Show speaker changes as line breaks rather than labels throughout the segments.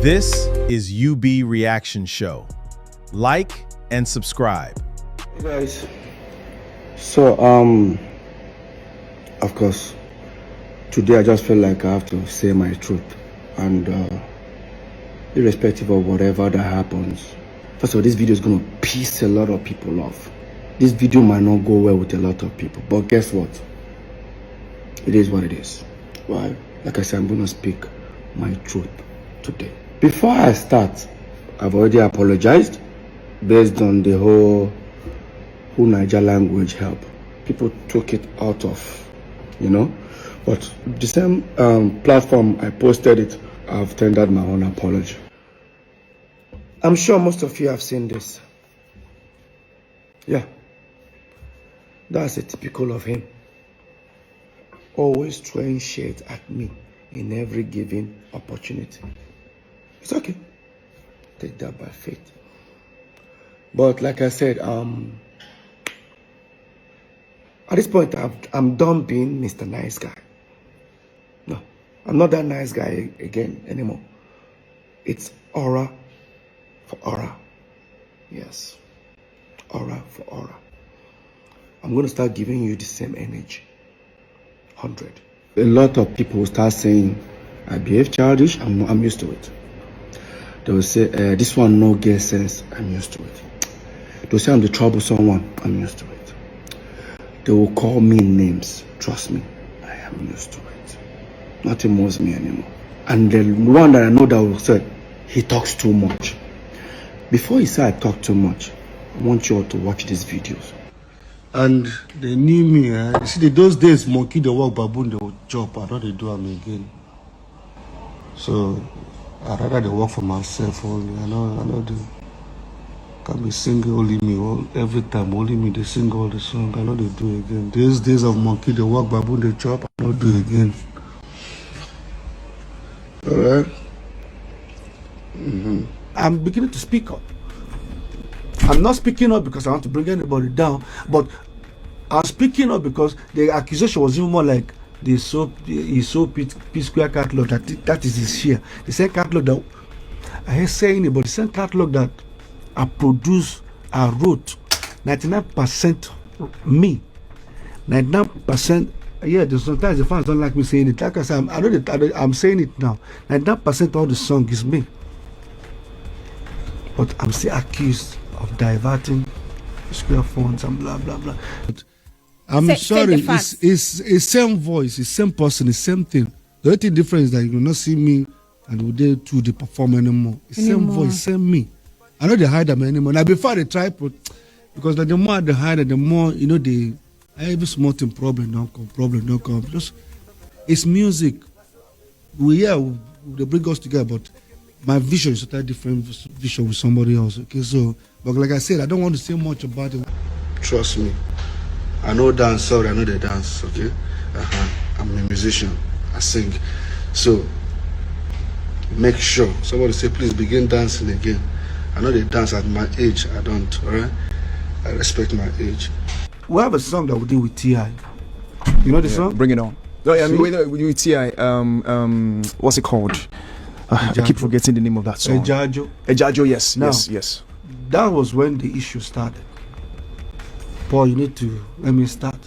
This is UB Reaction Show. Like and subscribe.
Hey guys. So, of course, today I just feel like I have to say my truth. And irrespective of whatever that happens, first of all, this video is going to piss a lot of people off. This video might not go well with a lot of people, but guess what? It is what it is. Why? Like I said, I'm going to speak my truth today. Before I start, I've already apologized based on the whole Naija language help. People took it out of, but the same platform I posted it, I've tendered my own apology. I'm sure most of you have seen this. Yeah, that's a typical of him. Always throwing shade at me in every given opportunity. It's okay. Take that by faith. But like I said, at this point, I'm done being Mr. Nice Guy. No, I'm not that nice guy again anymore. It's aura for aura. Yes, aura for aura. I'm going to start giving you the same energy. 100. A lot of people will start saying, I behave childish. I'm used to it. They will say, this one no get sense. I'm used to it. They will say I'm the troublesome one. I'm used to it. They will call me names. Trust me, I am used to it. Nothing moves me anymore. And the one that I know that will say, he talks too much. Before he said I talk too much, I want you all to watch these videos.
And they knew me. You see, those days, monkey they walk, baboon they would chop. I know they do them again. So I rather they work for myself only. I know they can be singing only me every time. Only me they sing all the song. I know they do again. These days of monkey they walk, baboon they chop. I know do again. All right. I'm beginning to speak up. I'm not speaking up because I want to bring anybody down, but I'm speaking up because the accusation was even more like he sold Psquare catalog, that is his share. The same catalog that I hate saying it, but the same catalog that I produced, I wrote, 99% me, 99%. Yeah, sometimes the fans don't like me saying it. Like I said, I'm saying it now. 99% of the song is me, but I'm still accused of diverting Psquare funds and blah blah blah. I'm sorry, it's same voice, it's same person, it's same thing. The only difference is that you will not see me and will they too they perform anymore. It's same voice, same me. I know they hide them anymore. Now before they try, because the more they hide, the more they every small thing problem don't come. Just it's music. They bring us together, but my vision is a totally different vision with somebody else. Okay, so but like I said, I don't want to say much about it. Trust me. I know dance, sorry, I know they dance, okay? I'm a musician, I sing. So make sure somebody say please begin dancing again. I know they dance at my age, I don't, alright? I respect my age. We have a song that we did with T.I. You know the song?
Bring it on. No, I mean, with T.I. What's it called? I keep forgetting the name of that song. Ejajo, yes, now, yes.
That was when the issue started. Paul, you need to let me start.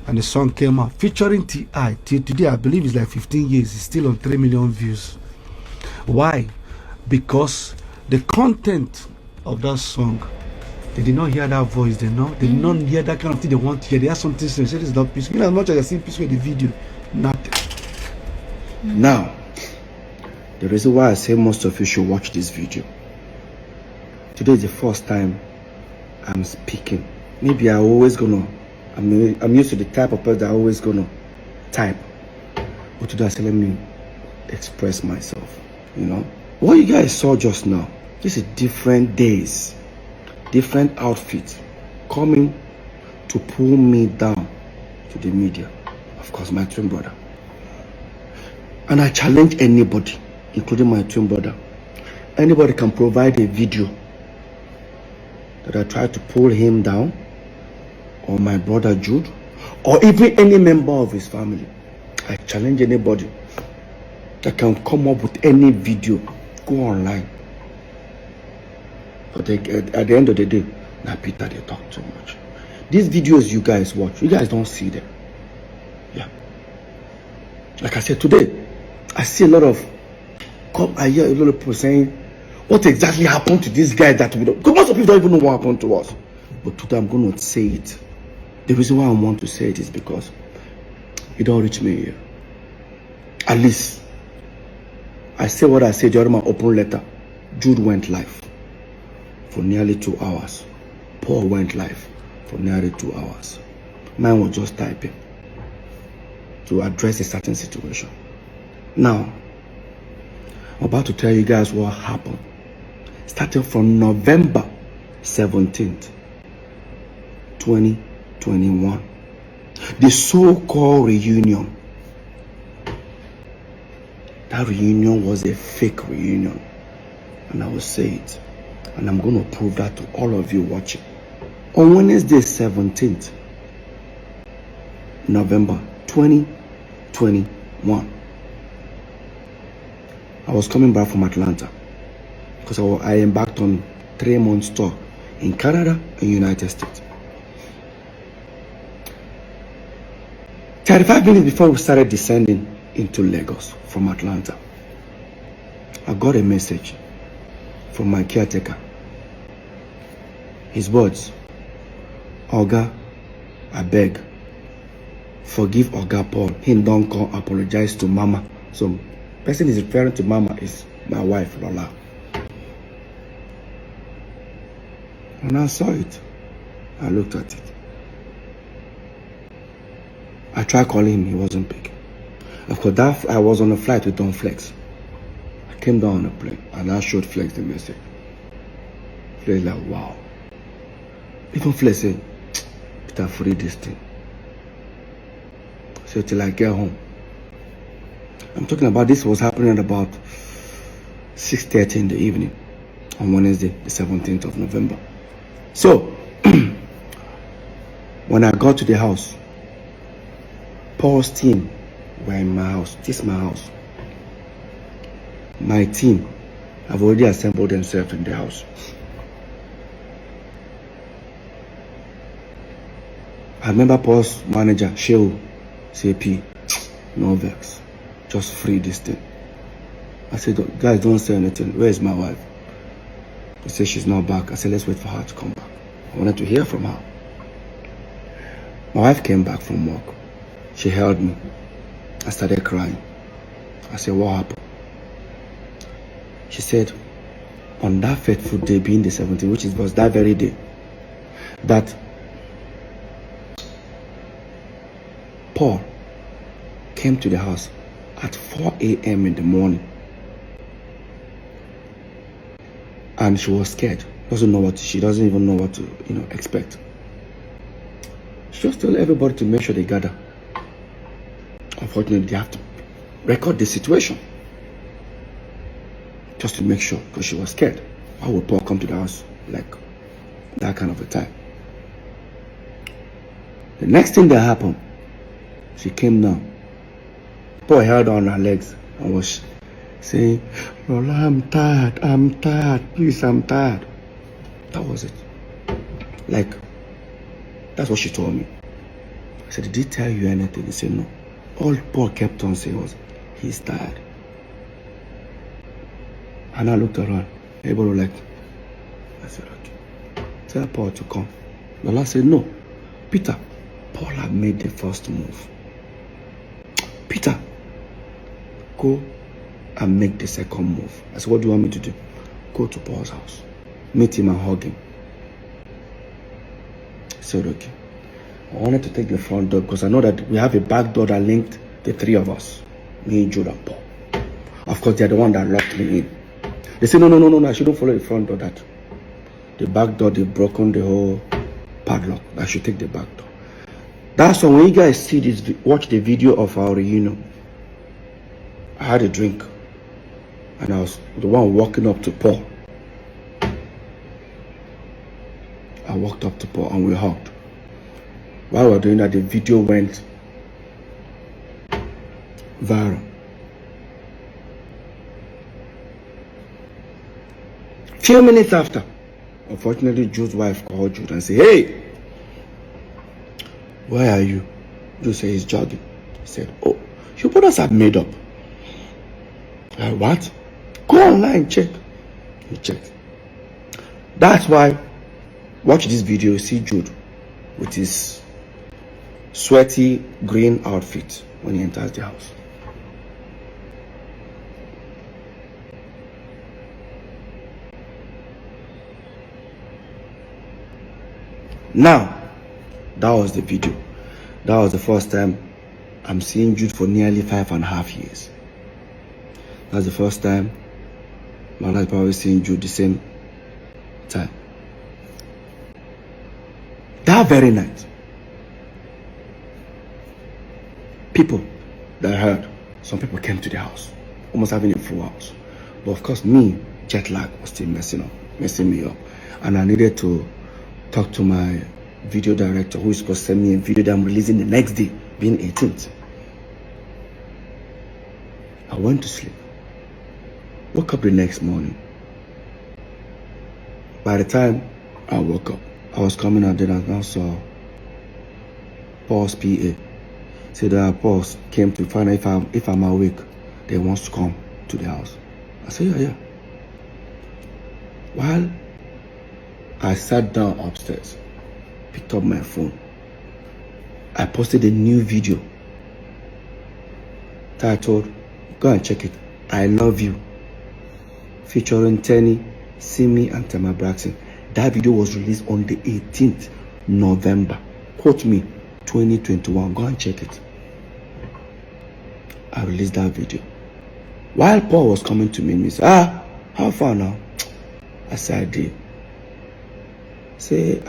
And the song came out featuring T.I. Till today, I believe it's like 15 years. It's still on 3 million views. Why? Because the content of that song, they did not hear that voice. They did not hear that kind of thing they want to hear. They have something to say. They said it's not peaceful. As much as I see peaceful in the video, nothing.
Now, the reason why I say most of you should watch this video. Today is the first time I'm speaking. Maybe I'm used to the type of person that I'm always gonna type. But today I said, let me express myself, What you guys saw just now, this is different days, different outfits coming to pull me down to the media. Of course, my twin brother. And I challenge anybody, including my twin brother. Anybody can provide a video that I try to pull him down, or my brother Jude, or even any member of his family. I challenge anybody that can come up with any video go online. But at the end of the day, now Peter, they talk too much. These videos you guys watch, you guys don't see them. Yeah. Like I said, today, I see a lot of, I hear a lot of people saying, what exactly happened to this guy that we don't, because most of people don't even know what happened to us. But today I'm going to say it. The reason why I want to say it is because it don't reach me here. At least, I say what I said during my open letter. Jude went live for nearly 2 hours. Paul went live for nearly 2 hours. Mine was just typing to address a certain situation. Now, I'm about to tell you guys what happened. Starting from November 17th, 2021. The so-called reunion. That reunion was a fake reunion. And I will say it. And I'm going to prove that to all of you watching. On Wednesday 17th, November 2021. I was coming back from Atlanta because I embarked on 3-month tour in Canada and United States. 35 minutes before we started descending into Lagos from Atlanta, I got a message from my caretaker. His words, Oga, I beg, forgive Oga Paul. He don't come apologize to Mama. So, person is referring to Mama is my wife, Lola. When I saw it, I looked at it. I tried calling him, he wasn't picking. Of course, that I was on a flight with Don Flex. I came down on a plane and I showed Flex the message. Flex like, wow. Even Flex said, Peter, free this thing. So till I get home. I'm talking about this was happening at about 6:30 in the evening on Wednesday, the 17th of November. So, when I got to the house, Paul's team were in my house. This is my house. My team have already assembled themselves in the house. I remember Paul's manager, Shehu, CP, no vex. Just free this thing. I said, guys, don't say anything. Where is my wife? They said she's not back. I said, let's wait for her to come back. I wanted to hear from her. My wife came back from work. She held me. I started crying. I said, what happened? She said, on that fateful day, being the 17th, which was that very day, that Paul came to the house at 4 a.m. in the morning. And she was scared. She doesn't even know what to, expect. She just told everybody to make sure they gather. Unfortunately, they have to record the situation. Just to make sure, because she was scared. Why would Paul come to the house like that kind of a time? The next thing that happened, she came down. Paul held on her legs and was saying, Lola, I'm tired, please, I'm tired. That was it. Like, that's what she told me. I said, did he tell you anything? He said, no. All Paul kept on saying was, he's tired. And I looked around. Everybody was like, I said, okay. Tell Paul to come. Lola said, no. Peter, Paul had made the first move. Peter, go and make the second move. I said, what do you want me to do? Go to Paul's house. Meet him and hug him. I said, okay. I wanted to take the front door because I know that we have a back door that linked the three of us. Me, Jude, and Paul. Of course, they're the one that locked me in. They said, no, I shouldn't follow the front door. That the back door, they've broken the whole padlock. I should take the back door. That's why when you guys see this, watch the video of our reunion. I had a drink. And I was the one walking up to Paul. I walked up to Paul and we hugged. While we were doing that, the video went viral. Few minutes after, unfortunately, Jude's wife called Jude and said, "Hey, where are you?" Jude said he's jogging. He said, "Oh, your brothers have made up." What? Go online, check. He checked. That's why, watch this video, you see Jude with his sweaty green outfit when he enters the house. Now, that was the video. That was the first time I'm seeing Jude for nearly 5.5 years. That's the first time my life probably seeing Jude the same time. That very night, people that I heard, some people came to the house, almost having a full house. But of course, me, jet lag was still messing me up. And I needed to talk to my video director, who is supposed to send me a video that I'm releasing the next day, being 18th. I went to sleep. Woke up the next morning. By the time I woke up, I was coming out there and I saw Paul's PA. Said that Paul came to find out if I'm awake, they wants to come to the house. I said, yeah. While I sat down upstairs, picked up my phone, I posted a new video titled, go and check it, "I Love You," featuring Tenny, Simi, and Tema Braxton. That video was released on the 18th November. Quote me, 2021. Go and check it. I released that video. While Paul was coming to me, he said, how far now? I said, I did. Say,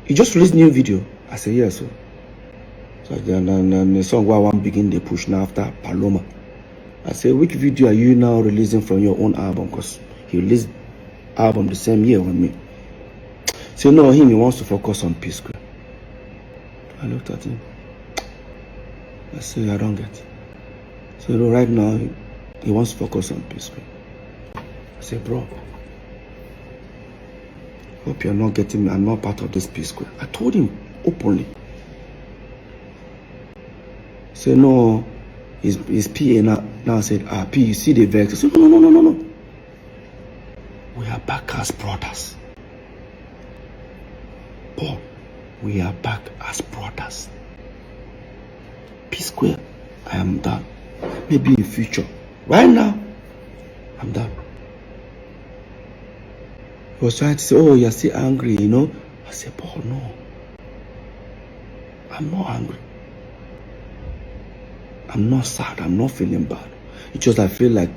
you just released new video? I said, yes, sir. So then the song where I want begin the push now after Paloma. I said, which video are you now releasing from your own album? Because he released album the same year with me. So no, he wants to focus on Psquare. I looked at him. I said, I don't get it. So no, right now he wants to focus on Psquare. I said, bro, hope you're not getting me. I'm not part of this Psquare. I told him openly. Say no, his PA now said, P, you see the vex. I said, no. We are back as brothers. Paul, we are back as brothers. Psquare, I am done. Maybe in future. Right now, I'm done. He was trying to say, oh, you're still angry, you know. I said, Paul, no. I'm not angry. I'm not sad. I'm not feeling bad. It's just I feel like,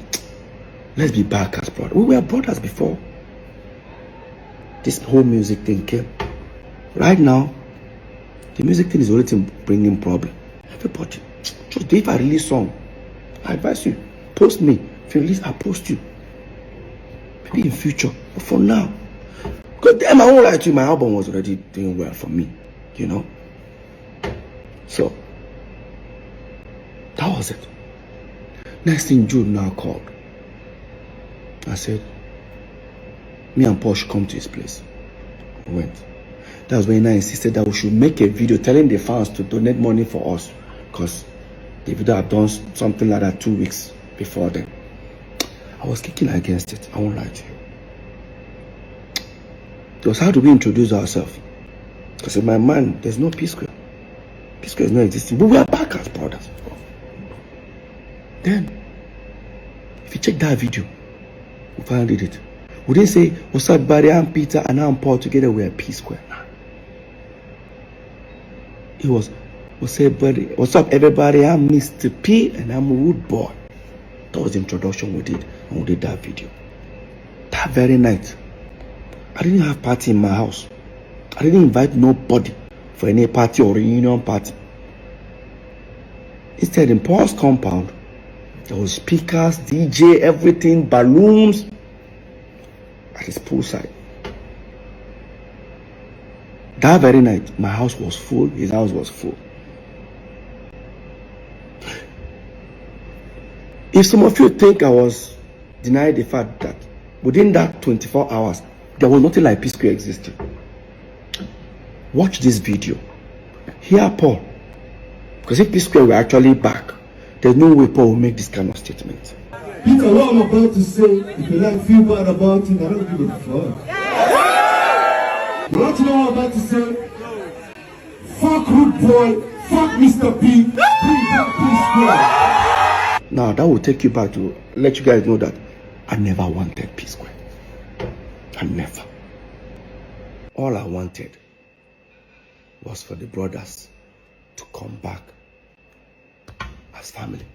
let's be back as brothers. We were brothers before this whole music thing came. Right now, the music thing is only thing bringing problem. Everybody, just if I release song, I advise you, post me. If you release, I post you. Maybe in future, but for now, because damn, I won't lie to you, my album was already doing well for me, you know. So that was it. Next thing, Jude now called. I said, me and Paul should come to his place. We went. That's when I insisted that we should make a video telling the fans to donate money for us, because the video had done something like that 2 weeks before then. I was kicking against it. I won't lie to you. Because how do we introduce ourselves? Because in my mind, there's no Psquare. Psquare is not existing. But we are back as brothers. Then, if you check that video, we finally did it. We didn't say, what's up, Barry, I'm Peter, and I'm Paul, together we are Psquare. It was, what's up, everybody, I'm Mr. P, and I'm Rudeboy. That was the introduction we did, and we did that video. That very night, I didn't have party in my house. I didn't invite nobody for any party or reunion party. Instead, in Paul's compound, there was speakers, DJ, everything, balloons at his poolside. That very night, my house was full, his house was full. If some of you think I was denying the fact that within that 24 hours, there was nothing like Psquare existing. Watch this video. Hear Paul. Because if Psquare were actually back, there's no way Paul will make this kind of statement.
Peter, what I'm about to say, if you like feel bad about it, I don't give a fuck. You want to know what I'm about to say? Fuck Rudeboy, fuck Mr. P, bring back Psquare.
Now that will take you back to let you guys know that I never wanted Psquare. I never. All I wanted was for the brothers to come back as family.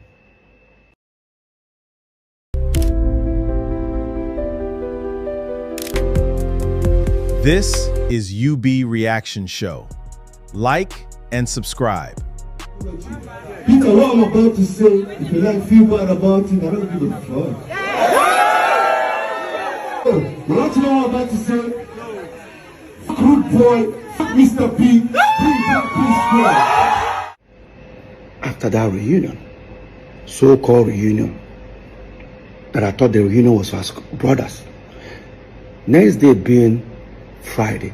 This is UB Reaction Show. Like and subscribe.
Peter, what I'm about to say, if you like feel bad about it, I don't give a fuck. You want to know what I'm about to say? Fuck Rudeboy, fuck Mr. P, bring back Psquare.
After that reunion, so-called reunion, that I thought the reunion was for us brothers. Next day being Friday,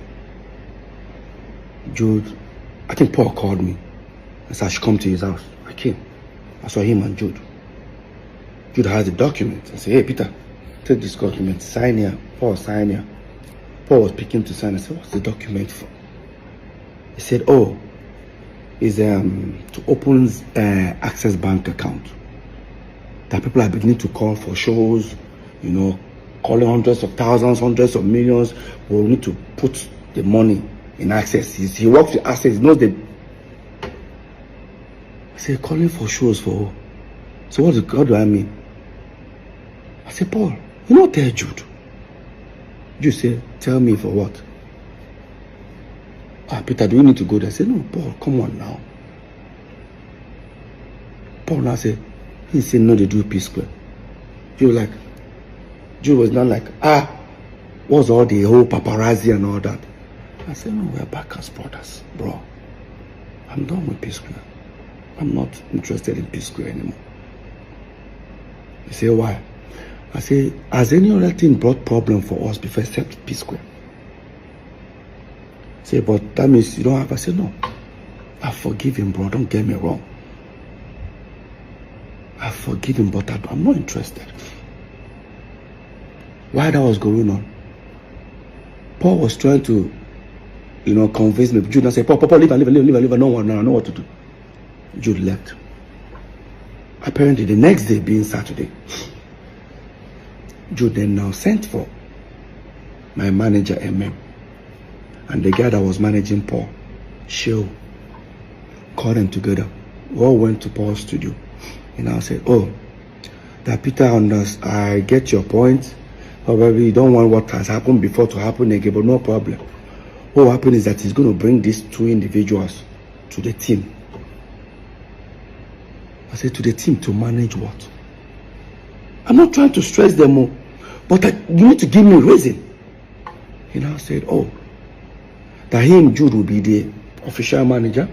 Jude, I think Paul called me and said I should come to his house. I came. I saw him and Jude. Jude has the document. I said, hey, Peter, take this document, sign here. Paul, sign here. Paul was picking to sign. I said, what's the document for? He said, oh, it's to open Access Bank account. That people are beginning to call for shows, you know, calling hundreds of thousands, hundreds of millions. We need to put the money in Access. He works with Access. He knows the. I said, calling for shows for who? So what do I mean? I said, Paul, you know, tell Jude. Jude said, tell me for what? Peter, do you need to go there? I said, no, Paul, come on now. Paul now said, he said, no, they do Psquare. Jude was not like, what's all the whole paparazzi and all that? I said, no, we're back as brothers, bro. I'm done with Psquare. I'm not interested in Psquare anymore. He said, why? I said, has any other thing brought problem for us before except Psquare? He said, but that means you don't have. I said, no. I forgive him, bro. Don't get me wrong. I forgive him, but I'm not interested. Why that was going on? Paul was trying to, you know, convince me. Jude said, Paul, leave. I know what to do. Jude left. Apparently, the next day being Saturday, Jude then now sent for my manager, MM, and the guy that was managing Paul, Shew, called them together. We all went to Paul's studio. And I said, oh, that Peter I get your point. Probably you don't want what has happened before to happen again, but no problem. What will happen is that he's going to bring these two individuals to the team. I said, to the team to manage what? I'm not trying to stress them more, but you need to give me a reason. He now said, oh, that him, Jude, will be the official manager.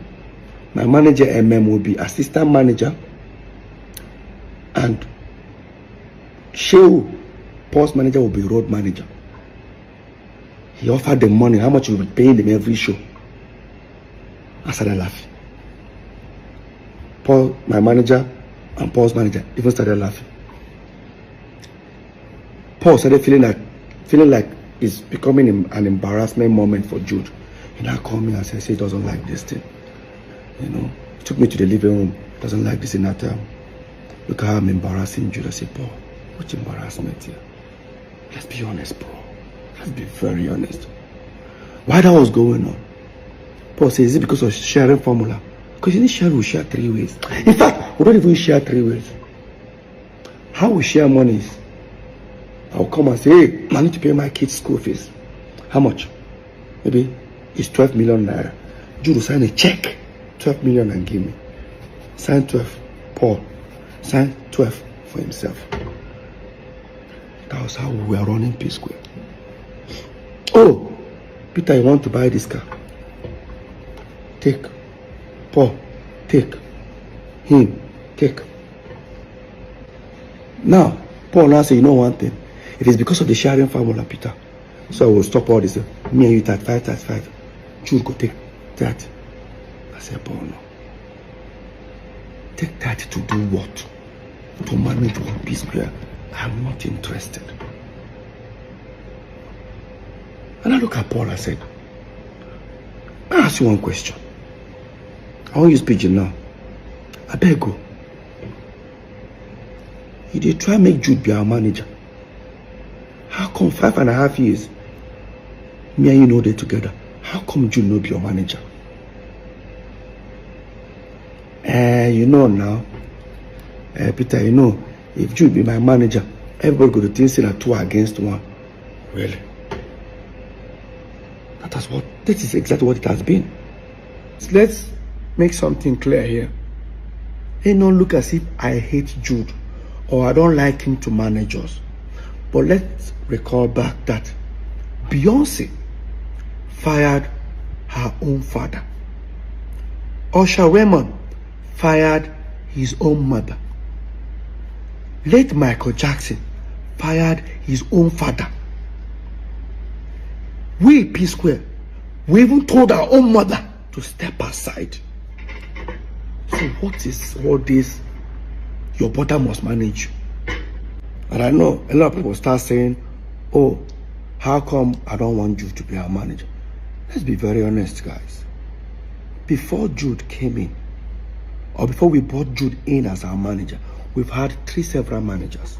My manager, MM, will be assistant manager. And Shehu, Paul's manager, will be road manager. He offered them money, how much he will be paying them every show. I started laughing. Paul, my manager, and Paul's manager even started laughing. Paul started feeling like it's becoming an embarrassment moment for Jude. He now called me and said he doesn't like this thing. You know, he took me to the living room. Doesn't like this in that time. Look how I'm embarrassing Jude. I said, Paul, what's embarrassment here? Let's be honest, bro. Let's be very honest. Why that was going on? Paul says, is it because of sharing formula? Because in share, we share 3 ways. In fact, we don't even share 3 ways. How we share money is, I'll come and say, hey, I need to pay my kids' school fees. How much? Maybe it's 12 million naira. Jude will sign a check, 12 million, and give me. Sign 12, Paul. Sign 12 for himself. That was how we were running Psquare. Oh, Peter, you want to buy this car? Take. Paul, take. Him, take. Now, Paul now say, you know one thing. If it's because of the sharing formula, Peter, so I will stop all this. Me and you 35. Jude go take that. I said, Paul, no. Take that to do what? To manage one Psquare. I'm not interested. And I look at Paul, I said, I ask you one question. I won't use pigeon now. I beg you. You did try make Jude be our manager. How come 5.5 years, me and you know they together? How come Jude no be your manager? You know now, Peter, you know, if Jude be my manager, everybody go to think say that 2 against 1. Really? This is exactly what it has been. So let's make something clear here. It don't look as if I hate Jude or I don't like him to manage us. But let's recall back that Beyonce fired her own father. Usher Raymond fired his own mother. Late Michael Jackson fired his own father. We, Psquare, we even told our own mother to step aside. So what is all this? Your brother must manage you. And I know a lot of people start saying, oh, how come I don't want Jude to be our manager? Let's be very honest, guys. Before Jude came in, or before we brought Jude in as our manager, we've had 3 several managers.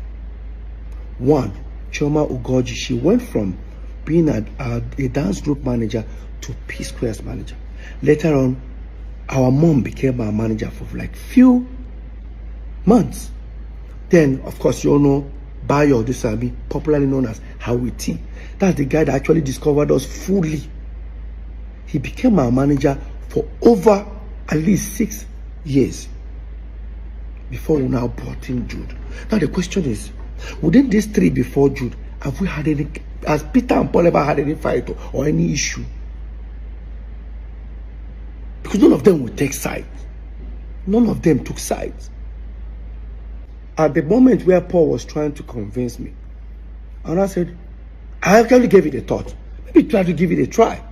One, Chioma Ugoji, she went from being a dance group manager to Psquare's manager. Later on, our mom became our manager for like few months. Then, of course, you all know Bayo Odusabi, popularly known as Howie T. That's the guy that actually discovered us fully. He became our manager for over at least 6 years before we now brought in Jude. Now the question is, within these 3 before Jude, have we had any, has Peter and Paul ever had any fight or any issue? Because none of them would take sides. None of them took sides. At the moment where Paul was trying to convince me, and I said, I actually gave it a thought. Maybe try to give it a try.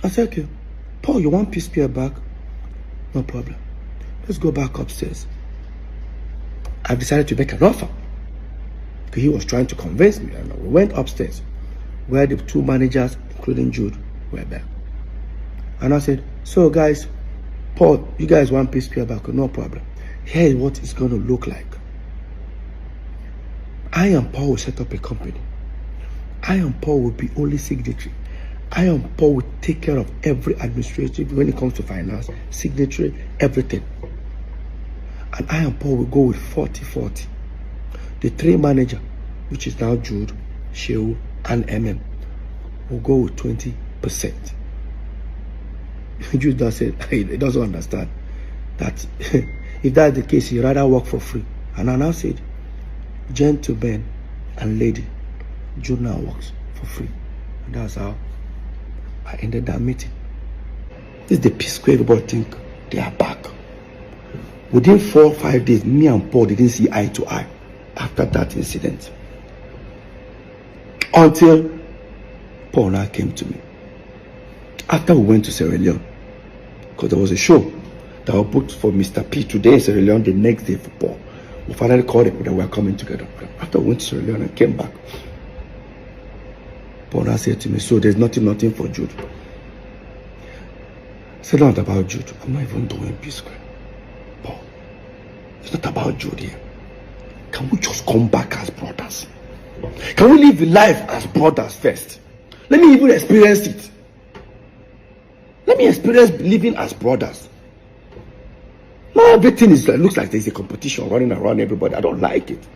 I said, okay, Paul, you want Psquare back? No problem. Let's go back upstairs. I've decided to make an offer. Because he was trying to convince me. And we went upstairs, where the 2 managers, including Jude, were there. And I said, so guys, Paul, you guys want Psquare back? No problem. Here is what it's going to look like. I and Paul will set up a company. I and Paul will be only signatory. I and Paul will take care of every administrative when it comes to finance, signatory, everything. And I and Paul will go with 40-40. The 3 manager, which is now Jude, Shehu, and MM, will go with 20%. Jude does say he doesn't understand that if that's the case, he'd rather work for free. And I now said, gentlemen and lady, Jude now works for free. And that's how I ended that meeting. This is the Psquare boy think they are back. Within 4 or 5 days, me and Paul didn't see eye to eye after that incident. Until Paul now came to me. After we went to Sierra Leone, because there was a show that was booked for Mr. P today in Sierra Leone, the next day for Paul. We finally called him that we were coming together. After we went to Sierra Leone and came back, Paul now said to me, so there's nothing for Jude. I said, not about Jude. I'm not even doing Psquare. Paul, it's not about Jude here. Can we just come back as brothers? Can we live life as brothers first? Let me even experience it. Let me experience living as brothers. Now everything looks like there's a competition running around everybody. I don't like it.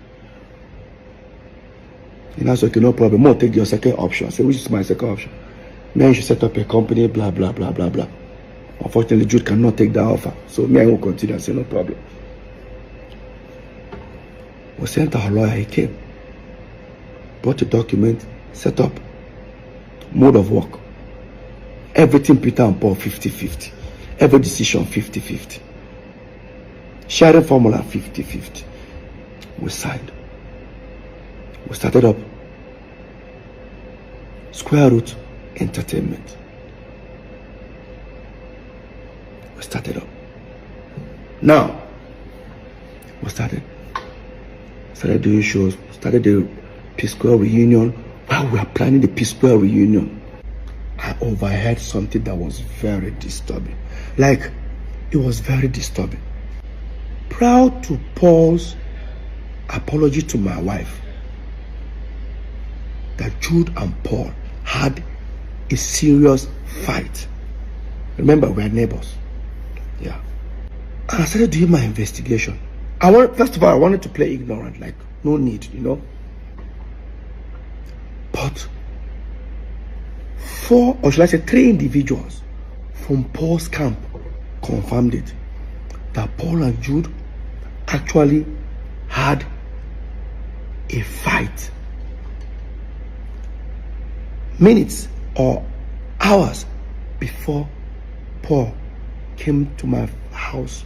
And I said, okay, no problem. More take your second option. I said, which is my second option? Man, you should set up a company, blah, blah, blah, blah, blah. Unfortunately, Jude cannot take that offer. So me, I will continue. I said, no problem. We sent our lawyer, he came. Brought a document, set up, mode of work. Everything Peter and Paul 50-50. Every decision 50-50. Sharing formula 50-50. We signed. We started up Square Root Entertainment. We started up. Now, we started doing shows, started the Psquare reunion. While we were planning the Psquare reunion, I overheard something that was very disturbing. Like, it was very disturbing. Prior to Paul's apology to my wife, that Jude and Paul had a serious fight. Remember, we're neighbors. Yeah. And I started doing my investigation. First of all, I wanted to play ignorant, like, no need, you know. But 4, or should I say 3 individuals from Paul's camp confirmed it, that Paul and Jude actually had a fight minutes or hours before Paul came to my house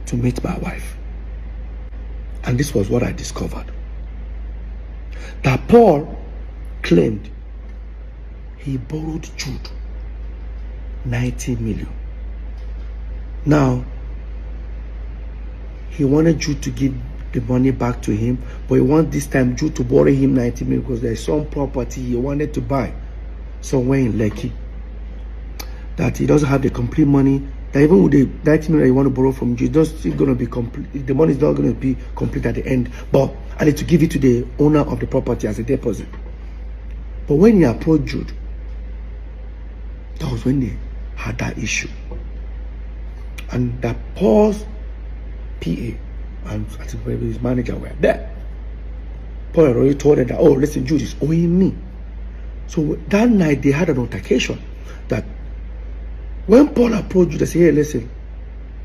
to meet my wife. And this was what I discovered. That Paul claimed he borrowed Jude 90 million. Now, he wanted Jude to give the money back to him, but he wanted this time Jude to borrow him 90 million because there's some property he wanted to buy somewhere in Lekki that he doesn't have the complete money. That even with the 90 million you want to borrow from Jude, it's still going to be complete. The money is not going to be complete at the end, but I need to give it to the owner of the property as a deposit. But when he approached Jude, that was when they had that issue. And that Paul's PA and I think maybe his manager were there. Paul already told them that, oh, listen, Jude is owing me. So that night they had an altercation that when Paul approached Jude, they said, hey, listen,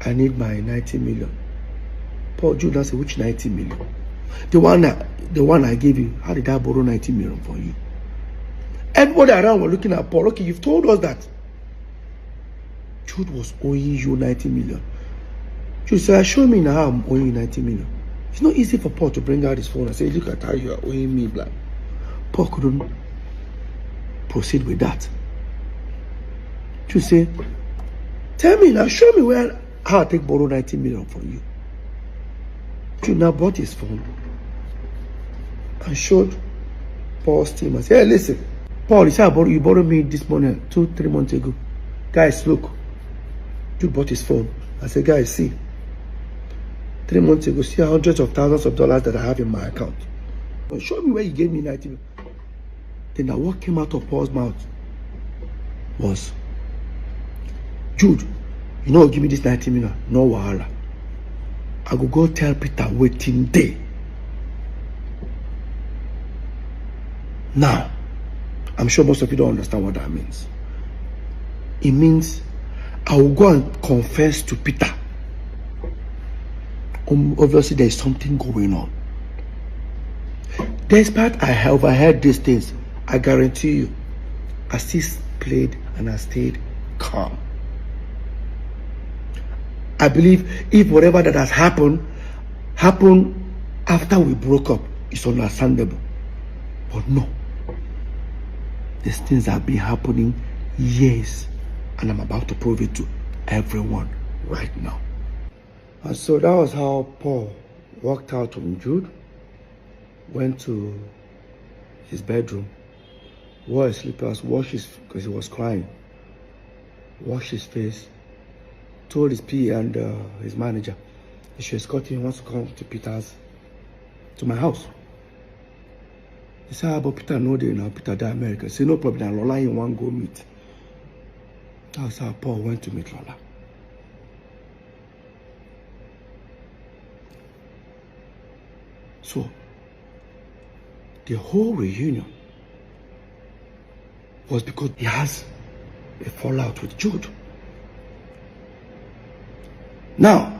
I need my 90 million. Paul, Jude now said, which 90 million? The one I gave you, how did I borrow 90 million for you? Everybody around were looking at Paul. Okay, you've told us that Jude was owing you 90 million. Jude said, show me now how I'm owing you 90 million. It's not easy for Paul to bring out his phone and say, look at how you are owing me, blah. Paul couldn't proceed with that. Jude said, tell me now, show me how I take borrow 90 million from you. Jude now brought his phone and showed Paul's team and said, hey, listen, Paul, you said you borrowed me this money 2-3 months ago. Guys, look. Jude bought his phone. I said, guys, see. 3 months ago, see hundreds of thousands of dollars that I have in my account. But show me where you gave me 90 million. Then now what came out of Paul's mouth was, Jude, you know, give me this 90 million. No wahala. I go tell Peter waiting day. Now, I'm sure most of you don't understand what that means. It means I will go and confess to Peter. Obviously, there is something going on. Despite I overheard these things, I guarantee you, I still played and I stayed calm. I believe if whatever that has happened after we broke up, it's understandable. But no. These things have been happening years, and I'm about to prove it to everyone right now. And so that was how Paul walked out from Jude, went to his bedroom, wore his slippers, washed his, because he was crying, washed his face, told his PA and his manager he should escort him, wants to come to my house. He said, but Peter no day now, Peter die America. He said, no problem, and Lola in one go meet. That was how Paul went to meet Lola. So, the whole reunion was because he has a fallout with Jude. Now,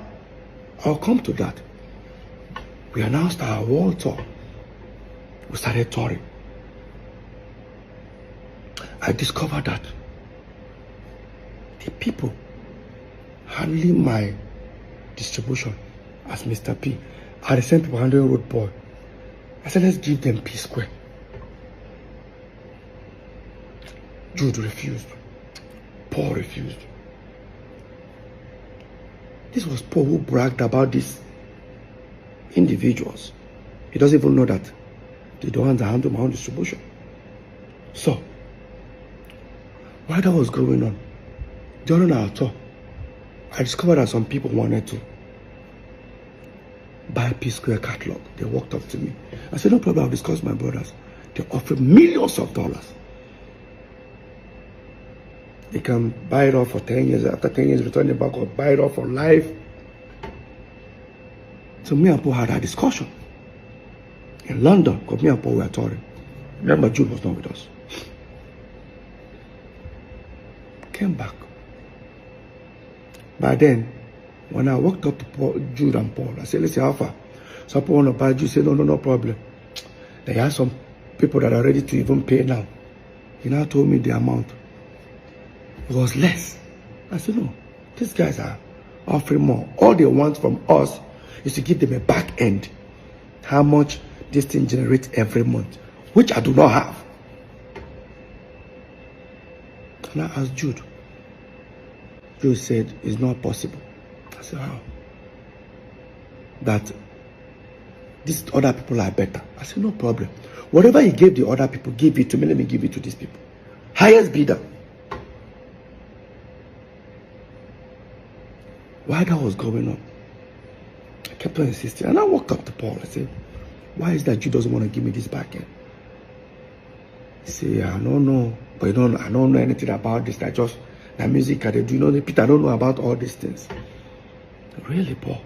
I'll come to that. We announced our world tour. We started touring. I discovered that the people handling my distribution as Mr. P are the same people handling Rudeboy. I said, let's give them Psquare. Jude refused. Paul refused. This was Paul who bragged about these individuals. He doesn't even know that they don't handle my own distribution. So, while that was going on, during our tour, I discovered that some people wanted to buy Psquare catalog. They walked up to me. I said, no problem, I'll discuss with my brothers. They offered millions of dollars. They can buy it off for 10 years. After 10 years, return it back or buy it off for life. So me and Paul had a discussion in London, because me and Paul were touring. Remember, Jude was not with us. Came back. By then, when I walked up to Jude and Paul, I said, listen, how far? So Paul want to buy Jude. He said, no problem. They have some people that are ready to even pay now. He now told me the amount. It was less. I said, no, these guys are offering more. All they want from us is to give them a back end. How much this thing generates every month, which I do not have. And I asked Jude. Jude said, it's not possible. I said, how? That these other people are better. I said, no problem. Whatever he gave the other people, give it to me. Let me give it to these people. Highest bidder. While that was going on, I kept on insisting. And I walked up to Paul. I said, why is that Jude doesn't want to give me this back end? He said, I don't know. But I don't know anything about this. I just, the music I do. You know, Peter, I don't know about all these things. Really, Paul?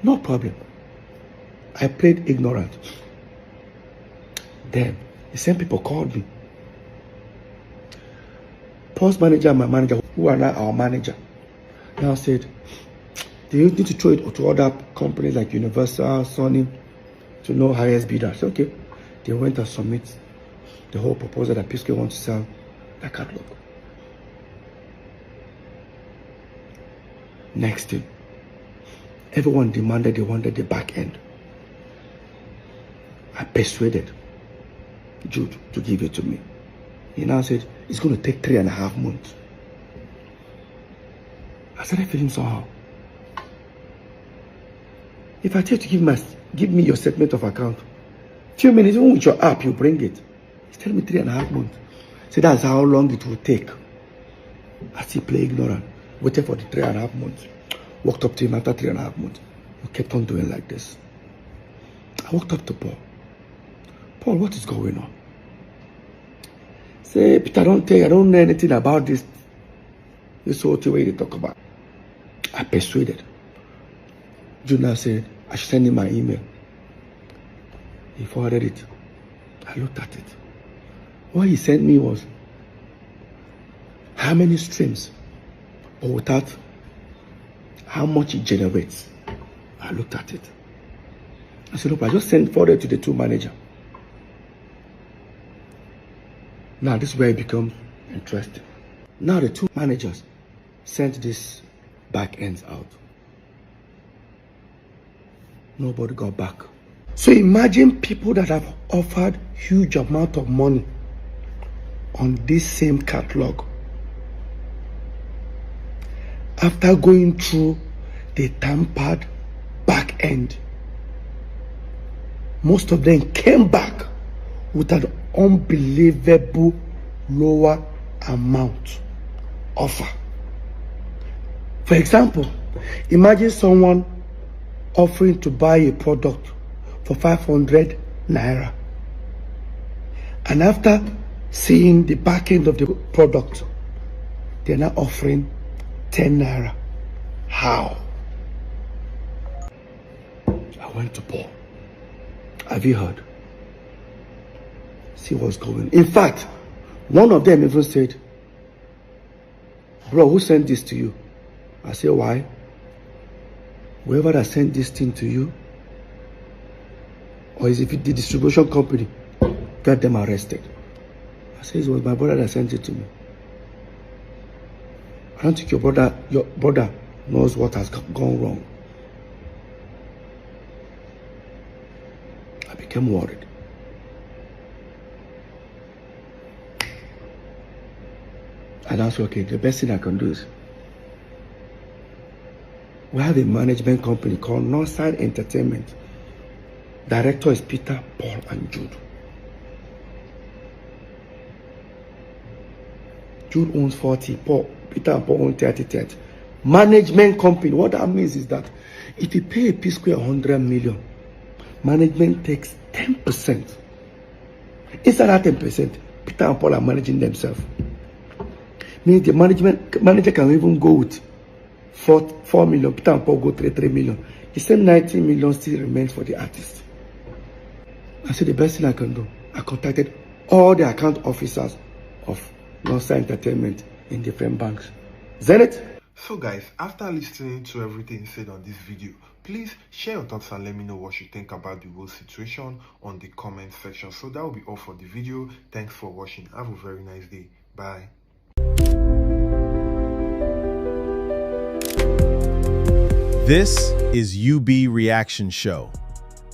No problem. I played ignorant. Then, the same people called me. Paul's manager and my manager, who are now our manager, now said, do you need to throw it to other companies like Universal, Sony, to know highest bidder? I said, okay. They went and submit the whole proposal that Psquare wants to sell that catalog. Next thing, everyone demanded they wanted the back end. I persuaded Jude to give it to me. He now said, it's going to take 3.5 months. I started feeling somehow. If I tell you to give me your statement of account, few minutes, even with your app, you bring it. He's telling me 3.5 months. So that's how long it will take. I still play ignorant. Waited for the 3.5 months. Walked up to him after 3.5 months. We kept on doing like this. I walked up to Paul. Paul, what is going on? Say, Peter, don't tell you, I don't know anything about this whole thing where you talk about. I persuaded. Junior said, I should send him my email. He forwarded it. I looked at it. What he sent me was how many streams, but without how much it generates. I looked at it. I said, look, I just sent forwarded to the two managers. Now this is where it becomes interesting. Now the two managers sent this back ends out. Nobody got back. So imagine people that have offered huge amount of money on this same catalog. After going through the tampered back end, most of them came back with an unbelievable lower amount offer. For example, imagine someone offering to buy a product for 500 naira, and after seeing the back end of the product, they're now offering 10 naira. How? I went to Paul. Have you heard? See what's going on. In fact, one of them even said, bro, who sent this to you? I said, why? Whoever that sent this thing to you, or is it the distribution company, get them arrested. I said, it was my brother that sent it to me. I don't think your brother knows what has gone wrong. I became worried. And I said, okay, the best thing I can do is we have a management company called Unanswered Entertainment. Director is Peter, Paul, and Jude. Jude owns 40, Peter and Paul own 30. Management company, what that means is that if you pay a Psquare 100 million, management takes 10%. Inside that 10%, Peter and Paul are managing themselves. Means the manager can even go with 4 million, Peter and Paul go 3 million. The same 90 million still remains for the artist. I said the best thing I can do, I contacted all the account officers of Unanswered Entertainment in different banks. Is that it?
So guys, after listening to everything said on this video, please share your thoughts and let me know what you think about the whole situation on the comment section. So that will be all for the video. Thanks for watching. Have a very nice day. Bye.
This is UB Reaction Show.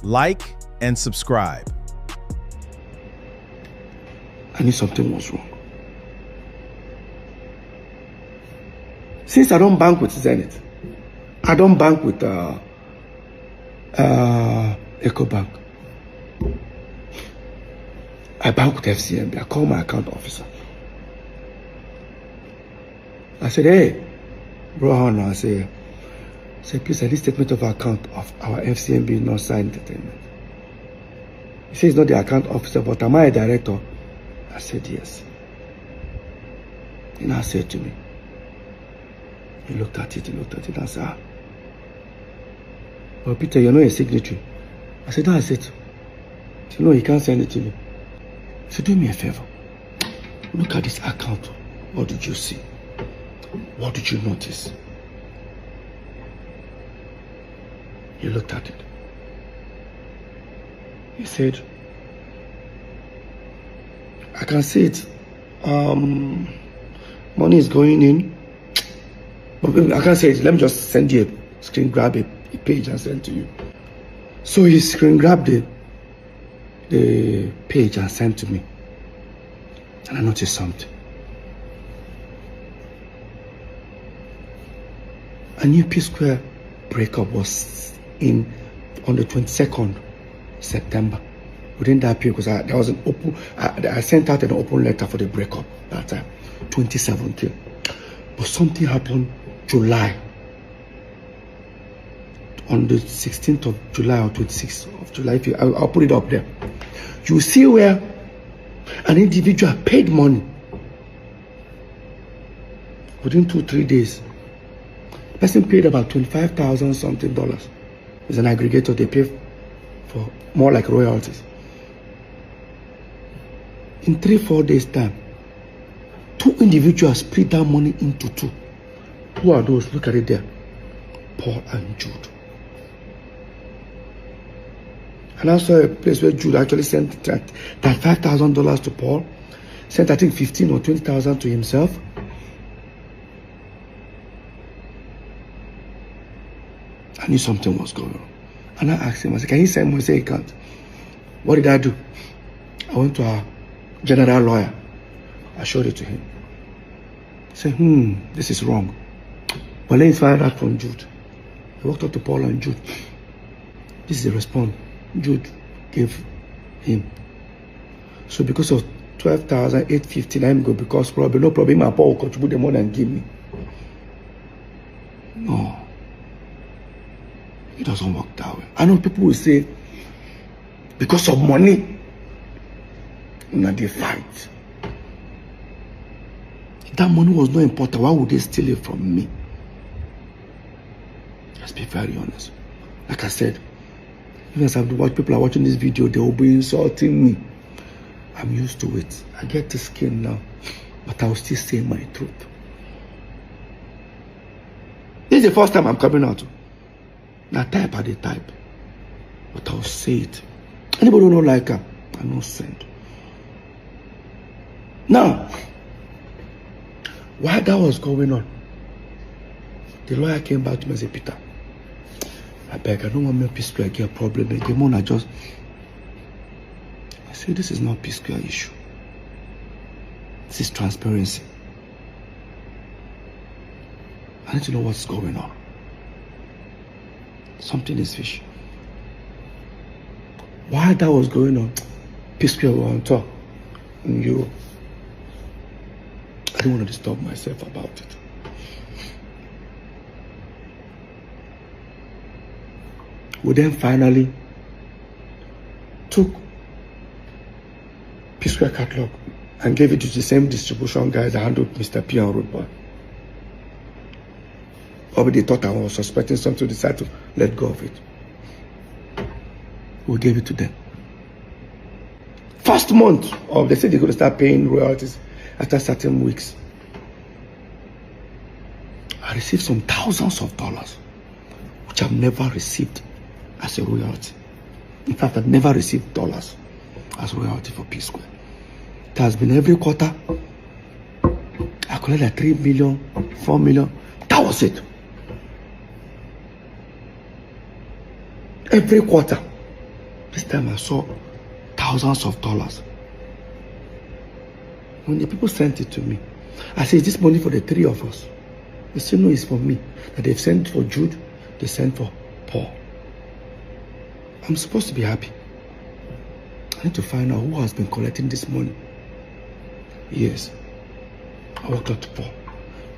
Like and subscribe.
I knew something was wrong. Since I don't bank with Zenith, I don't bank with EcoBank. I bank with FCMB. I call my account officer. I said, hey, bro, I say, please, I need statement of account of our FCMB Unanswered Entertainment. He says he's not the account officer, but am I a director? I said, yes. He now said to me, he looked at it and said, ah. Well, Peter, you're not a signatory. I said, that's it. He said, no, he can't send it to me. He said, do me a favor. Look at this account. What did you see? What did you notice? He looked at it. He said, I can see it. Money is going in. But I can't say it. Let me just send you a screen grab a page and send to you. So he screen grabbed the page and sent to me. And I noticed something. A new Psquare breakup was in on the 22nd September. Within that period, because there was an open, I sent out an open letter for the breakup that time, 2017. But something happened July. On the 16th of July or 26th of July, I'll put it up there. You see where an individual paid money within 2-3 days. The person paid about $25,000 something dollars. It's an aggregator, they pay for more like royalties. In 3-4 days time, 2 individuals split that money into 2. Who are those? Look at it there. Paul and Jude. And I saw a place where Jude actually sent that $5,000 to Paul, sent I think 15 or 20,000 to himself. I knew something was going on. And I asked him, I said, can you send me? He said he can't. What did I do? I went to our general lawyer. I showed it to him. He said, this is wrong. But let me find out from Jude. He walked up to Paul and Jude. This is the response Jude gave him. So because of 12,850, let him go, because probably no problem, my Paul will contribute the money and give me. No. It doesn't work that way. I know people will say, because of money, they fight. If that money was not important, why would they steal it from me? Let's be very honest. Like I said, even as people are watching this video, they will be insulting me. I'm used to it. I get the skin now, but I will still say my truth. This is the first time I'm coming out. Now type at the type, but I'll say it. Anybody who don't like her, I don't send. Now, while that was going on, the lawyer came back to me and said, Peter, I beg, I don't want my Psquare get a problem again. I said, this is not Psquare issue. This is transparency. I need to know what's going on. Something is fishy. While that was going on, Psquare were on top in Europe. I didn't want to disturb myself about it. We then finally took Psquare catalog and gave it to the same distribution guys that handled Mr. P and Rudeboy. Or they thought I was suspecting something, decided to let go of it. We gave it to them. First month, they said they're going to start paying royalties after certain weeks. I received some thousands of dollars, which I've never received as a royalty. In fact, I've never received dollars as royalty for Psquare. It has been every quarter. I collected like 3 million, 4 million. That was it. Every quarter. This time I saw thousands of dollars. When the people sent it to me, I said, is this money for the three of us? They said, no, it's for me. That they've sent for Jude, they sent for Paul. I'm supposed to be happy. I need to find out who has been collecting this money. Yes. I walked up to Paul.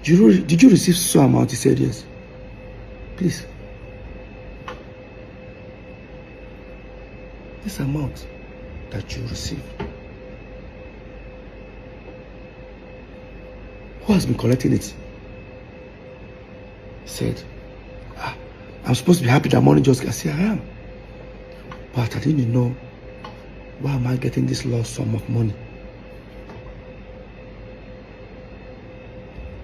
Did you receive so amount? He said, yes. Please. This amount that you received. Who has been collecting it? He said, I'm supposed to be happy that money just got. I said, I am. But I didn't know, why am I getting this large sum of money?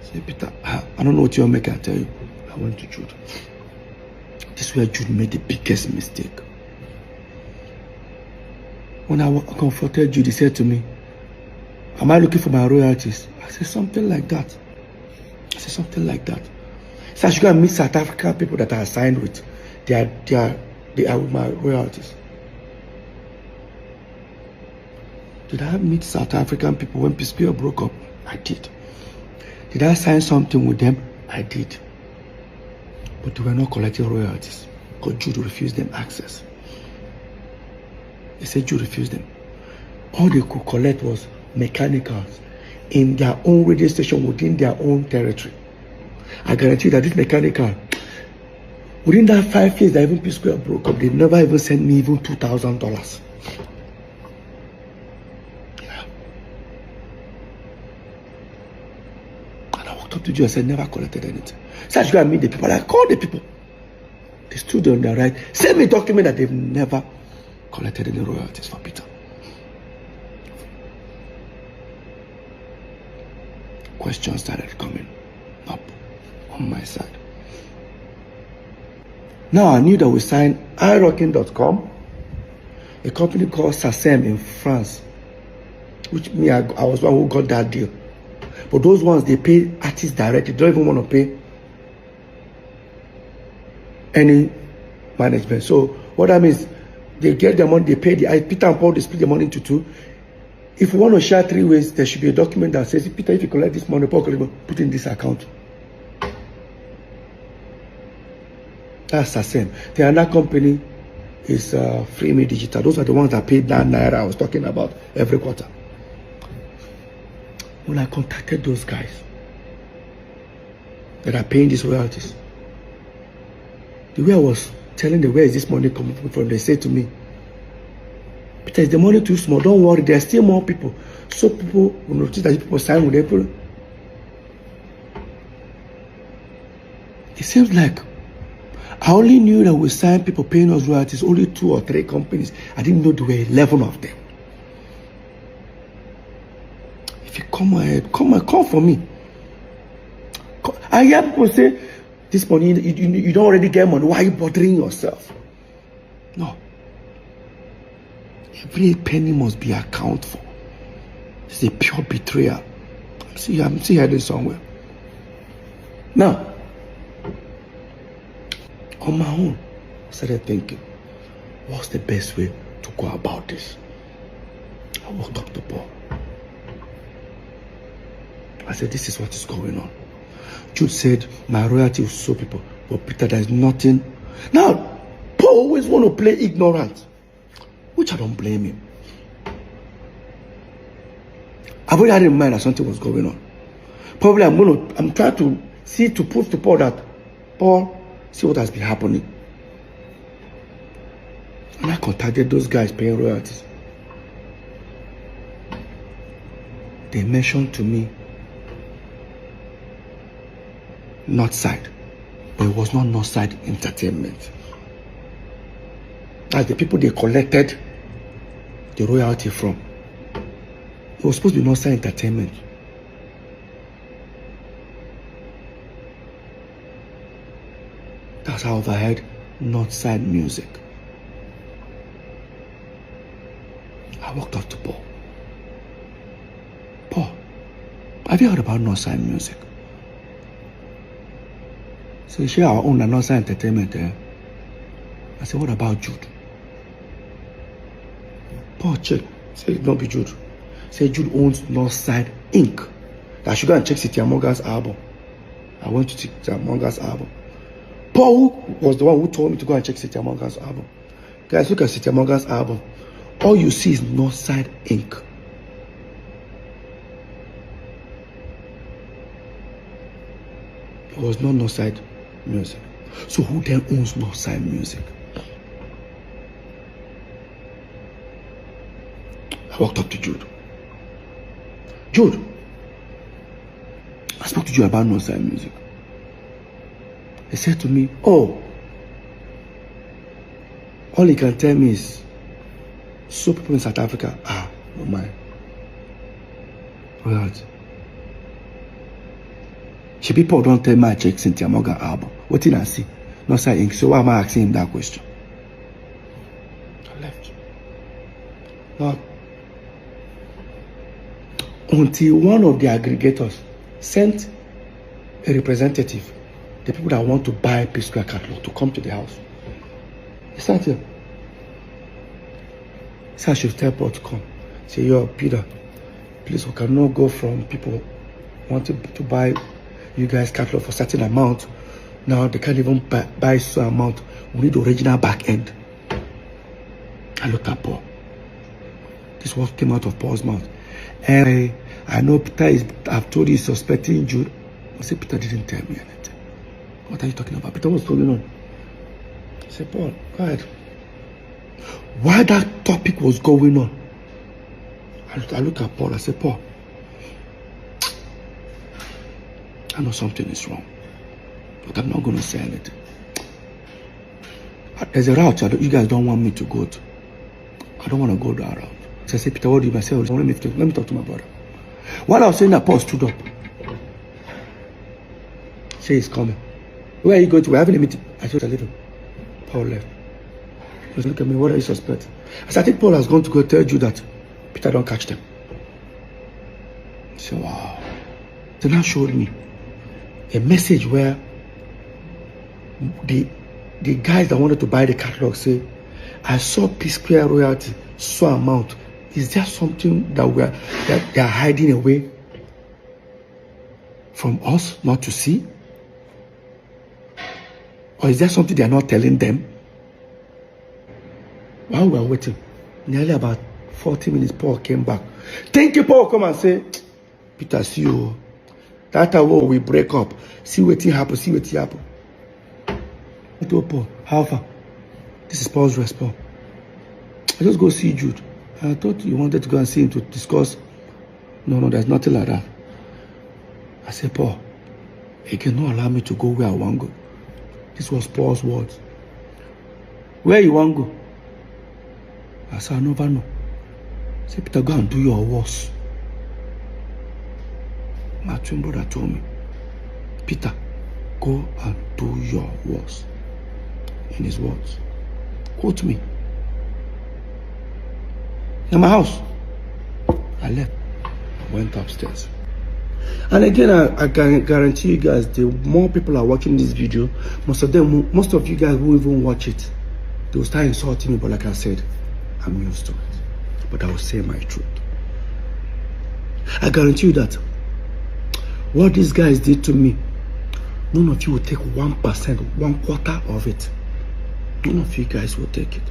I said, Peter, I don't know what you're making, I tell you. I went to Jude. This is where Jude made the biggest mistake. When I confronted Jude, he said to me, am I looking for my royalties? I said, something like that. I said, something like that. So I should go and meet South African people that I signed with. They are with my royalties. Did I meet South African people when Psquare broke up? I did. Did I sign something with them? I did. But they were not collecting royalties because Jude refused them access. He said Jude refused them. All they could collect was mechanicals in their own radio station within their own territory. I guarantee you that this mechanical, within that 5 years that even Psquare broke up, they never even sent me even $2,000. Yeah. And I walked up to Jude and said, never collected anything. So I should go and meet the people. I called the people. They stood on their right. Send me a document that they've never collected any royalties for Peter. Questions started coming up on my side. Now I knew that we signed iRocking.com, a company called SACEM in France, which I was one who got that deal. But those ones, they pay artists directly. They don't even want to pay any management. So what that means, they get the money, they pay the Peter and Paul, they split the money into two. If we want to share 3 ways, there should be a document that says, Peter, if you collect this money, Paul, put in this account. That's the same. The other company is Free Me Digital. Those are the ones that paid that naira I was talking about every quarter. When I contacted those guys that are paying these royalties, the way I was telling them, where is this money coming from, they said to me, Peter, is the money too small? Don't worry, there are still more people. So people will notice that people sign with April. It seems like I only knew that we signed people paying us royalties, only 2 or 3 companies. I didn't know there were 11 of them. If you come ahead, come for me. I hear people say, this money, you don't already get money. Why are you bothering yourself? No. Every penny must be accounted for. It's a pure betrayal. I'm still heading somewhere. Now, on my own, I started thinking, what's the best way to go about this? I walked up to Paul. I said, this is what is going on. Jude said, my royalty will show people. But Peter, there's nothing. Now, Paul always want to play ignorant, which I don't blame him. I've already had in mind that something was going on. Probably I'm trying to see, to prove to Paul that, Paul, see what has been happening. And I contacted those guys paying royalties. They mentioned to me Northside, but it was not Northside Entertainment. That's the people they collected the royalty from. It was supposed to be Northside Entertainment. That's how I heard Northside Music. I walked up to Paul. Paul, have you heard about Northside Music? So she our own Northside Entertainment. I said, what about Jude? Paul check. Say it not be Jude. Say Jude owns Northside Inc. I should go and check City Among Us album. I went to City Among Us album. Paul was the one who told me to go and check City Among Us album. Guys, look at City Among Us album. All you see is Northside Inc. It was not Northside Music. So who then owns Northside Music? I walked up to Jude. Jude, I spoke to you about Northside Music. He said to me, oh, all he can tell me is, so people in South Africa, no mind. Right. She people don't tell me I check Cynthia Morgan album. What did I see? Northside Inc. So why am I asking him that question? I left. Now, until one of the aggregators sent a representative, the people that want to buy Psquare catalog, to come to the house. He sat here. He said I should tell Paul to come. Say, yo, Peter, please, we cannot go from people wanting to buy you guys catalog for a certain amount. Now they can't even buy some amount. We need the original back end. I looked at Paul. This was came out of Paul's mouth. And I know Peter is, I've told you, suspecting Jude. I said, Peter didn't tell me anything. What are you talking about? Peter, what's going on? I said, Paul, go ahead. While that topic was going on, I looked at Paul. I said, Paul, I know something is wrong, but I'm not going to say anything. There's a route you guys don't want me to go to. I don't want to go that route. So I said, Peter, what do you say? Let me talk to my brother. While I was saying that, Paul stood up. Say he's coming. Where are you going to? We're having a meeting. I said, I leave him. Paul left. He was looking at me, what are you suspecting? I said, I think Paul has gone to go tell you that Peter don't catch them. He said, wow. Then now showed me a message where the guys that wanted to buy the catalog say, I saw Psquare royalty, so amount. Is there something that they are hiding away from us not to see? Or is there something they are not telling them? While we were waiting, nearly about 40 minutes, Paul came back. Thank you, Paul. Come and say, Peter, see you. That time we break up. See what happen. See what happen. I told Paul, how far? This is Paul's response. I just go see Jude. I thought you wanted to go and see him to discuss. No, there's nothing like that. I said, Paul, he cannot allow me to go where I want to go. This was Paul's words. Where you want to go? I said, I never know. I said, Peter, go and do your worst. My twin brother told me, Peter, go and do your worst. In his words. Quote me. In my house. I left. I went upstairs. And again, I can guarantee you guys, the more people are watching this video, most of you guys won't even watch it. They will start insulting me, but like I said, I'm used to it. But I will say my truth. I guarantee you that what these guys did to me none of you will take 1%, 1/4 of it. None of you guys will take it.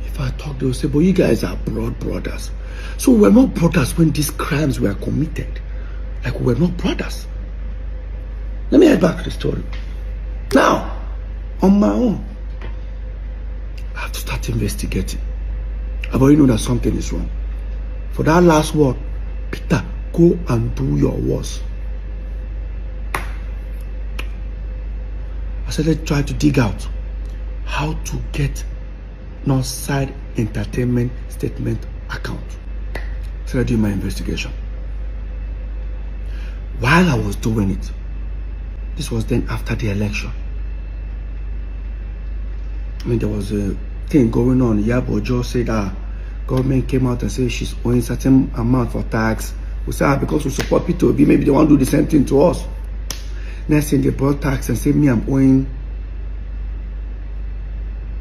If I talk, they will say, but you guys are blood brothers. So we're not brothers when these crimes were committed. Like, we're not brothers. Let me head back to the story. Now, on my own, I have to start investigating. I've already known that something is wrong. For that last word, Peter, go and do your worst. I said, let's try to dig out how to get Northside Entertainment statement account. So I did my investigation. While I was doing it, this was then after the election. I mean, there was a thing going on. Yabo Joe said government came out and said she's owing certain amount for tax. We said, because we support P2B, maybe they want to do the same thing to us. Next thing, they brought tax and said, me, I'm owing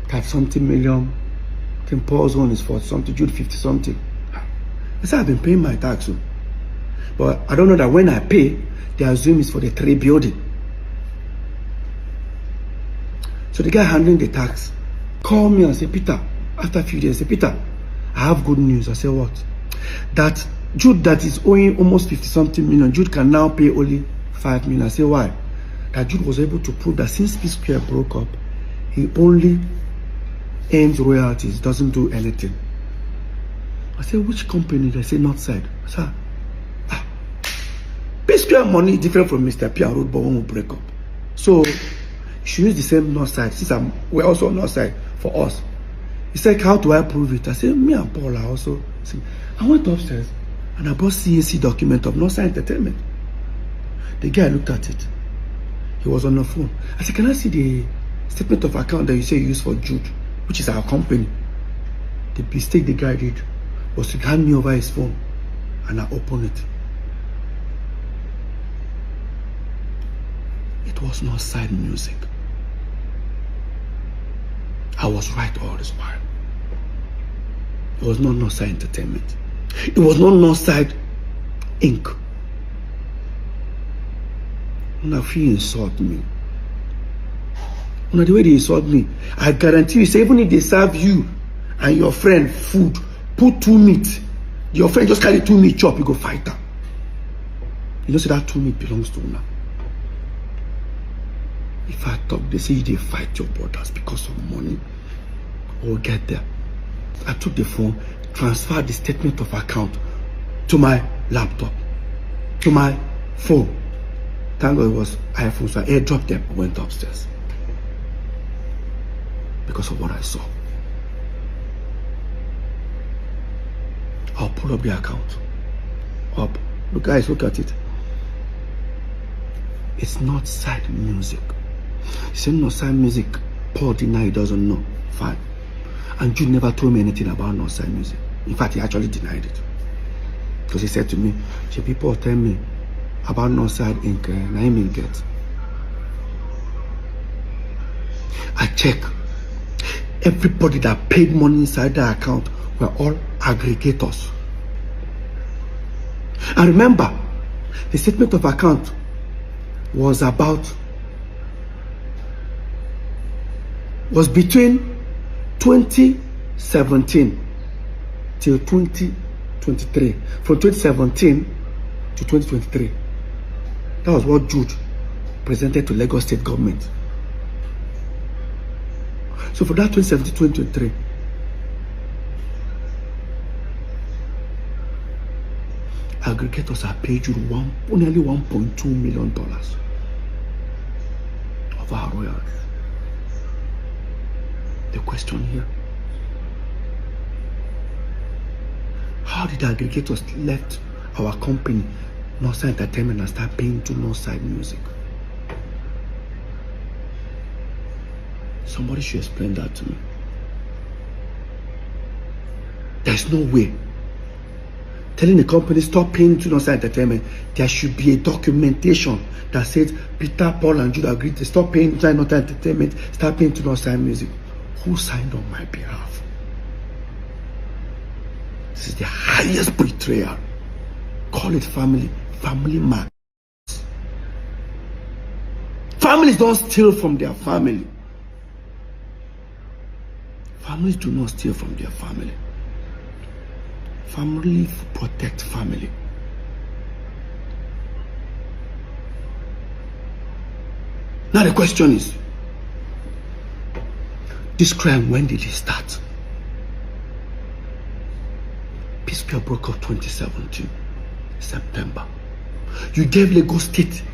5-something million. I think Paul's own is 40-something, Jude 50-something. I said, I've been paying my tax. But I don't know that when I pay, they assume it's for the 3 building. So the guy handling the tax called me and said, Peter, after a few days, I said, Peter, I have good news. I said, what? That Jude that is owing almost 50-something million, Jude can now pay only 5 million. I said, why? That Jude was able to prove that since Psquare broke up, he only earns royalties, doesn't do anything. I said, which company? They say Northside. I said, Psquare money is different from Mr. P and Rudeboy when we break up. So you should use the same Northside since we're also on Northside for us. He said, how do I prove it? I said, me and Paul are also. I went upstairs and I brought CAC document of Northside Entertainment. The guy looked at it. He was on the phone. I said, can I see the statement of account that you say you use for Jude, which is our company? The mistake the guy did was to hand me over his phone and I opened it. It was Northside Music. I was right all this while. It was not Northside Entertainment. It was not Northside Inc. Now, if you insult me, now the way they insult me, I guarantee you, say, even if they serve you and your friend food, put 2 meat, your friend just carry 2 meat chop, you go fight her. You know, say that 2 meat belongs to una. If I talk, they say they fight your brothers because of money. We'll get there. I took the phone, transferred the statement of account to my laptop, to my phone. Thank God it was iPhone, so I airdropped them and went upstairs. Because of what I saw. I'll pull up the account. Up. Look, guys, look at it. It's Northside Music. He said Northside Music. Paul denied he doesn't know. Fine. And Jude never told me anything about Northside Music. In fact, he actually denied it. Because he said to me, people tell me about Northside Inc. And I may get. I check. Everybody that paid money inside the account were all aggregators. And remember, the statement of account was between 2017 till 2023. From 2017 to 2023. That was what Jude presented to Lagos State government. So for that 2017-2023, aggregators are paid you nearly $1.2 million of our royalties. The question here, how did aggregators left our company, Northside Entertainment, and start paying to Northside Music? Somebody should explain that to me. There's no way. Telling the company stop paying to Northside Entertainment, there should be a documentation that says Peter, Paul, and Jude agreed to stop paying to Northside Entertainment, start paying to Northside Music. Who signed on my behalf? This is the highest betrayal. Call it family man. Families don't steal from their family. Families do not steal from their family. Family protect family. Now the question is, this crime, when did it start? Psquare broke up 2017, September. You gave Lagos State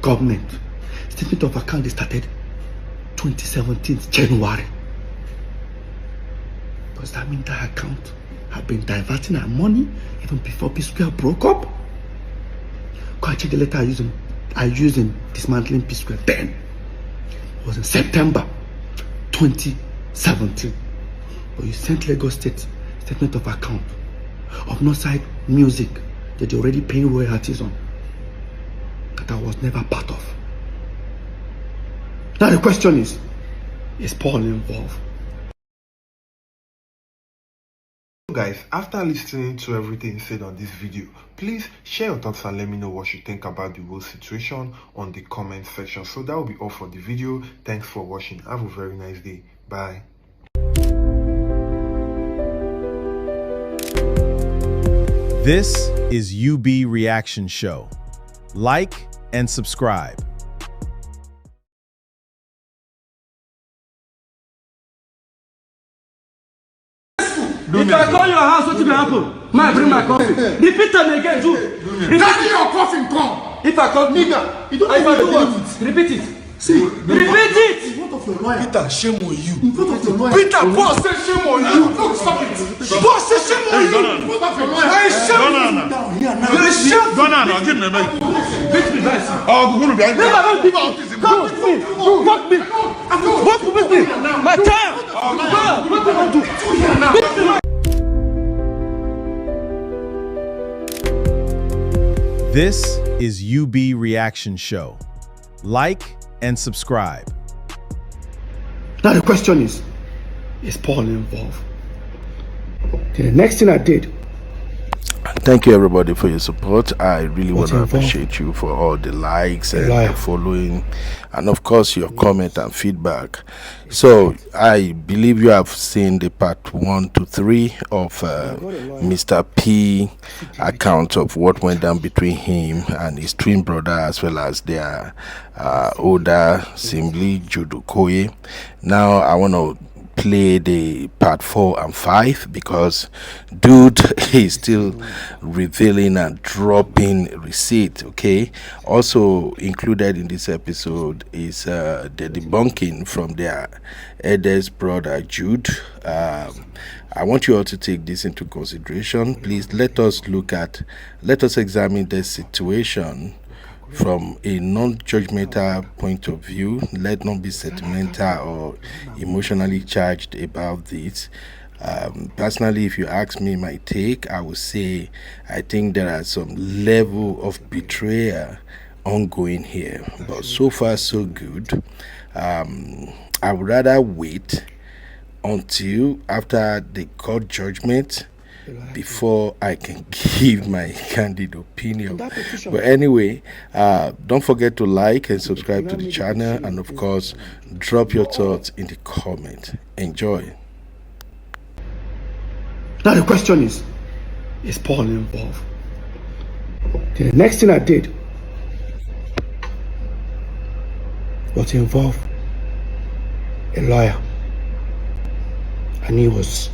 government statement of account. They started 2017, January. Does that mean that account have been diverting our money even before Psquare broke up? Go and check the letter I used in dismantling Psquare then. It was in September 2017. But you sent Lagos State statement of account of Northside Music that they're already paying royalties on, that I was never part of. Now the question is Paul involved?
Guys, after listening to everything said on this video, please share your thoughts and let me know what you think about the whole situation on the comment section. So that will be all for the video. Thanks for watching. Have a very nice day. Bye.
This is UB Reaction Show. Like and subscribe.
If I call your house, what will happen? May bring my coffee. Repeat them again, Jude.
Carry your coffin, come.
If I call
Nigga, you don't know what.
Repeat it.
See,
Repeat it.
in front of your lawyer.
Peter, shame on you.
In front of your lawyer.
Peter, boss say shame on you.
No, stop it.
Boss say shame on you.
In front of your lawyer.
Why shame?
Down here now.
You shame.
Beat me, guys.
Oh, go to behind me.
Fuck me. What with me? My time. What do I do?
This is UB Reaction Show. Like and subscribe.
Now the question is Paul involved? The next thing I did.
Thank you everybody for your support. I really want to appreciate you for all the likes and the following, and of course your comment and feedback. So I believe you have seen the part 1 to 3 of Mr. P account of what went down between him and his twin brother, as well as their older sibling Jude Okoye. Now I want to play the part 4 and 5 because dude is still revealing and dropping receipt. Okay, also included in this episode is the debunking from their eldest brother Jude. I want you all to take this into consideration. Please let us examine the situation from a non-judgmental point of view. Let not be sentimental or emotionally charged about this. Personally, if you ask me my take, I would say I think there are some level of betrayal ongoing here, but so far so good. I would rather wait until after the court judgment before I can give my candid opinion. But anyway, don't forget to like and subscribe to the channel, and of course drop your thoughts in the comment. Enjoy.
Now the question is Paul involved? The next thing I did was to involve a lawyer, and it was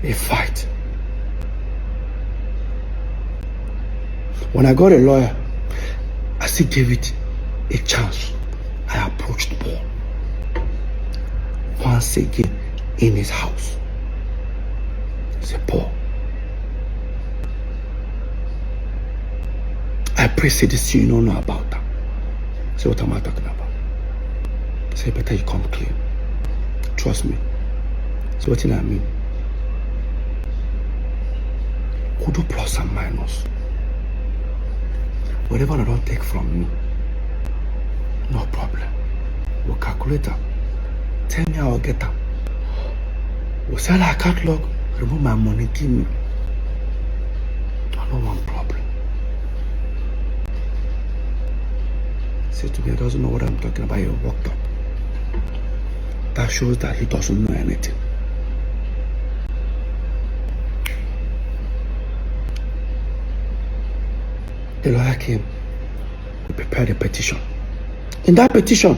a fight. When I got a lawyer, I still gave it a chance. I approached Paul once again in his house. I said, Paul, I pray say this you don't know about that. I said, what am I talking about? I said, better you come clean. Trust me. So what do I mean? We'll do plus and minus. Whatever I don't take from me, no problem. We'll calculate that. Tell me how I'll get that. We'll sell our catalog, remove my money, give me. I don't want problem. said to me, I doesn't know what I'm talking about. He walked up. That shows that he doesn't know anything. The lawyer came. We prepared a petition. In that petition,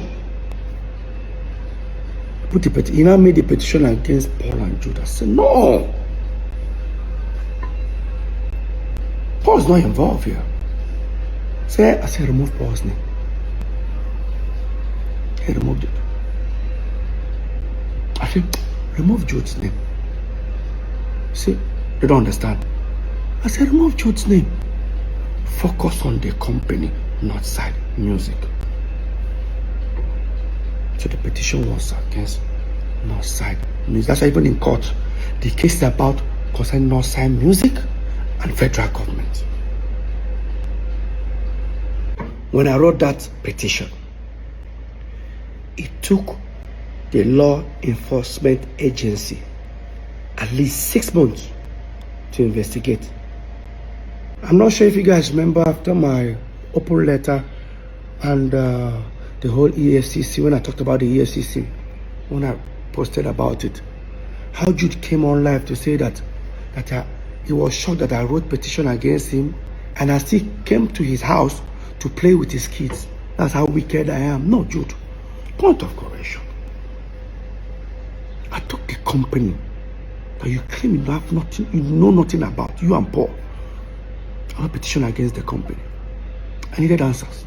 he now made a petition against Paul and Jude. I said, no. Paul's not involved here. I said, remove Paul's name. He removed it. I said, remove Jude's name. See, they don't understand. I said, remove Jude's name. Focus on the company, Northside Music. So the petition was against Northside Music. That's why even in court, the case is about concerning Northside Music and federal government. When I wrote that petition, it took the law enforcement agency at least 6 months to investigate. I'm not sure if you guys remember after my open letter and the whole EFCC, when I talked about the EFCC, when I posted about it, how Jude came on live to say that he was shocked that I wrote petition against him and I still came to his house to play with his kids. That's how wicked I am. No, Jude. Point of correction. I took the company that you claim you have nothing, you know nothing about, you and Paul. I wrote petition against the company. I needed answers.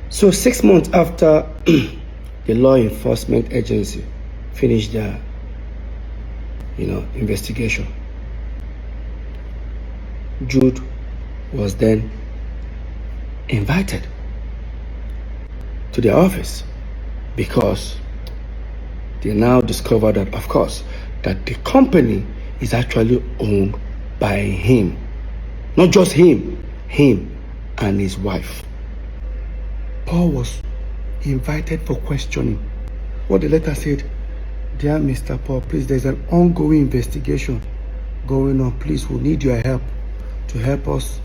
So 6 months after the law enforcement agency finished their investigation, Jude was then invited to their office because they now discovered that, of course, that the company is actually owned by him. Not just him and his wife. Paul was invited for questioning. What the letter said, dear Mr. Paul, please, there's an ongoing investigation going on. Please, we need your help to help us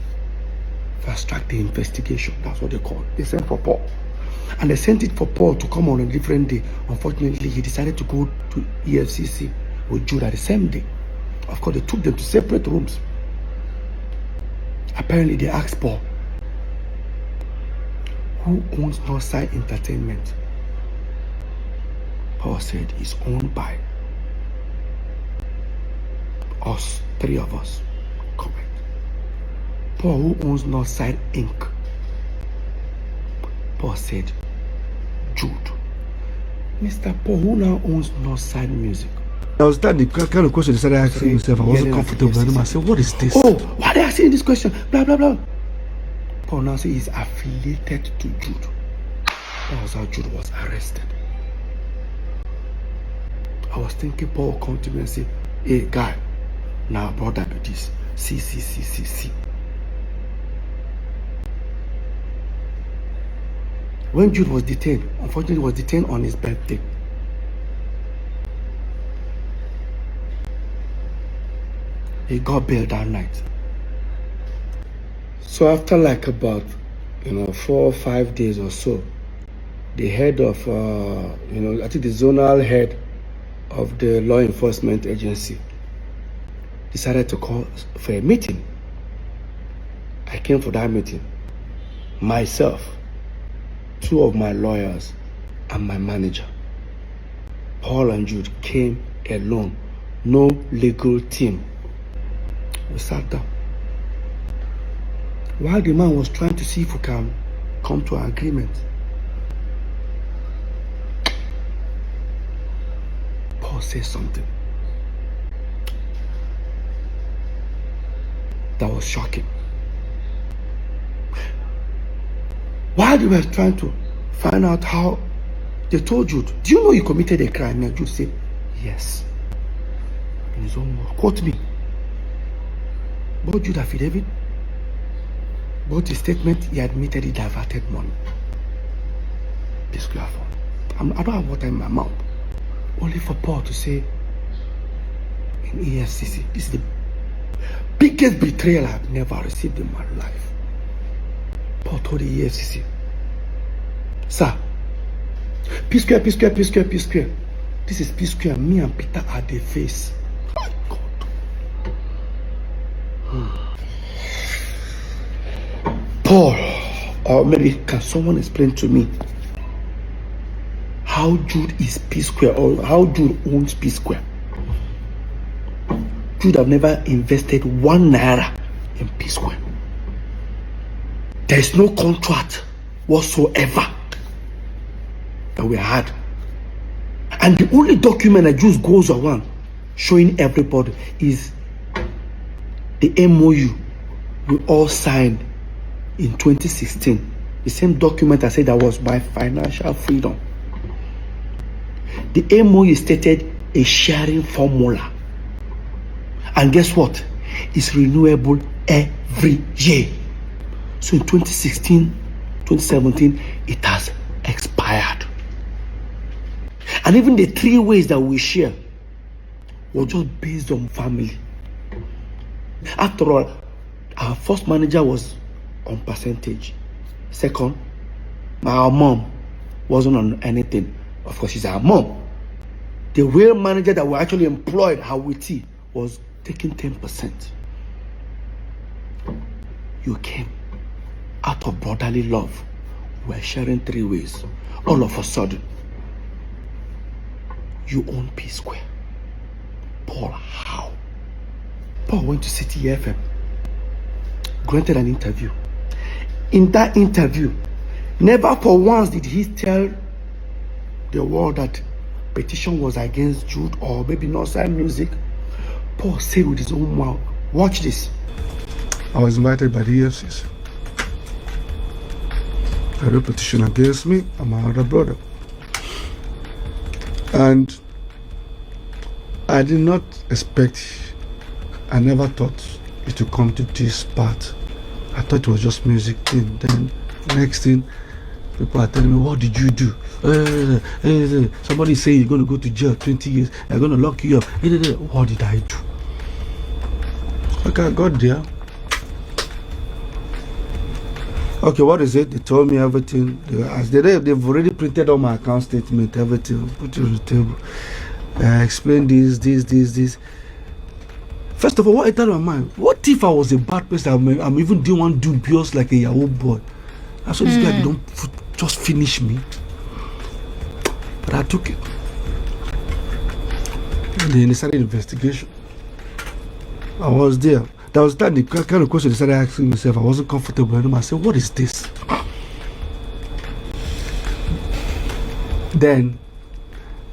fast track the investigation. That's what they call it. They sent for Paul. And they sent it for Paul to come on a different day. Unfortunately, he decided to go to EFCC with Jude at the same day. Of course, they took them to separate rooms. Apparently, they asked Paul, who owns Northside Entertainment? Paul said, it's owned by us, 3 of us. Correct. Paul, who owns Northside Inc.? Paul said, Jude. Mr. Paul, who now owns Northside Music?
I was that the kind of question they started asking himself. I wasn't comfortable. I said, what is this?
Oh, why are they asking this question? Blah, blah, blah. Paul now says he's affiliated to Jude. That was how Jude was arrested. I was thinking Paul will come to me and say, hey, guy, now brother do this. See. When Jude was detained, unfortunately, he was detained on his birthday. He got bail that night. So after like about 4 or 5 days or so, the head of I think the zonal head of the law enforcement agency decided to call for a meeting. I came for that meeting. Myself, 2 of my lawyers, and my manager. Paul and Jude came alone. No legal team. We sat down. While the man was trying to see if we can come to an agreement, Paul said something that was shocking. While they were trying to find out how, they told Jude, do you know you committed a crime? And Jude said, yes. In his own word. Quote me. Both Jude affidavit, both his statement, he admitted he diverted money. Psquare phone. I don't have water in my mouth. Only for Paul to say in EFCC, this is the biggest betrayal I've never received in my life. Paul told the EFCC, sir, Psquare. This is Psquare. Me and Peter are the face. My God. Paul, or maybe can someone explain to me how Jude is Psquare, or how Jude owns Psquare? Jude have never invested 1 naira in Psquare. There is no contract whatsoever that we had. And the only document that just goes around showing everybody is the MOU we all signed in 2016. The same document I said that was my financial freedom. The MOU stated a sharing formula. And guess what? It's renewable every year. So in 2016, 2017, it has expired. And even the 3 ways that we share were just based on family. After all, our first manager was on percentage. Second, our mom wasn't on anything. Of course, she's our mom. The real manager that we actually employed, Hawiti, was taking 10%. You came out of brotherly love. We're sharing 3 ways. All of a sudden, you own Psquare. Paul, how? Paul went to City FM, granted an interview. In that interview, never for once did he tell the world that petition was against Jude or maybe not sign music. Paul said with his own mouth, watch this.
I was invited by the EFCC. I had a petition against me and my other brother. And I did not expect, I never thought it would come to this part. I thought it was just music thing. Then next thing, people are telling me, what did you do? Somebody say you're going to go to jail 20 years. They're going to lock you up. What did I do? Okay, I got there. Okay, what is it? They told me everything. They've already printed on my account statement, everything. Put it on the table. I explained this. First of all, what entered my mind? What if I was a bad person? I'm even doing one dubious like a Yahoo boy. I saw this guy don't just finish me. But I took it. And then they started investigation. I was there. That was the kind of question they started asking myself. I wasn't comfortable anymore. I said, what is this? Then,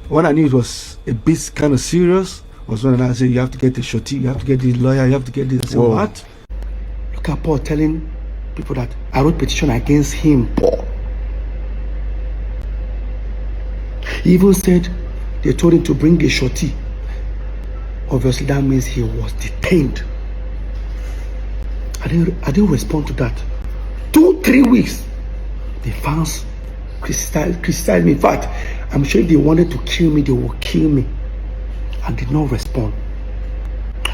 when I knew it was a bit kind of serious, was when I said, you have to get the shorty, you have to get the lawyer, you have to get this. I said, what? Look at Paul telling people that I wrote petition against him, Paul. He even said they told him to bring a shorty. Obviously, that means he was detained. I didn't respond to that. 2-3 weeks, the fans criticized me. In fact, I'm sure if they wanted to kill me, they would kill me. I did not respond.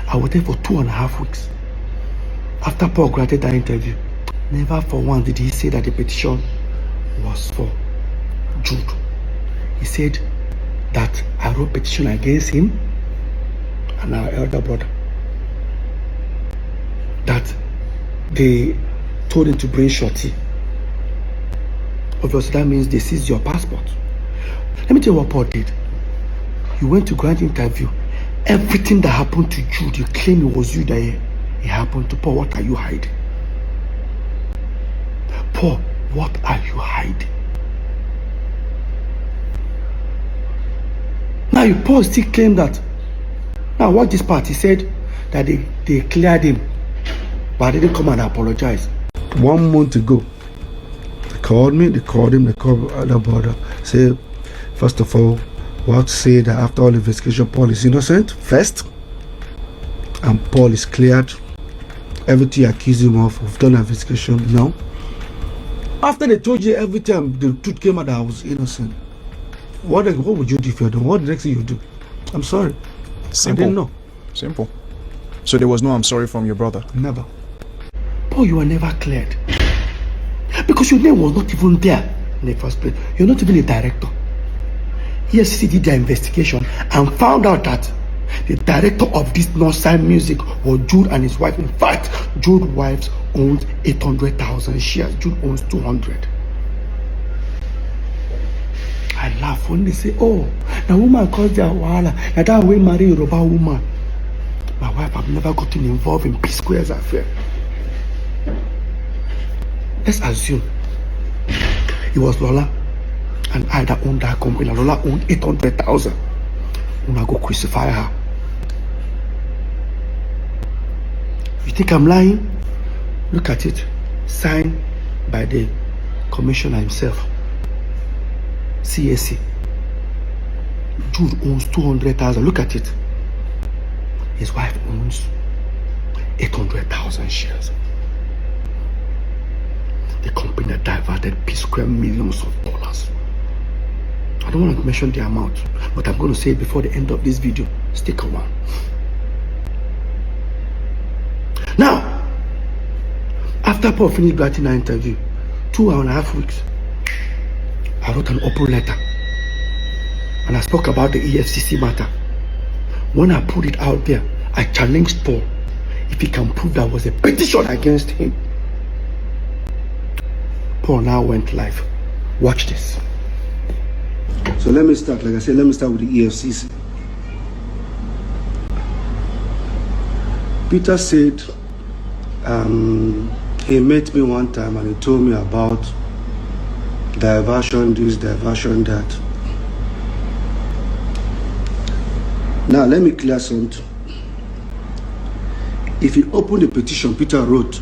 I was there for 2.5 weeks. After Paul granted that interview, never for once did he say that the petition was for Jude. He said that I wrote petition against him and our elder brother. That they told him to bring shorty. Obviously, that means they seized your passport. Let me tell you what Paul did. You went to grant interview. Everything that happened to Jude, you claim it was you that it happened to. Paul, what are you hiding? Paul, what are you hiding? Now, Paul still claimed that. Now, watch this part. He said that they cleared him, but they didn't come and apologize. 1 month ago, they called me, they called him, they called the brother. Say, first of all, we have to say that after all investigation, Paul is innocent first, and Paul is cleared. Everything you accuse him of, we've done an investigation. No. After they told you every time the truth came out that I was innocent, what would you do if you're doing? What the next thing you do? I'm sorry.
Simple.
I didn't know.
Simple. So there was no I'm sorry from your brother?
Never.
Paul, you were never cleared. Because your name was not even there in the first place. You're not even a director. EFCC did their investigation and found out that the director of this Northside Music was Jude and his wife. In fact, Jude's wife owns 800,000 shares. Jude owns 200. I laugh when they say, oh, the woman caused their wahala. Now that way marry a Yoruba woman. My wife have never gotten involved in Psquare's affair. Let's assume it was Lola and I that owned that company. And Lola owned 800,000. I'm gonna go crucify her. You think I'm lying? Look at it. Signed by the commissioner himself. CAC. Jude owns 200,000. Look at it. His wife owns 800,000 shares. The company that diverted Psquare millions of dollars. I don't want to mention the amount, but I'm going to say it before the end of this video. Stick around. Now, after Paul finished writing our interview, 2.5 weeks, I wrote an open letter and I spoke about the EFCC matter. When I put it out there, I challenged Paul if he can prove there was a petition against him. Paul now went live. Watch this. So let me start, like I said, let me start with the EFCC. Peter said he met me one time and he told me about diversion this, diversion that. Now let me clear something. If you open the petition Peter wrote,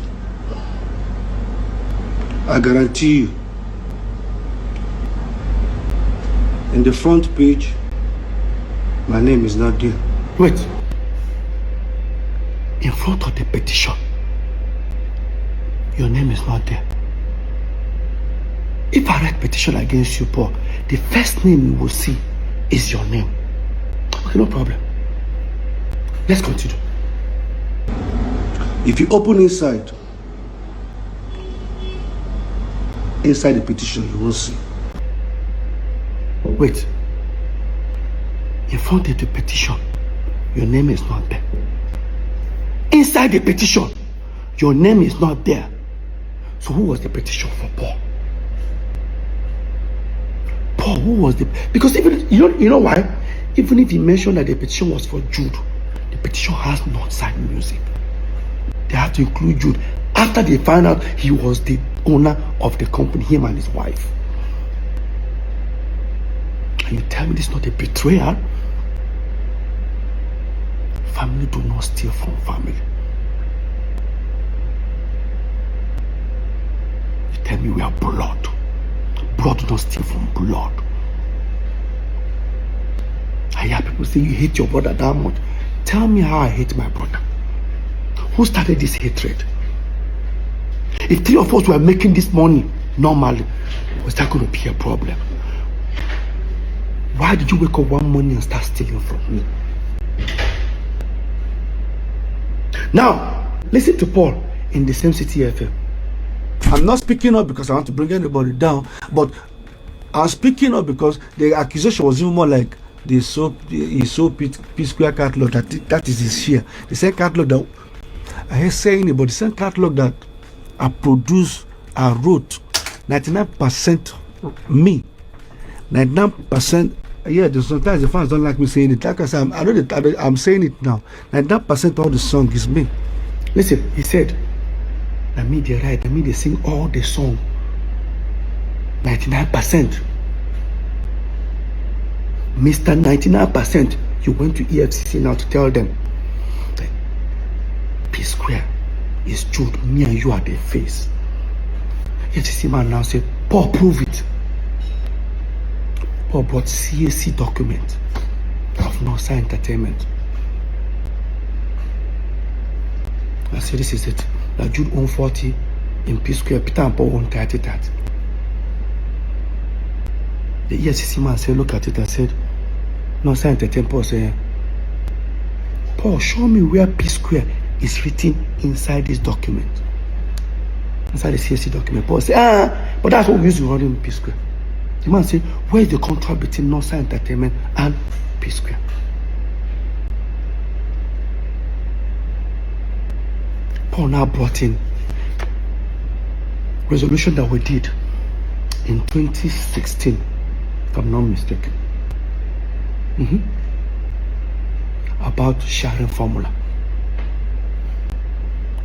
I guarantee you, in the front page, my name is not there. Wait. In front of the petition, your name is not there. If I write petition against you, Paul, the first name you will see is your name. Okay, no problem. Let's continue. If you open inside the petition, you will see. Wait. In front of the petition, your name is not there. Inside the petition, your name is not there. So who was the petition for Paul? Paul, who was the... Because even, you know why? Even if he mentioned that the petition was for Jude, the petition has Northside Music. They have to include Jude. After they found out he was the owner of the company, him and his wife. And you tell me this is not a betrayal? Family do not steal from family. You tell me we are blood. Blood do not steal from blood. I hear people say you hate your brother that much. Tell me how I hate my brother. Who started this hatred? If 3 of us were making this money normally, was that going to be a problem? Why did you wake up one morning and start stealing from me? Now, listen to Paul in the same City FM. I'm not speaking up because I want to bring anybody down, but I'm speaking up because the accusation was even more like he sold Psquare catalog, that is his share. The same catalog that I hear saying it, but the same catalog that I produced, I wrote, 99% me, 99%. Yeah, sometimes the fans don't like me saying it. Like I said, I know that I'm saying it now. 99% of the song is me. Listen, he said, I mean they write, I mean they sing all the song. 99%. Mr. 99%, you went to EFCC now to tell them that Psquare is Jude, me and you are the face. EFCC man now said, Paul, prove it. Paul brought CAC document of Northside Entertainment. I said, this is it. That Jude owned 40 in Psquare, Peter and Paul owned 30 that. The EFCC man said, look at it and said, Northside Entertainment. Paul said, Paul, show me where Psquare is written inside this document. inside the CSC document. Paul say, but that's what we used to run in Psquare. The man say, where is the contract between Nosa Entertainment and Psquare? Paul now brought in resolution that we did in 2016, if I'm not mistaken, about sharing formula,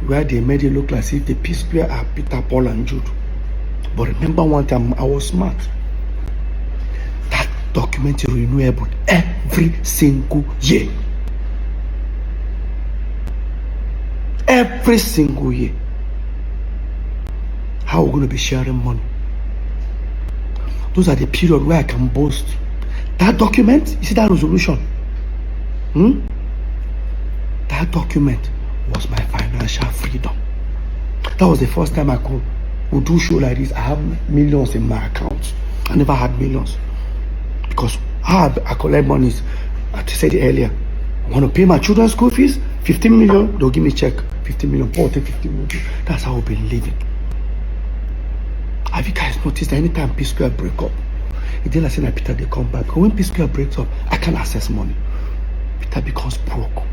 where they made it look like if the Psquare are Peter, Paul, and Jude. But remember one time, I was smart. That document is renewable every single year. Every single year. How we're going to be sharing money. Those are the period where I can boast. That document, you see that resolution? That document was my financial freedom. That was the first time I would do show like this. I have millions in my account. I never had millions. Because how I collect money is, I said it earlier, I want to pay my children's school fees, 15 million, they'll give me a check, 15 million, Paul take 15 million. That's how we've been living. Have you guys noticed that anytime Psquare break up, it didn't like saying that Peter they come back. But when Psquare breaks up, I can't access money. Peter becomes broke.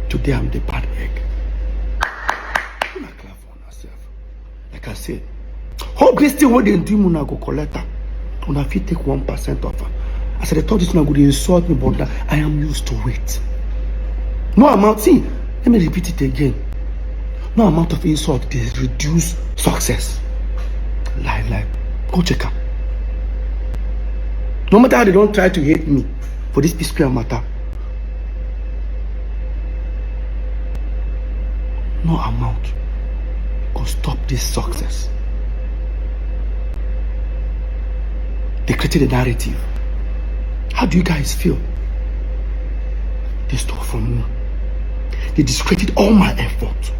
Today I'm the bad egg. I'm not clear for myself. Like I said, hope this thing what they do, Muna go collect her. When I take 1% of her. I said, I thought this one would insult me, but I am used to it. No amount, see, let me repeat it again. No amount of insult is reduce success. Lie. Go check her. No matter how they don't try to hate me for this Psquare matter, no amount could stop this success. They created a narrative. How do you guys feel? They stole from me. They discredited all my effort.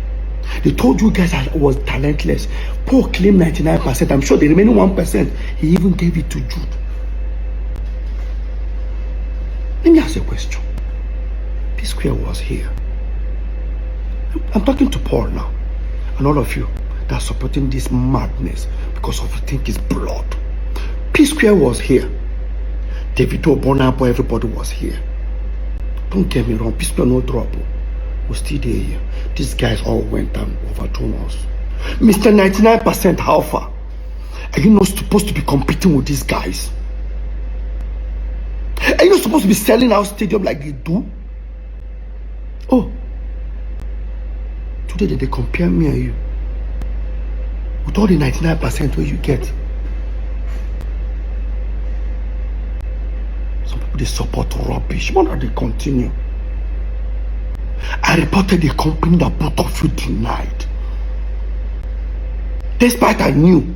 They told you guys I was talentless. Paul claimed 99%. I'm sure the remaining 1%, he even gave it to Jude. Let me ask you a question. Psquare was here. I'm talking to Paul now. And all of you that are supporting this madness because of you think it's blood. Psquare was here. Davido, Bonapo, everybody was here. Don't get me wrong, Psquare no trouble. We're still there here. These guys all went and overthrown us. Mr. 99% how far? Are you not supposed to be competing with these guys? Are you not supposed to be selling out stadium like they do? Oh. Today they compare me and you. With all the 99% where you get. Some people they support rubbish. Why not they continue? I reported the company that both of you denied. Despite I knew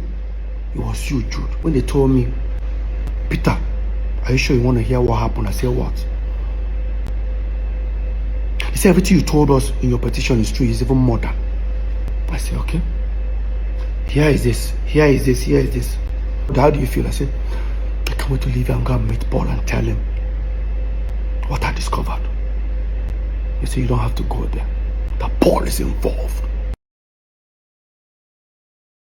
it was you, Jude. When they told me, Peter, are you sure you want to hear what happened? I said, what? They said everything you told us in your petition is true, is even more than. I said, okay. Here is this. How do you feel? I said, I can't wait to leave and go and meet Paul and tell him what I discovered. You say you don't have to go there. That Paul is involved.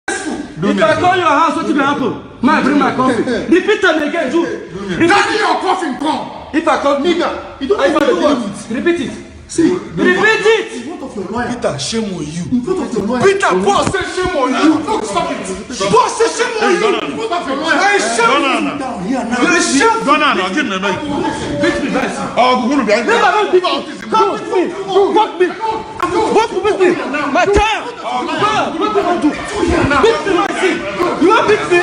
If I call your house, what will happen? Man, bring my coffee. Repeat them again, Jude.
Daddy, your coffee come.
If I call nigga, you don't have to do it. Repeat it.
See,
repeat it.
In front of your lawyer. Peter, shame on you.
In front of your lawyer.
Peter, boss say shame on you. Don't stop it. Boss say shame on you. In front of your lawyer. I shame you. Down here now. You shame. Go now, get in the night. Beat me, guys. Oh, go to behind me. Never beat me. Come with me. Fuck me. What with me? My time. What do I do? Beat me, my seat. You want beat me?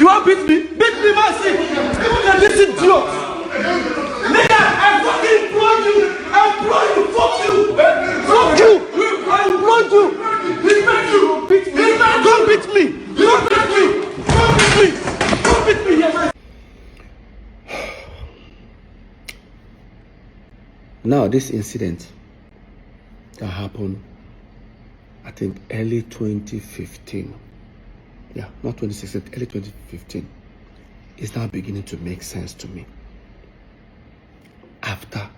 You want beat me? Beat me, my seat. Even this idiot. Nigga, I fucking employed you. I employed you. Fuck you. Fuck you. I employed you. Don't beat me. Don't beat me. Don't beat me. Don't beat me. Don't beat me. Don't beat me.
Now, this incident that happened, I think, early 2015. Yeah, not 2016, early 2015. Is now beginning to make sense to me. After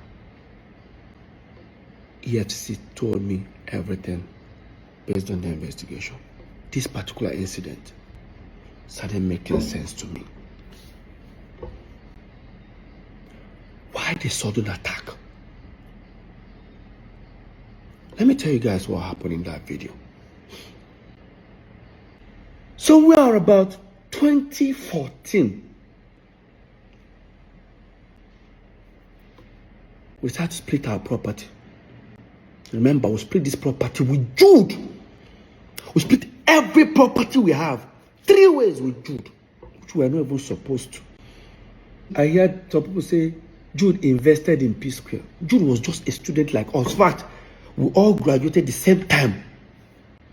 EFCC told me everything based on the investigation. This particular incident started making sense to me. Why the sudden attack? Let me tell you guys what happened in that video. Somewhere about 2014, we started to split our property. Remember, we split this property with Jude. We split every property we have 3 ways with Jude, which we are not even supposed to. I heard some people say Jude invested in Psquare. Jude was just a student like us. In fact, we all graduated the same time.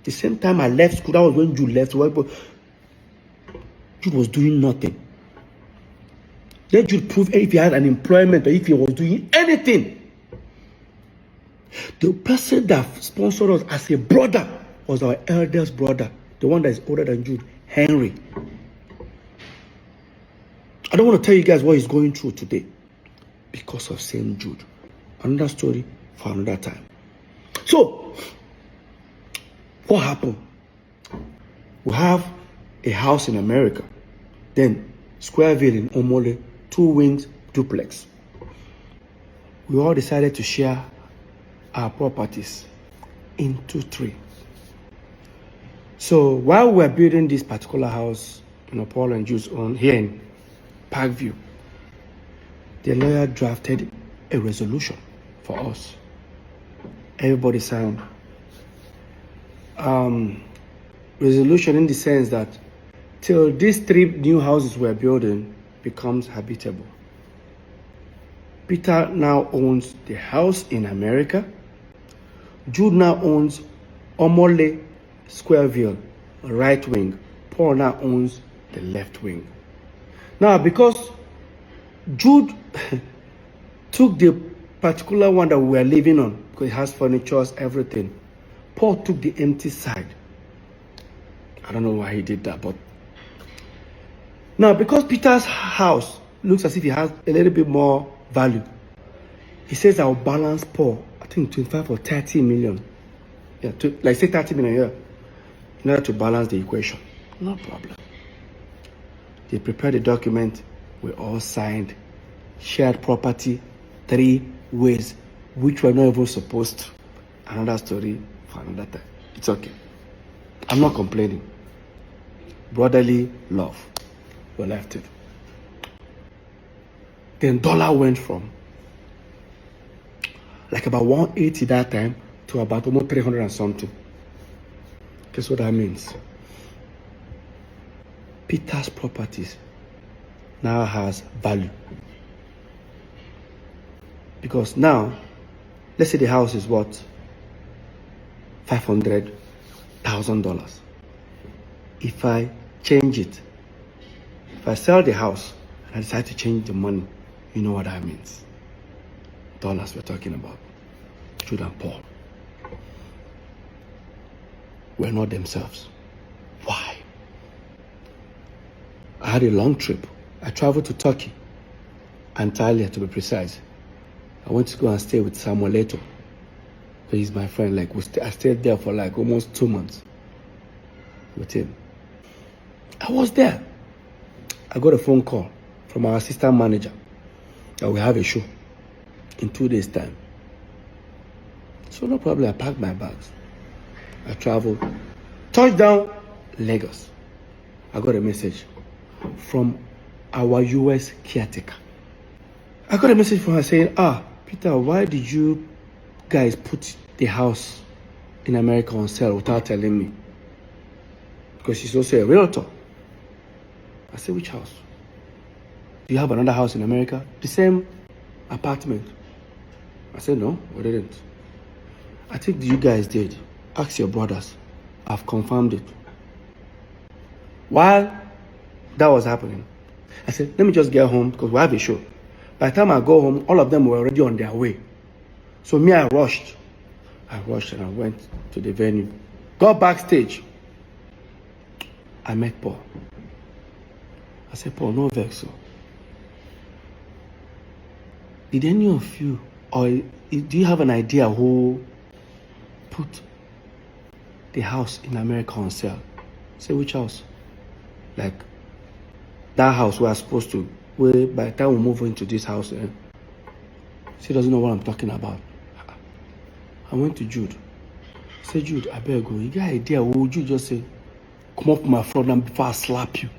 The same time I left school, that was when Jude left. Jude was doing nothing. Then Jude proved if he had an employment or if he was doing anything. The person that sponsored us as a brother was our eldest brother, the one that is older than Jude, Henry. I don't want to tell you guys what he's going through today because of St. Jude. Another story for another time. So, what happened? We have a house in America, then Squareville in Omole, 2 wings duplex. We all decided to share our properties into 3. So while we were building this particular house, Paul and Jude's own here in Parkview, the lawyer drafted a resolution for us. Everybody signed. Resolution in the sense that till these 3 new houses we're building becomes habitable. Peter now owns the house in America. Jude now owns Omole Squareville, right wing. Paul now owns the left wing. Now, because Jude took the particular one that we were living on, because it has furniture, everything, Paul took the empty side. I don't know why he did that, but now because Peter's house looks as if it has a little bit more value, he says I'll balance Paul, I think 25 or 30 million. Yeah, like say 30 million here, in order to balance the equation. No problem. They prepared the document, we all signed, shared property 3 ways, which we're not even supposed to. Another story for another time. It's okay. I'm not complaining. Brotherly love. We left it. Then dollar went from like about 180 that time to about almost 300 and something. Guess what that means? Peter's properties now has value. Because now, let's say the house is what? $500,000. If I change it, if I sell the house and I decide to change the money, you know what that means. Dollars we're talking about. Jude and Paul were not themselves. Why? I had a long trip. I traveled to Turkey, Antalya to be precise. I went to go and stay with Samuel Leto. He's my friend. Like I stayed there for like almost 2 months with him. I was there. I got a phone call from our assistant manager that we have a show in 2 days' time. So no problem, I packed my bags. I traveled. Touchdown, Lagos. I got a message from our US caretaker. I got a message from her saying, Peter, why did you guys put the house in America on sale without telling me? Because she's also a realtor. I said, which house? Do you have another house in America? The same apartment. I said, no, we didn't. I think you guys did. Ask your brothers. I've confirmed it. While that was happening, I said, let me just get home because we have a show. By the time I go home, all of them were already on their way. So me, I rushed. And I went to the venue. Got backstage. I met Paul. I said, Paul, no vex. Did any of you Or do you have an idea who put the house in America on sale? Say which house? Like that house we are supposed to, where by the time we move into this house, she doesn't know what I'm talking about. I went to Jude. I said, Jude, I better go. You got an idea? Would you just say, come up my front and before I slap you?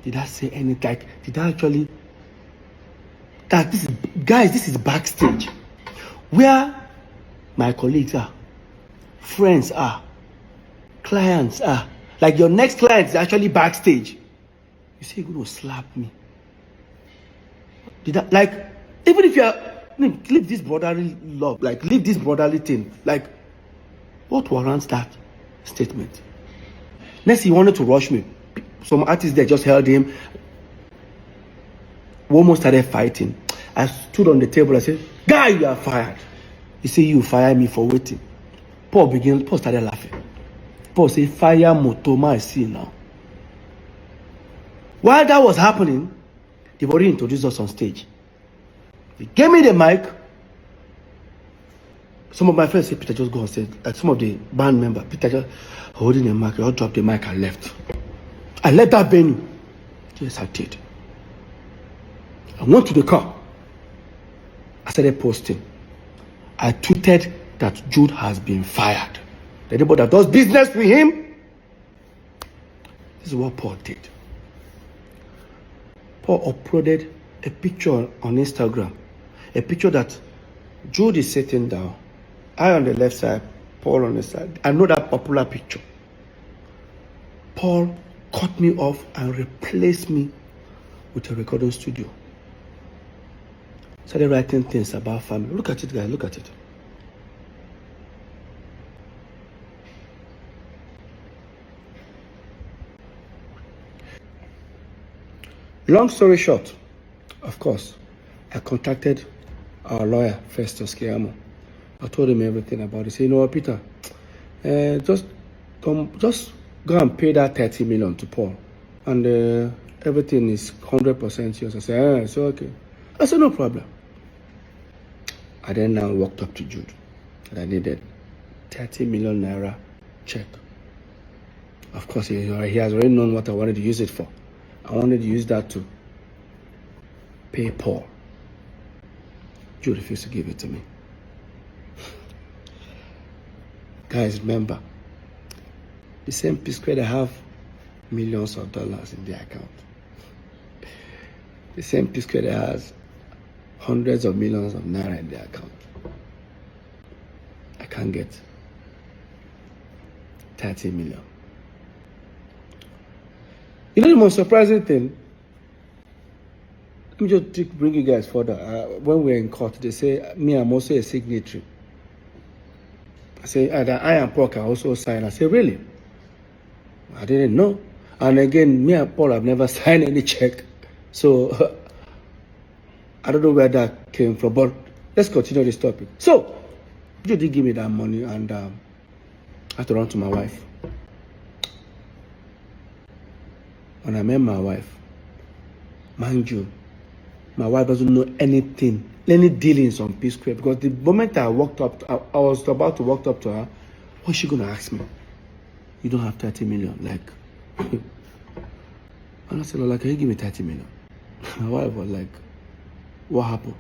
Did I say anything? Like, did I actually? That this is, guys, this is backstage, where my colleagues are, friends are, clients are. Like your next client is actually backstage. You say you're going to slap me? Did I, like, even if you are, leave this brotherly love, like leave this brotherly thing, like what warrants that statement? Next, he wanted to rush me. Some artists there just held him. We almost started fighting. I stood on the table. I said, guy, you are fired. He said, you fire me for waiting. Paul started laughing. Paul said, fire Motoma, I see now. While that was happening, they've already introduced us on stage. They gave me the mic. Some of my friends said, Peter, just go on stage. Like some of the band members, Peter just holding the mic. I dropped the mic and left. I left that venue. Yes, I did. I went to the car. I started posting. I tweeted that Jude has been fired. Anybody that does business with him, this is what Paul did. Paul uploaded a picture on Instagram. A picture that Jude is sitting down. I on the left side, Paul on the side. I know that popular picture. Paul cut me off and replaced me with a recording studio. Started writing things about family. Look at it, guys. Look at it. Long story short, of course, I contacted our lawyer, Psquare. I told him everything about it. He said, you know what, Peter, just go and pay that 30 million to Paul. And everything is 100% yours. I said, it's okay. I said, no problem. I then now walked up to Jude. And I needed 30 million naira check. Of course, he has already known what I wanted to use it for. I wanted to use that to pay Paul. Jude refused to give it to me. Guys, remember, the same Psquare that have millions of dollars in their account. The same Psquare that has hundreds of millions of naira in their account. I can't get 30 million. You know the most surprising thing? Let me just bring you guys further. When we're in court, they say, me, I'm also a signatory. I say, that I and Paul can also sign. I say, really? I didn't know. And again, me and Paul have never signed any check. So, I don't know where that came from. But let's continue this topic. So, you did give me that money and I had to run to my wife. When I met my wife, mind you, my wife doesn't know anything, any dealings on Psquare, because the moment I walked up, I was about to walk up to her, what's she going to ask me? You don't have 30 million, like. And I said, Lola, can you give me 30 million? My wife was like, what happened?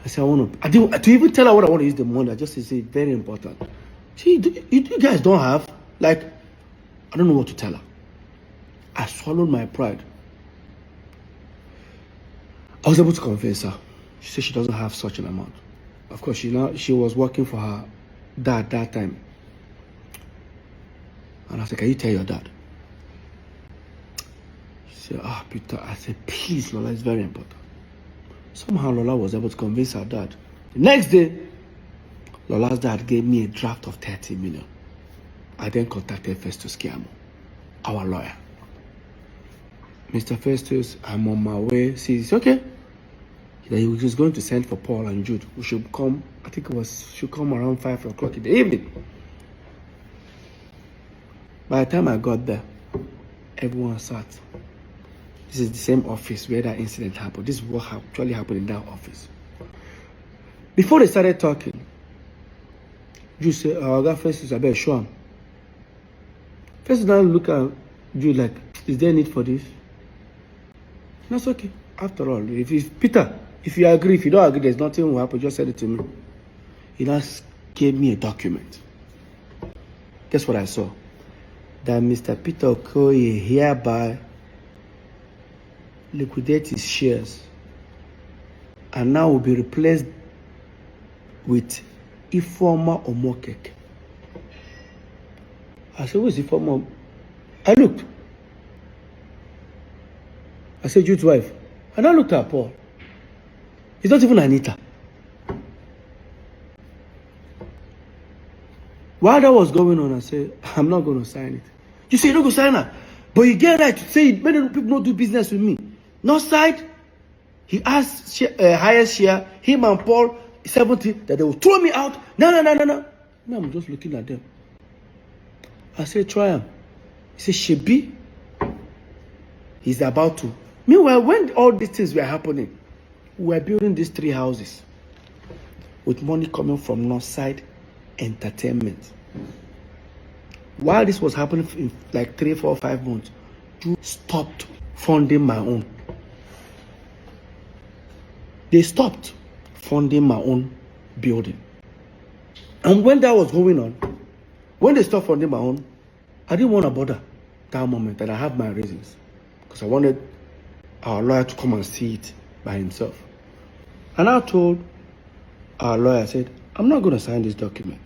I said, I didn't to even tell her what I want to use the money. I just say, very important. See, you guys don't have, like, I don't know what to tell her. I swallowed my pride. I was able to convince her. She said she doesn't have such an amount. Of course, she was working for her dad that time. And I said, can you tell your dad? She said, Peter. I said, please, Lola, it's very important. Somehow Lola was able to convince her dad. The next day, Lola's dad gave me a draft of 30 million. I then contacted Psquare, our lawyer. Mr. Festus, I'm on my way. He said, okay. He was going to send for Paul and Jude. We should come, I think should come around 5 o'clock in the evening. By the time I got there, everyone sat. The This is the same office where that incident happened. This is what actually happened in that office. Before they started talking, Jude said, "Our guy first is a bit sure." First, now look at Jude like, "Is there a need for this?" That's okay. After all, if Peter, if you agree, if you don't agree, there's nothing will happen. Just send it to me. He just gave me a document. Guess what I saw? That Mr. Peter Okoye hereby liquidate his shares and now will be replaced with Ifeoma Omokeke. I said, who is Ifeoma? I looked. I said, Jude's wife. And I looked at Paul. It's not even Anita. While that was going on, I said, I'm not going to sign it. You say you don't go sign it, but you get right to say many people don't do business with me. No side. He asked highest share, him and Paul 70, that they will throw me out. No. Now I'm just looking at them. I said, try him. He said, Shebi. He's about to. Meanwhile, when all these things were happening, we were building these 3 houses with money coming from Northside Entertainment. While this was happening in like 3, 4, 5 months, you stopped funding my own. They stopped funding my own building. And when that was going on, when they stopped funding my own, I didn't want to bother that moment, and I have my reasons. Because I wanted our lawyer to come and see it by himself. And I told our lawyer, I said, I'm not going to sign this document.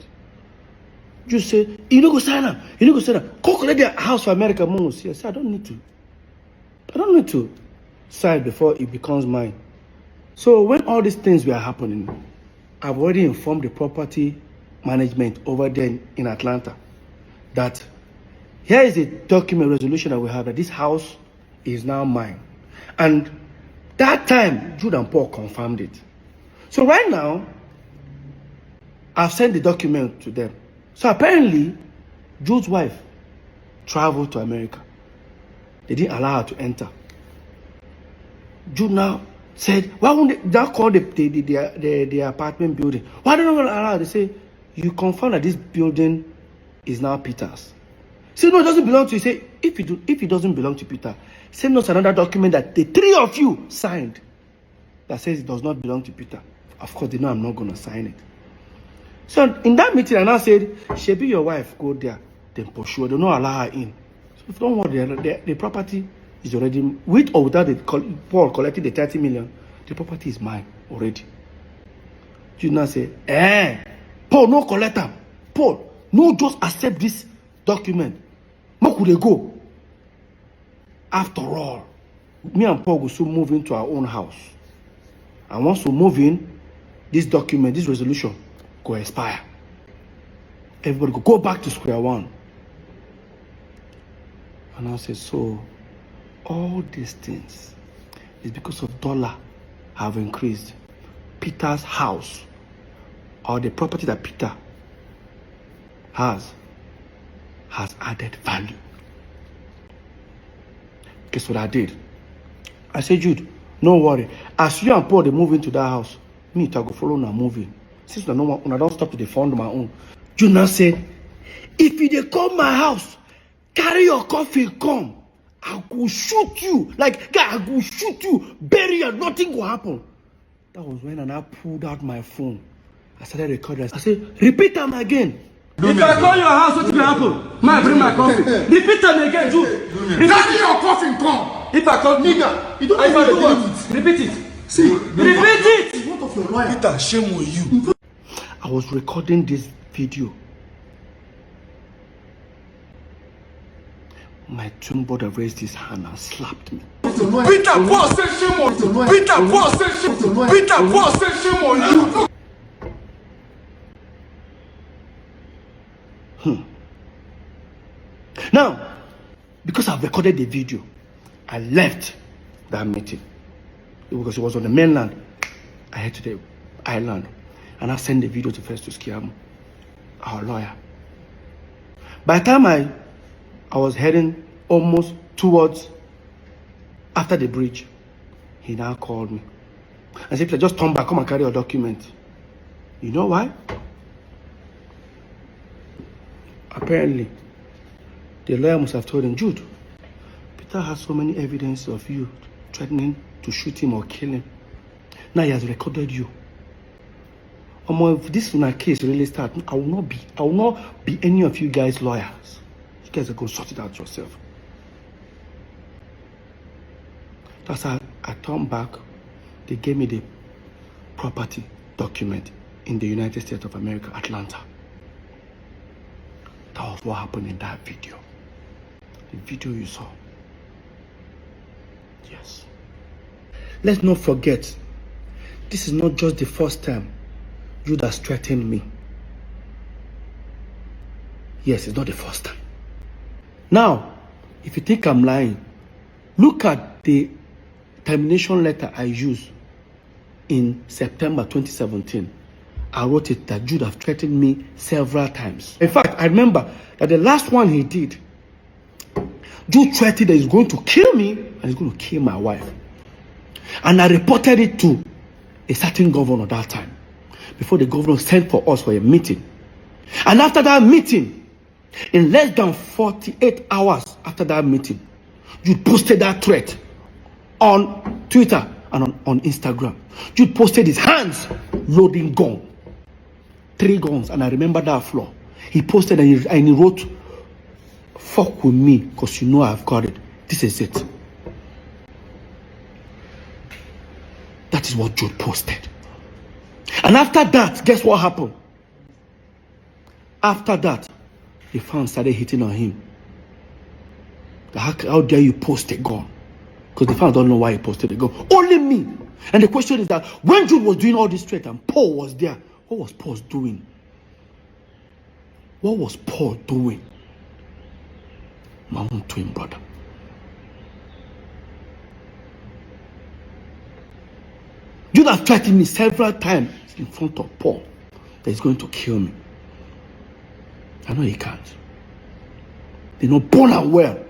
You say, you don't go sign up. You don't go sign up. Go collect the house for America Moons. Yes, I don't need to. I don't need to sign before it becomes mine. So when all these things were happening, I've already informed the property management over there in Atlanta that here is a document resolution that we have that this house is now mine. And that time, Jude and Paul confirmed it. So right now, I've sent the document to them. So apparently, Jude's wife traveled to America. They didn't allow her to enter. Jude now said, why won't they call the apartment building? Why don't they allow her? They say, you confirm that this building is now Peter's. Say, no, it doesn't belong to you. Say, if it doesn't belong to Peter, send us another document that the 3 of you signed that says it does not belong to Peter. Of course, they know I'm not going to sign it. So in that meeting, I now said, Shebi, your wife, go there, then pursue her. They don't allow her in. So don't worry, the property is already, with or without Paul collecting the 30 million, the property is mine already. You now say, Paul, no collect them. Paul, no just accept this document. Where could they go? After all, me and Paul will soon move into our own house. And once we move in, this document, this resolution, go expire. Everybody go back to square one. And I said, so all these things is because of dollar have increased. Peter's house, or the property that Peter has added value. Guess what I did? I said, Jude, no worry. As you and Paul they move into that house, me to go follow now moving. Since I don't stop to the fund my own. Jude now said, if you they come my house, carry your coffee, come. I go shoot you. Like, guy, I go shoot you. Bury you. Nothing will happen. That was when I pulled out my phone. I started recording. I said, repeat them again.
If I call your house, what will happen? Man, bring my coffee. Repeat them again, Jude.
Carry your coffee, come.
If I call
nigga, you don't know it.
Repeat it.
See,
repeat it.
What of your lawyer? Peter, shame on you.
I was recording this video. My twin brother raised his hand and slapped me.
Peter, Paul said shame on you. Peter, Paul said shame on you. Peter, Paul said shame on you.
Now, because I've recorded the video, I left that meeting. Because it was on the mainland. I head to the island. And I sent the video to Festus Kiamu, our lawyer. By the time I was heading almost towards After the bridge, he now called me and said, just turn back, come and carry your document. You know why? Apparently, the lawyer must have told him, Jude, Peter has so many evidence of you threatening to shoot him or kill him. Now he has recorded you. If this case really starts, I will not be any of you guys' lawyers. You guys are going to sort it out yourself. That's how I turned back. They gave me the property document in the United States of America, Atlanta. That was what happened in that video. The video you saw. Yes. Let's not forget, this is not just the first time Jude has threatened me. Yes, it's not the first time. Now, if you think I'm lying, look at the termination letter I used in September 2017. I wrote it that Jude have threatened me several times. In fact, I remember that the last one he did, Jude threatened that he's going to kill me and he's going to kill my wife. And I reported it to a certain governor that time, before the governor sent for us for a meeting. And after that meeting, in less than 48 hours after that meeting, Jude posted that threat on Twitter and on Instagram. Jude posted his hands loading gun. 3 guns, and I remember that floor. He posted and he wrote, fuck with me, because you know I've got it. This is it. That is what Jude posted. And after that, guess what happened? After that, the fans started hitting on him. How dare you post a gun? Because the fans don't know why he posted a gun. Only me. And the question is that when Jude was doing all this threat and Paul was there, what was Paul doing? What was Paul doing? My own twin brother. Jude has threatened me several times in front of Paul that he's going to kill me. I know he can't. They know born and well.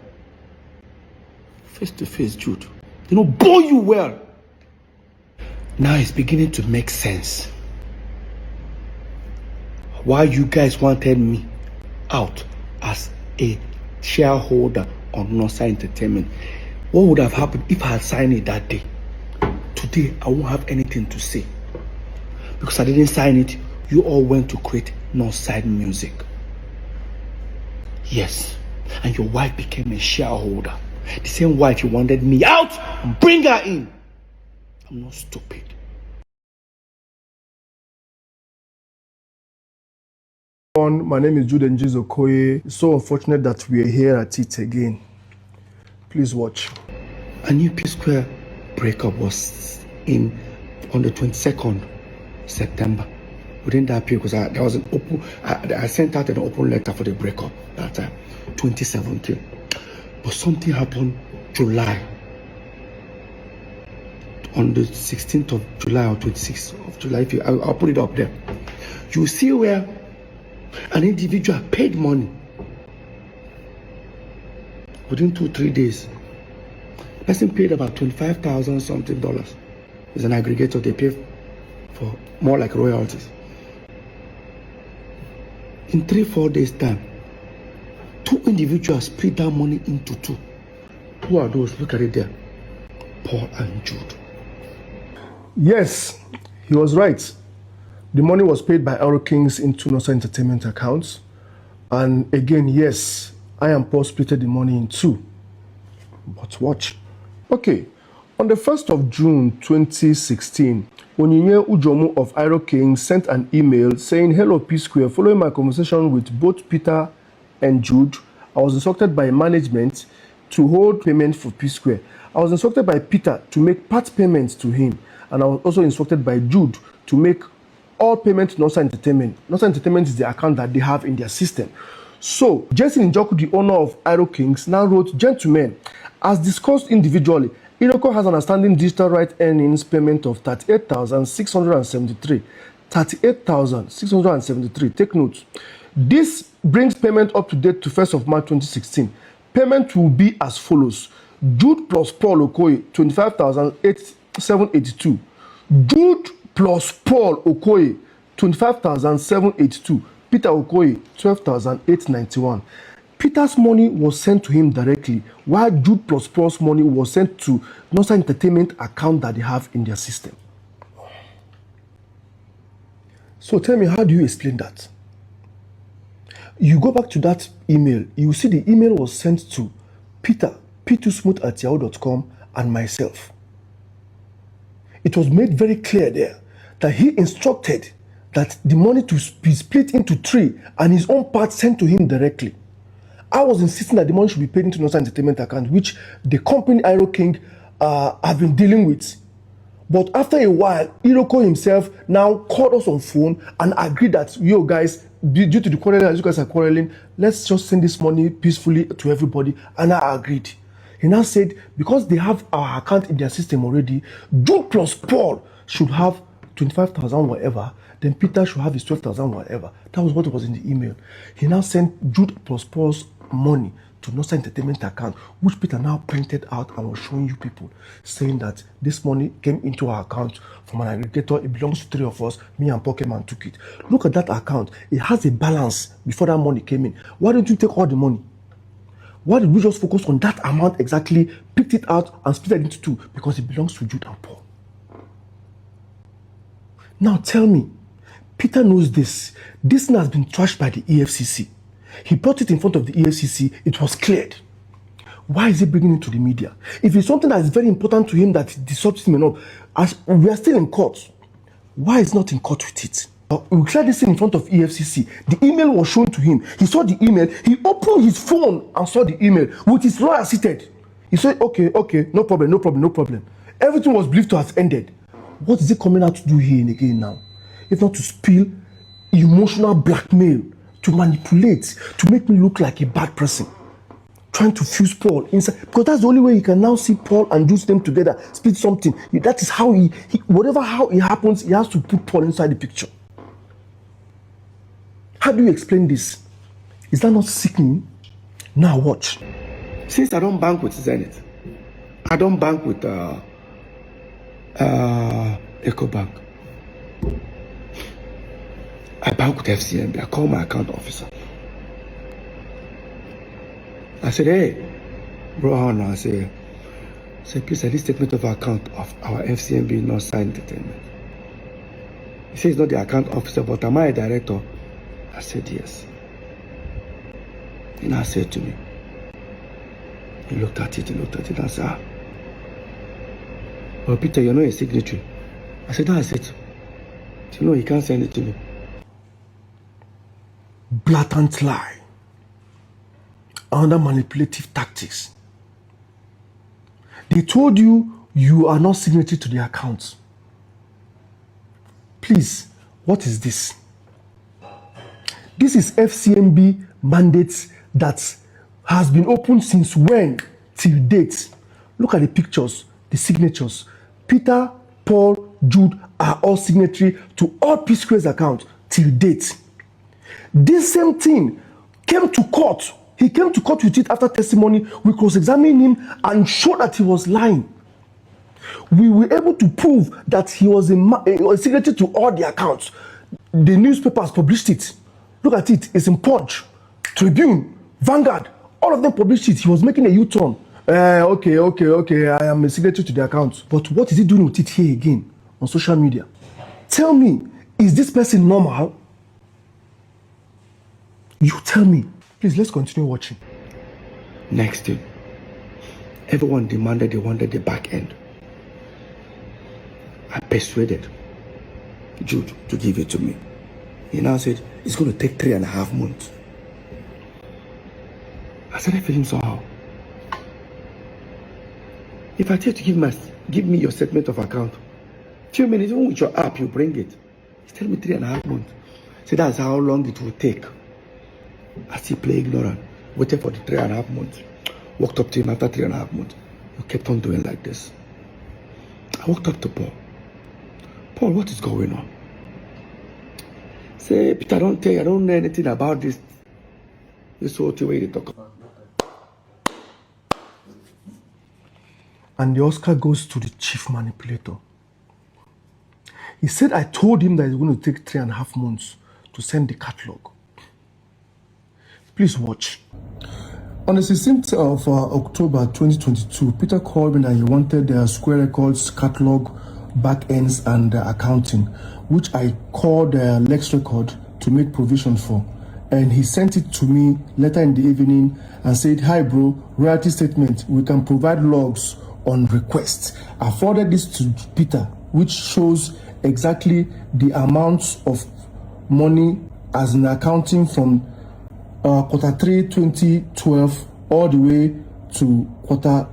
Face to face, Jude. They know born you well. Now it's beginning to make sense why you guys wanted me out as a shareholder on Unanswered Entertainment. What would have happened if I had signed it that day? Today, I won't have anything to say. Because I didn't sign it, you all went to create Unanswered music. Yes, and your wife became a shareholder. The same wife you wanted me out and bring her in. I'm not stupid.
My name is Jude Okoye. It's so unfortunate that we are here at it again. Please watch.
A new Psquare breakup was on the 22nd September. Within that period, because there was an open, I sent out an open letter for the breakup that time, 2017. But something happened July. On the 16th of July or 26th of July, I'll put it up there. You see where an individual paid money within 2-3 days. The person paid about $25,000 something dollars. It's an aggregator, they pay for more like royalties. In 3-4 days time, 2 individuals split that money into 2. Who are those? Look at it there. Paul and Jude.
Yes, he was right. The money was paid by Aero Kings into Unanswered Entertainment accounts. And again, yes, I and Paul split the money in 2. But watch. Okay, on the 1st of June 2016, Onyinye Ujomu of Aero Kings sent an email saying, "Hello Psquare, following my conversation with both Peter and Jude, I was instructed by management to hold payment for Psquare. I was instructed by Peter to make part payments to him, and I was also instructed by Jude to make all payments to Unanswered Entertainment. Unanswered Entertainment is the account that they have in their system." So, Jason Njoku, the owner of Aero Kings, now wrote, "Gentlemen, as discussed individually, Iroko has an outstanding digital right earnings payment of 38,673. 38,673. Take note. This brings payment up to date to 1st of March 2016. Payment will be as follows. Jude plus Paul Okoye, 25,782. Jude plus Paul Okoye, 25,782. Peter Okoye, 12,891. Peter's money was sent to him directly, while Jude plus Paul's money was sent to Nosa Entertainment account that they have in their system. So tell me, how do you explain that? You go back to that email, you see the email was sent to Peter, p2smooth@yahoo.com, and myself. It was made very clear there that he instructed that the money to be split into 3 and his own part sent to him directly. I was insisting that the money should be paid into Nosa Entertainment account, which the company Iro King have been dealing with. But after a while, Iroko himself now called us on phone and agreed that, yo guys, due to the quarreling, as you guys are quarreling, let's just send this money peacefully to everybody. And I agreed. He now said, because they have our account in their system already, Jude plus Paul should have 25,000 whatever, then Peter should have his 12,000 whatever. That was what was in the email. He now sent Jude plus Paul's money to Nosa Entertainment account, which Peter now printed out and was showing you people, saying that this money came into our account from an aggregator. It belongs to 3 of us. Me and Paul came and took it. Look at that account. It has a balance before that money came in. Why don't you take all the money? Why did we just focus on that amount exactly, picked it out and split it into 2? Because it belongs to Jude and Paul. Now tell me, Peter knows this. This thing has been trashed by the EFCC. He brought it in front of the EFCC. It was cleared. Why is he bringing it to the media? If it's something that is very important to him that disrupts him enough, as we are still in court, why is not in court with it? We cleared this thing in front of EFCC. The email was shown to him. He saw the email. He opened his phone and saw the email with his lawyer seated. He said, okay, no problem. Everything was believed to have ended. What is he coming out to do here again now? If not to spill emotional blackmail, to manipulate, to make me look like a bad person, trying to fuse Paul inside, because that's the only way you can now see Paul and Jude them together, split something. That is how he whatever how it happens, he has to put Paul inside the picture. How do you explain this? Is that not sickening? Now watch.
Since I don't bank with Zenith, I don't bank with EcoBank. I bank with FCMB. I call my account officer. I said, hey, bro, I say, please, I need statement of account of our FCMB Nosa Entertainment. He says, he's not the account officer, but am I a director? I said, yes. And I said to me, he looked at it, and I said, well, Peter, you're not a signatory. I said, that's it. You know, he can't send it to me.
Blatant lie. Under manipulative tactics. They told you you are not signatory to the account. Please, what is this? This is FCMB mandates that has been open since when till date. Look at the pictures, the signatures. Peter, Paul, Jude are all signatory to all Psquare's accounts till date. This same thing came to court. He came to court with it after testimony. We cross-examined him and showed that he was lying. We were able to prove that he was a signatory to all the accounts. The newspapers published it. Look at it. It's in Punch, Tribune, Vanguard. All of them published it. He was making a U-turn. Okay. I am a signatory to the account. But what is he doing with it here again on social media? Tell me, is this person normal? You tell me. Please, let's continue watching.
Next thing, everyone demanded they wanted the back end. I persuaded Jude to give it to me. He now said, it's going to take 3.5 months. I started feeling somehow. If I tell you to give me your statement of account, few minutes, even with your app, you bring it. He's telling me 3.5 months. So that's how long it will take. I still play ignorant, waited for the 3.5 months. Walked up to him after 3.5 months. He kept on doing like this. I walked up to Paul. Paul, what is going on? Say, Peter, I don't know anything about this. This whole thing where you talk about.
And the Oscar goes to the chief manipulator. He said I told him that it's going to take 3.5 months to send the catalog. Please watch. On the 16th of October 2022, Peter called me that he wanted the Square Records catalog back ends and accounting, which I called Lex Record to make provision for. And he sent it to me later in the evening and said, "Hi bro, royalty statement, we can provide logs on request." I forwarded this to Peter, which shows exactly the amounts of money as in accounting from Q3 2012 all the way to Q2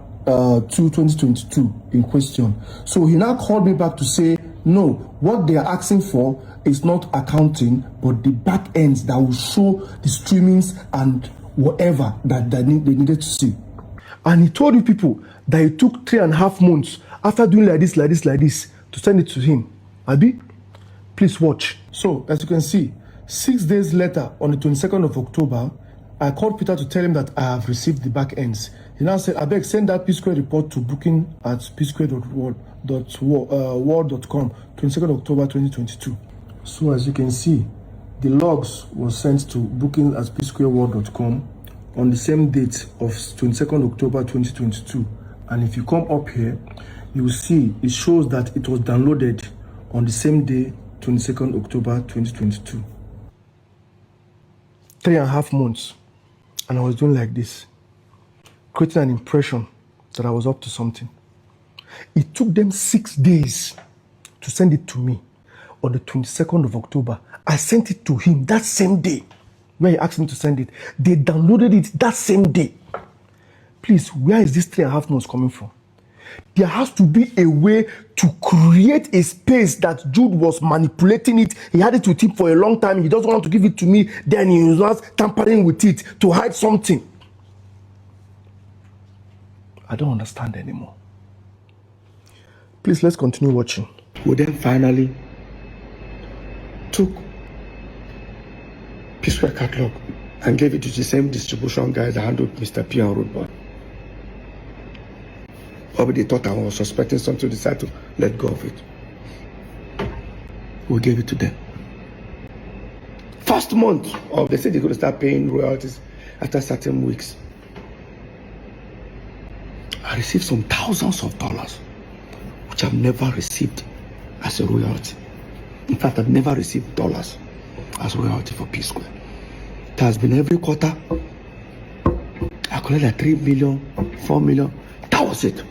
2022 in question. So he now called me back to say, no, what they are asking for is not accounting, but the back ends that will show the streamings and whatever that they needed to see. And he told you people that it took 3.5 months after doing like this to send it to him. Abi, please watch. So as you can see, 6 days later, on the 22nd of October, I called Peter to tell him that I have received the back ends. He now said, "I beg, send that Psquare report to booking at psquare.world.com, 22nd October 2022. So as you can see, the logs was sent to booking at psquareworld.com on the same date of 22nd October 2022. And if you come up here, you will see it shows that it was downloaded on the same day, 22nd October 2022. 3.5 months, and I was doing like this, creating an impression that I was up to something. It took them 6 days to send it to me. On the 22nd of October, I sent it to him that same day where he asked me to send it. They downloaded it that same day. Please, where is this 3.5 months coming from? There has to be a way to create a space that Jude was manipulating it. He had it with him for a long time. He doesn't want to give it to me. Then he was not tampering with it to hide something. I don't understand anymore. Please, let's continue watching.
We then finally took Psquare catalog and gave it to the same distribution guy that handled Mr. P and Rudeboy. Or they thought I was suspecting something, decided to let go of it. We gave it to them. First month of, they said they're going to start paying royalties after certain weeks. I received some thousands of dollars, which I've never received as a royalty. In fact, I've never received dollars as royalty for Psquare. It has been every quarter. I collected like 3 million, 4 million. That was it.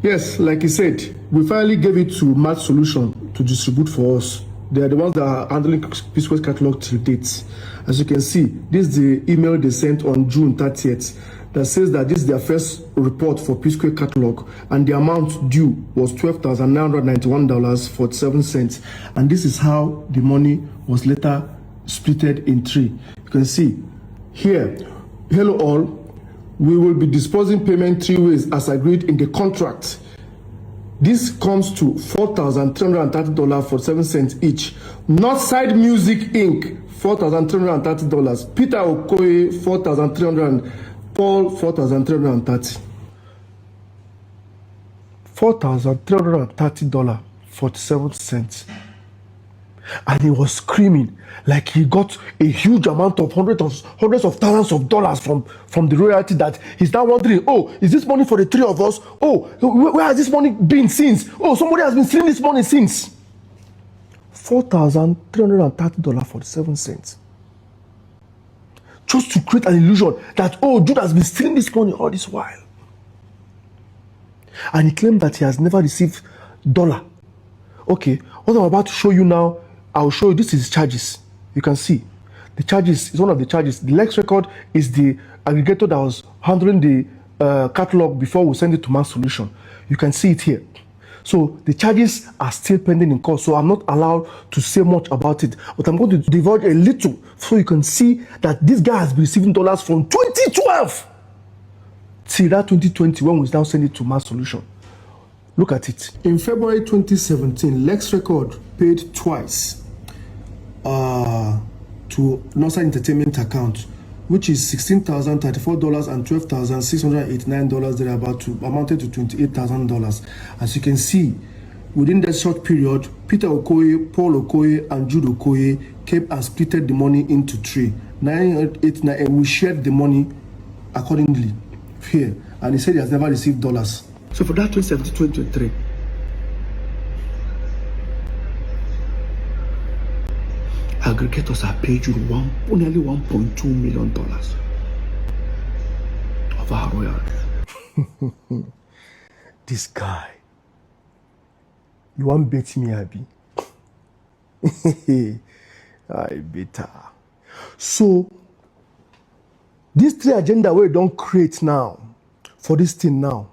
Yes, like he said, we finally gave it to Match Solution to distribute for us. They are the ones that are handling Psquare's catalog till dates. As you can see, this is the email they sent on June 30th that says that this is their first report for Psquare catalog, and the amount due was $12,991.47. And this is how the money was later splitted in 3. You can see here, hello all. We will be disposing payment 3 ways as agreed in the contract. This comes to $4,330.47 each. Northside Music Inc. $4,330. Peter Okoye $4,300. Paul $4,330. $4,330.47. And he was screaming like he got a huge amount of hundreds of thousands of dollars from the royalty, that he's now wondering, oh, is this money for the 3 of us? Oh, where has this money been since? Oh, somebody has been stealing this money since. $4,330.47. Just to create an illusion that, oh, Jude has been stealing this money all this while. And he claimed that he has never received $1. Okay, what I'm about to show you now, I'll show you, this is charges. You can see the charges is one of the charges. The Lex Record is the aggregator that was handling the catalog before we send it to Mass Solution. You can see it here. So the charges are still pending in court, so I'm not allowed to say much about it, but I'm going to divulge a little so you can see that this guy has been receiving dollars from 2012 till that 2020 when we now send it to Mass Solution. Look at it. In February 2017, Lex Record paid twice to Northside Entertainment account which is $16,034 and $12,689 thereabout, to amounted to $28,000. As you can see, within that short period, Peter Okoye, Paul Okoye, and Jude Okoye came and splitted the money into three. 989, and we shared the money accordingly here. And he said he has never received dollars. So for that 2017-2023, aggregators are paid you nearly $1.2 million of our royalties. This guy, you want bet me, Abby? I better. So, these three agenda we don't create now for this thing now.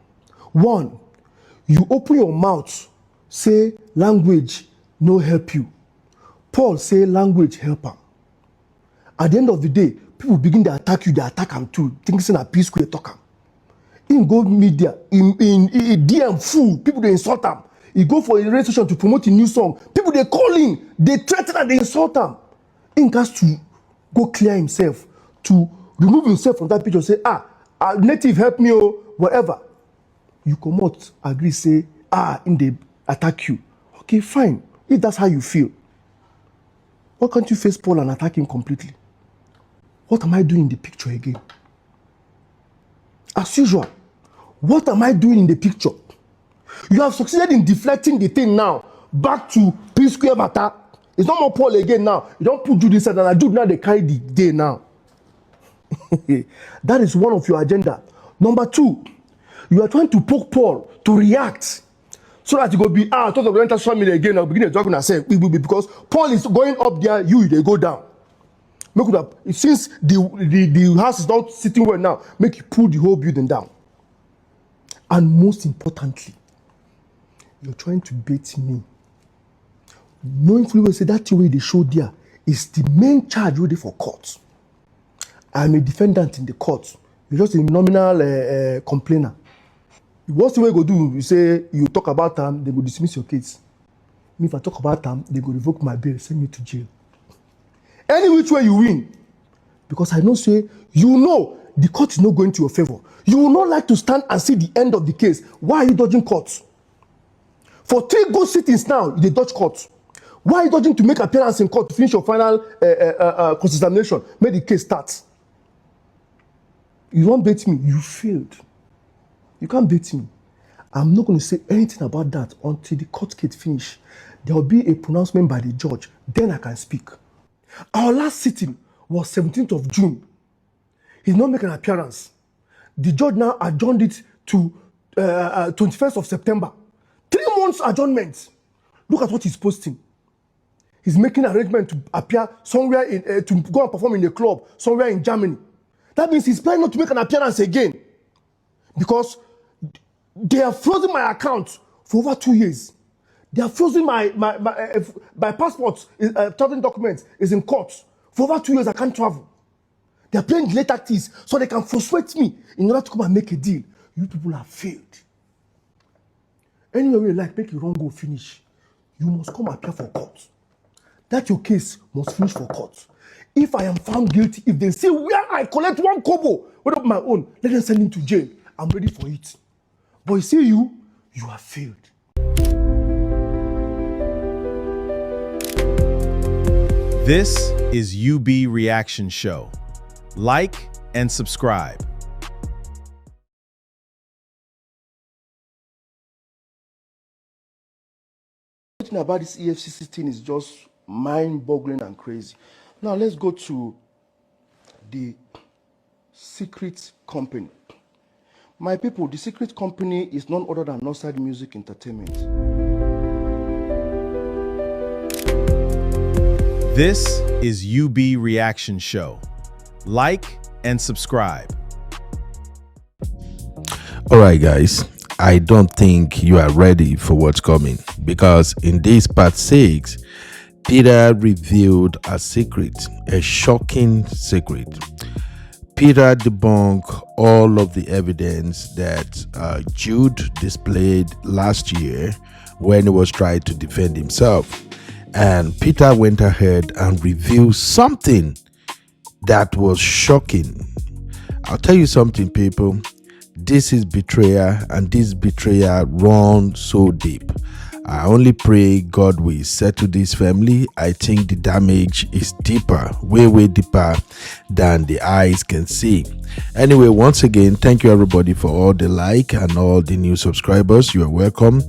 One, you open your mouth, say language no help you. Paul say language help him. At the end of the day, people begin to attack you, they attack him too. Things in a Psquare talk him. In go media, in DM fool, people they insult him. He go for a radio station to promote a new song. People they call in, they threaten and they insult him. He has to go clear himself, to remove himself from that picture, say, native help me or whatever. You come out, agree, say, in they attack you. Okay, fine. If that's how you feel, why can't you face Paul and attack him completely? What am I doing in the picture again? As usual, what am I doing in the picture? You have succeeded in deflecting the thing now back to Psquare matter. It's not more Paul again now. You don't put Jude inside, and Jude now they carry the day now. That is one of your agenda. Number two, you are trying to poke Paul to react so that you go be talk of the enter social media again. I'll begin to talk and say because Paul is going up there, they go down. Make it up. Since the house is not sitting well now, make you pull the whole building down. And most importantly, you're trying to bait me. Knowing fully well, say that way they show there is the main charge ready for court. I'm a defendant in the court. You're just a nominal complainer. What's the way you go do? You say you talk about them, they go dismiss your case. Me, if I talk about them, they go revoke my bail, send me to jail. Any which way you win, because I know say the court is not going to your favor. You will not like to stand and see the end of the case. Why are you dodging court? For 3 good sittings now, they dodge court. Why are you dodging to make appearance in court to finish your final cross-examination? Make the case start. You won't bait me. You failed. You can't bait me. I'm not going to say anything about that until the court case finish. There will be a pronouncement by the judge. Then I can speak. Our last sitting was 17th of June. He's not making an appearance. The judge now adjourned it to 21st of September. 3 months adjournment. Look at what he's posting. He's making arrangement to appear somewhere to go and perform in a club somewhere in Germany. That means he's planning not to make an appearance again because they have frozen my account for over 2 years. They have frozen my passport, traveling documents is in court. For over 2 years, I can't travel. They are playing delay tactics so they can frustrate me in order to come and make a deal. You people have failed. Anyway, like make a wrong go finish. You must come appear for court. That your case must finish for court. If I am found guilty, if they say where I collect 1 kobo, what of my own, let them send him to jail. I'm ready for it. But you see you have failed.
This is UB Reaction Show. Like and subscribe.
Everything about this EFCC thing is just mind-boggling and crazy. Now let's go to the secret company. My people, the secret company is none other than Unanswered Music Entertainment.
This is UB Reaction Show. Like and subscribe.
All right, guys. I don't think you are ready for what's coming because in this part 6, Peter revealed a secret, a shocking secret. Peter debunked all of the evidence that Jude displayed last year when he was trying to defend himself. And Peter went ahead and revealed something That was shocking. I'll tell you something, people. This is betrayal, and this betrayal runs so deep. I only pray God will settle this family. I think the damage is deeper, way deeper than the eyes can see. Anyway, once again, thank you everybody for all the like and all the new subscribers. You are welcome.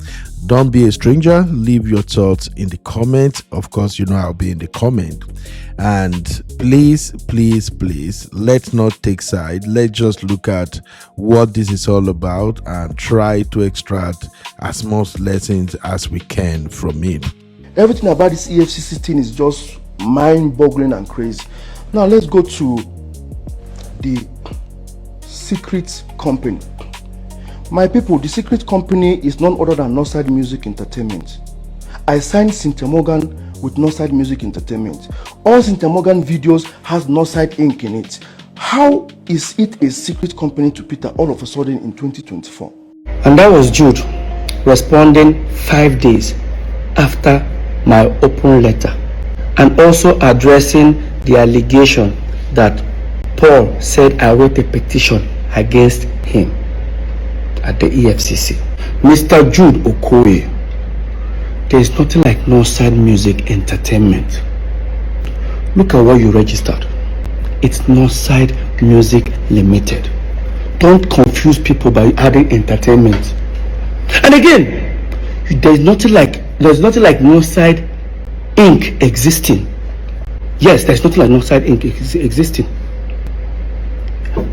Don't be a stranger. Leave your thoughts in the comment. Of course, you know I'll be in the comment. And please, let's not take side. Let's just look at what this is all about and try to extract as much lessons as we can from it.
Everything about this EFCC thing is just mind-boggling and crazy. Now let's go to the secret company. My people, the secret company is none other than Northside Music Entertainment. I signed Cynthia Morgan with Northside Music Entertainment. All Cynthia Morgan videos has Northside Inc. in it. How is it a secret company to Peter all of a sudden in 2024?
And that was Jude responding 5 days after my open letter, and also addressing the allegation that Paul said I wrote a petition against him at the EFCC. Mr. Jude Okoye, there is nothing like Northside Music Entertainment. Look at what you registered. It's Northside Music Limited. Don't confuse people by adding entertainment. And again, there's nothing like Northside Inc. existing. Yes, there's nothing like Northside Inc. existing.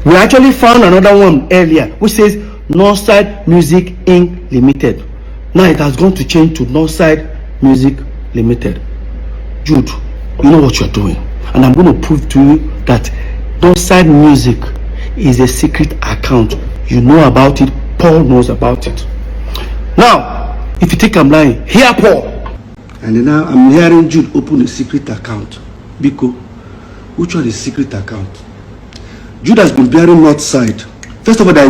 We actually found another one earlier which says Northside Music Inc. Limited. Now it has gone to change to Northside Music Limited. Jude, you know what you're doing, and I'm going to prove to you that Northside Music is a secret account. You know about it. Paul knows about it. Now, if you think I'm lying, hear Paul. And then now I'm hearing Jude open a secret account. Biko, which one is secret account? Jude has been bearing Northside. First of all, there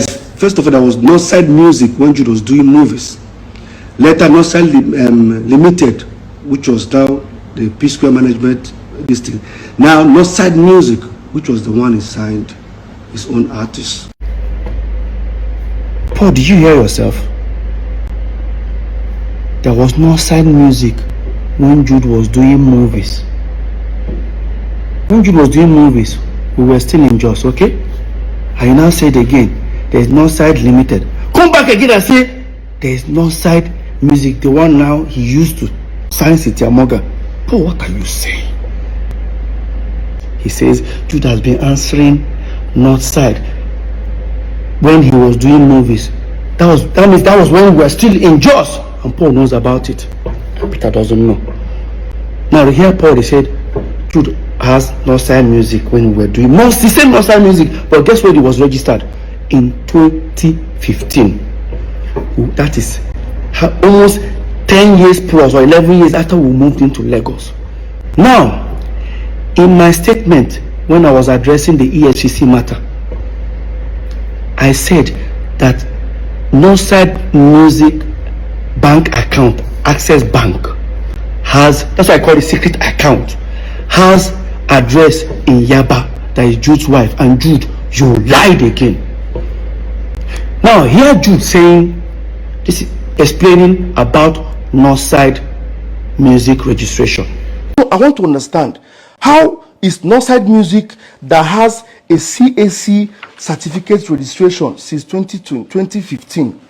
was Northside Music when Jude was doing movies. Later, Northside Limited, which was now the Psquare management, this thing. Now, Northside Music, which was the one he signed his own artist. Paul, did you hear yourself? There was Northside Music when Jude was doing movies. When Jude was doing movies, we were still in Jos, okay? I now said again, there is Northside Limited. Come back again and say there is Northside Music, the one now he used to sign Cynthia Morgan. But what are you saying? He says Jude has been answering Northside when he was doing movies. That means that was when we were still in Jos, and Paul knows about it. Peter doesn't know. Now here Paul, they said Jude has Northside Music when we were doing the same Northside Music, but guess where it was registered? In 2015. That is almost 10 years plus or 11 years after we moved into Lagos. Now, in my statement when I was addressing the EFCC matter, I said that Northside Music bank account, Access Bank, has, that's why I call it secret account, has address in Yaba, that is Jude's wife. And Jude, you lied again. Now here Jude saying, this is explaining about Northside Music registration.
I want to understand, how is Northside Music that has a CAC certificate registration since 2015?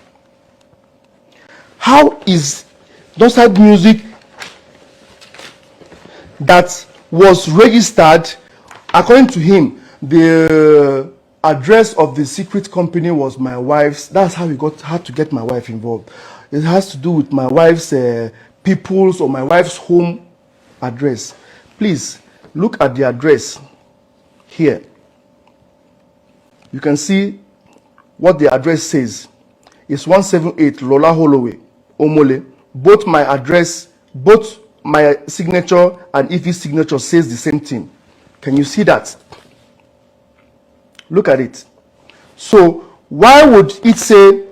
How is Northside Music that was registered, according to him, the address of the secret company was my wife's. That's how he had to get my wife involved. It has to do with my wife's people's or my wife's home address. Please look at the address here. You can see what the address says. It's 178 Lola Holloway, Omole. Both my address, both my signature and Ife's signature says the same thing. Can you see that? Look at it. So why would it say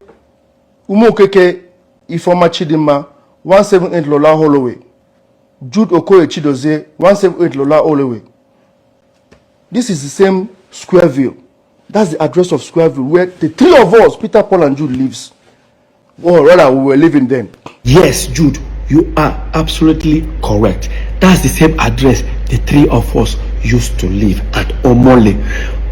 Umokeke Ifoma Chidima 178 Lola Holloway, Jude Okoye Chidozie 178 Lola Holloway? This is the same Squareville. That's the address of Squareville where the three of us, Peter, Paul, and Jude, lives. Or rather, we were living then.
Yes, Jude, you are absolutely correct. That's the same address the three of us used to live at Omole.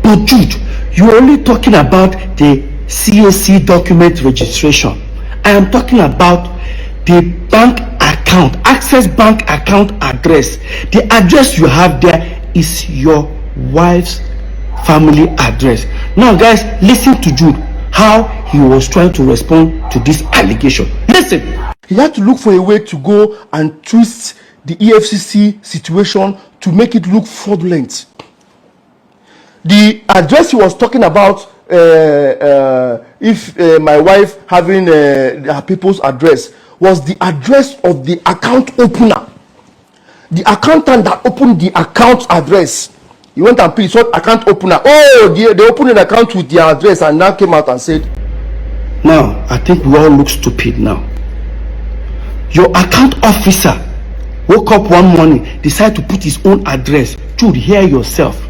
But Jude, you're only talking about the CAC document registration. I am talking about the bank account, Access Bank account address. The address you have there is your wife's family address. Now guys, listen to Jude, how he was trying to respond to this allegation. Listen.
He had to look for a way to go and twist the EFCC situation to make it look fraudulent. The address he was talking about, if my wife having her people's address, was the address of the account opener. The accountant that opened the account address. He went and picked account opener. Oh, they opened an account with their address and now came out and said,
now, I think we all look stupid now. Your account officer woke up one morning, decided to put his own address. Jude, hear yourself.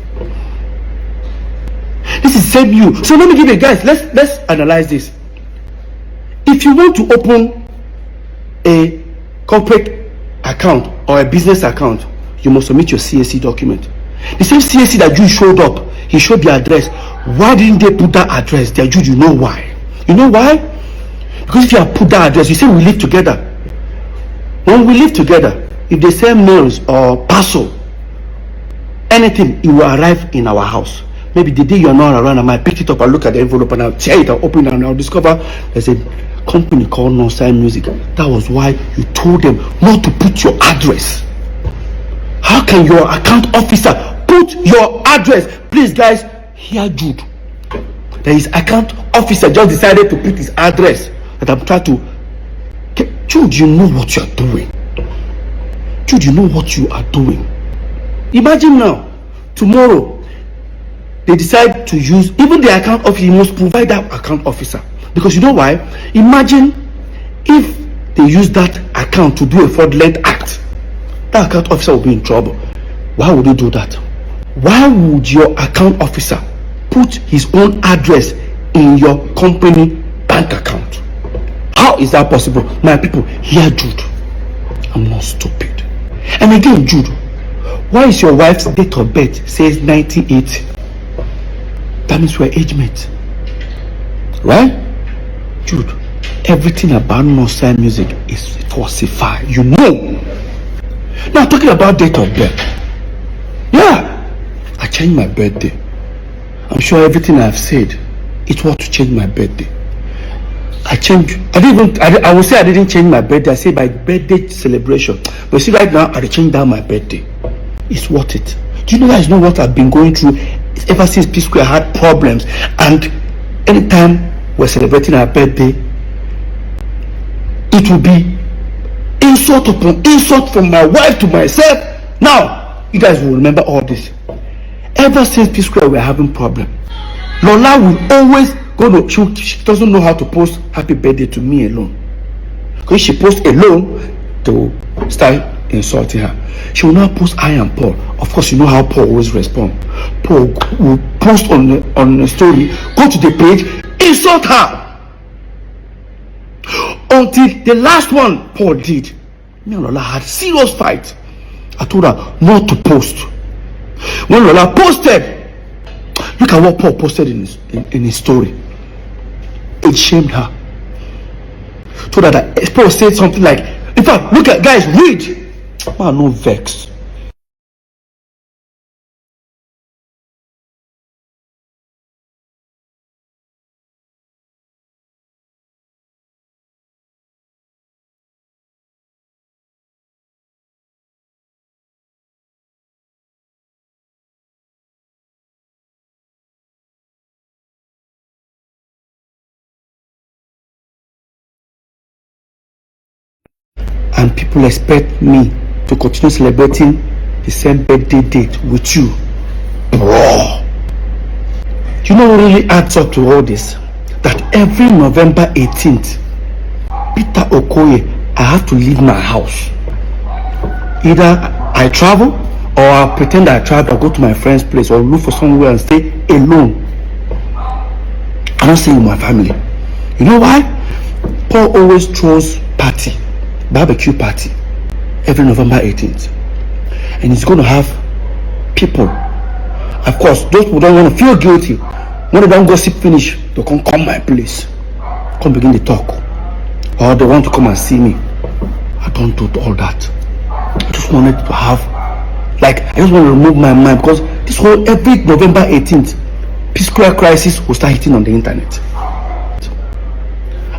This is same you. So let me give you guys, let's analyze this. If you want to open a corporate account or a business account, you must submit your CAC document. The same CAC that Jude showed up, he showed the address. Why didn't they put that address there? Jude, you know why? You know why? Because if you have put that address, you say we live together. When we live together, if they send mails or parcel, anything, it will arrive in our house. Maybe the day you're not around, I might pick it up and look at the envelope and I'll tear it, I'll open it and I'll discover there's a company called Unanswered Music. That was why you told them not to put your address. How can your account officer put your address? Please guys, hear Jude. That his account officer just decided to put his address. That I'm trying to... Jude, you know what you're doing. Jude, you know what you are doing. Imagine now, tomorrow, they decide to use, even the account officer, you must provide that account officer. Because you know why? Imagine if they use that account to do a fraudulent act. That account officer will be in trouble. Why would they do that? Why would your account officer put his own address in your company bank account? How is that possible? My people, hear Jude. I'm not stupid. And again, Jude, why is your wife's date of birth says 98? That means we're age mates. Right? Jude, everything about Unanswered Music is falsified. You know. Now talking about date of birth. Yeah. I changed my birthday. I'm sure everything I've said, it was to change my birthday. I will say I didn't change my birthday. I say my birthday celebration. But see, right now I changed down my birthday. It's worth it. Do you guys know what I've been going through ever since Psquare had problems? And anytime we're celebrating our birthday, it will be insult upon insult from my wife to myself. Now, you guys will remember all this. Ever since Psquare we're having problem. Lola will always go to, she doesn't know how to post happy birthday to me alone. Because she posts alone to start insulting her. She will now post I am Paul. Of course, you know how Paul always responds. Paul will post on the story, go to the page, insult her. Until the last one Paul did, me and Lola had serious fight. I told her not to post. When Lola posted, look at what Paul posted in his story. It shamed her. Told her that Paul said something like, in fact, look at, guys, read. Man, no vex. And people expect me to continue celebrating the same birthday date with you. Bro. Do you know what really adds up to all this? That every November 18th, Peter Okoye, I have to leave my house. Either I travel or I'll pretend I travel, I'll go to my friend's place, or look for somewhere and stay alone. I don't stay with my family. You know why? Paul always throws party, barbecue party, every November 18th. And he's going to have people. Of course, those who don't want to feel guilty, when they don't gossip finish, they can come my place, come begin to talk, or they want to come and see me. I don't do all that. I just wanted to have, like, I just want to remove my mind, because this whole, every November 18th, Psquare crisis will start hitting on the internet.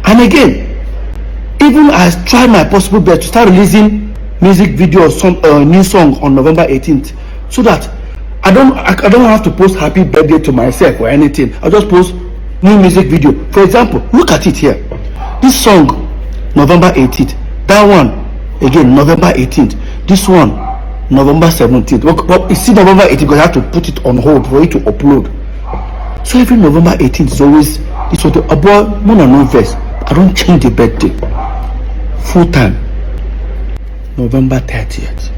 And again, even I tried my possible best to start releasing music video or some new song on November 18th, so that I don't have to post happy birthday to myself or anything. I'll just post new music video. For example, look at it here. This song, November 18th. That one, again, November 18th. This one, November 17th. Well, you see November 18th because I have to put it on hold for it to upload. So every November 18th is always, it's what the above more than no verse. I don't change the birthday. Full time. November 30th.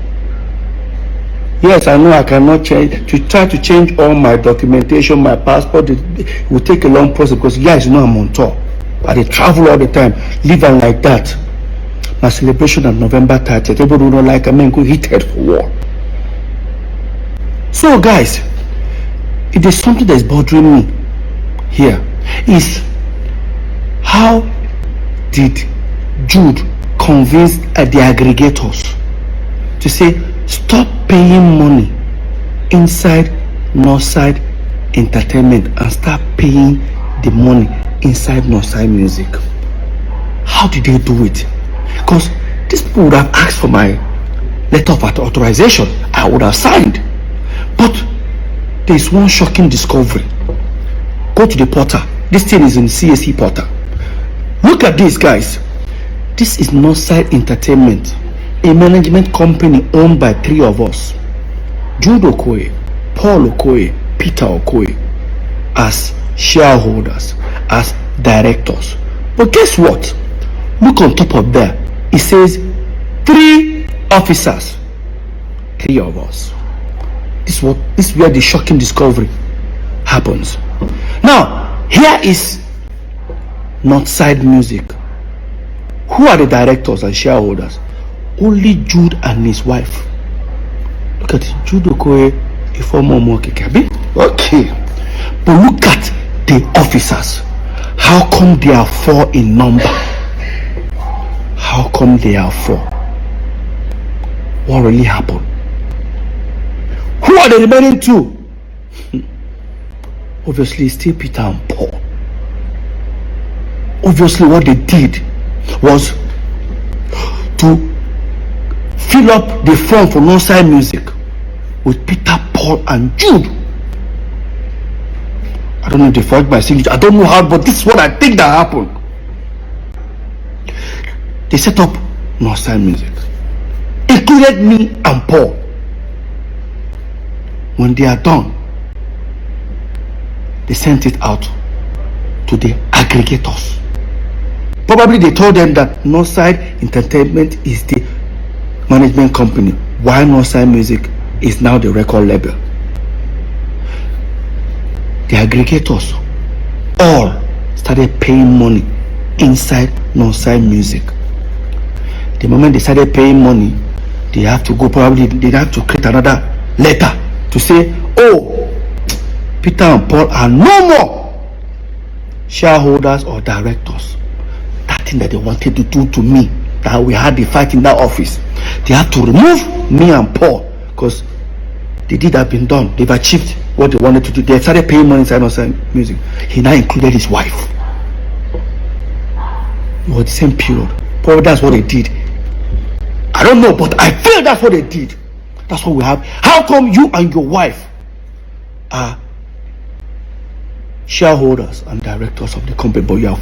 Yes, I know I cannot change. To try to change all my documentation, my passport, it will take a long process, because guys, you know I'm on tour. I travel all the time, living like that. My celebration on November 30th. Everybody don't like, I mean, go heated for war. So guys, if there's something that's bothering me here, is how did Jude convince the aggregators to say stop paying money inside Northside Entertainment and start paying the money inside Northside Music? How did they do it? Because these people would have asked for my letter of authorization. I would have signed. But there's one shocking discovery. Go to the portal. This thing is in CSE portal. Look at this, guys. This is Northside Entertainment, a management company owned by 3 of us: Jude Okoye, Paul Okoye, Peter Okoye, as shareholders, as directors. But guess what? Look on top of there. It says 3 officers, 3 of us. This is where the shocking discovery happens. Now, here is Northside Music. Who are the directors and shareholders? Only Jude and his wife. Look at it. Jude Okoye, a former Mokekabi. Okay. But look at the officers. How come they are 4 in number? How come they are 4? What really happened? Who are the remaining 2? Obviously, still Peter and Paul. Obviously, what they did was to fill up the form for Northside Music with Peter, Paul, and Jude. I don't know if they forged my signature. I don't know how, but this is what I think that happened. They set up Northside Music, included me and Paul. When they are done, they sent it out to the aggregators. Probably they told them that Northside Entertainment is the management company, while Northside Music is now the record label. The aggregators all started paying money inside Northside Music. The moment they started paying money, they have to go, probably they have to create another letter to say, oh, Peter and Paul are no more shareholders or directors. That thing that they wanted to do to me, that we had the fight in that office, they have to remove me and Paul, because the deed had been done. They've achieved what they wanted to do. They started paying money inside Northside Music. He now included his wife. It was the same period. Probably that's what they did. I don't know, but I feel that's what they did. That's what we have. How come you and your wife are shareholders and directors of the company, but we have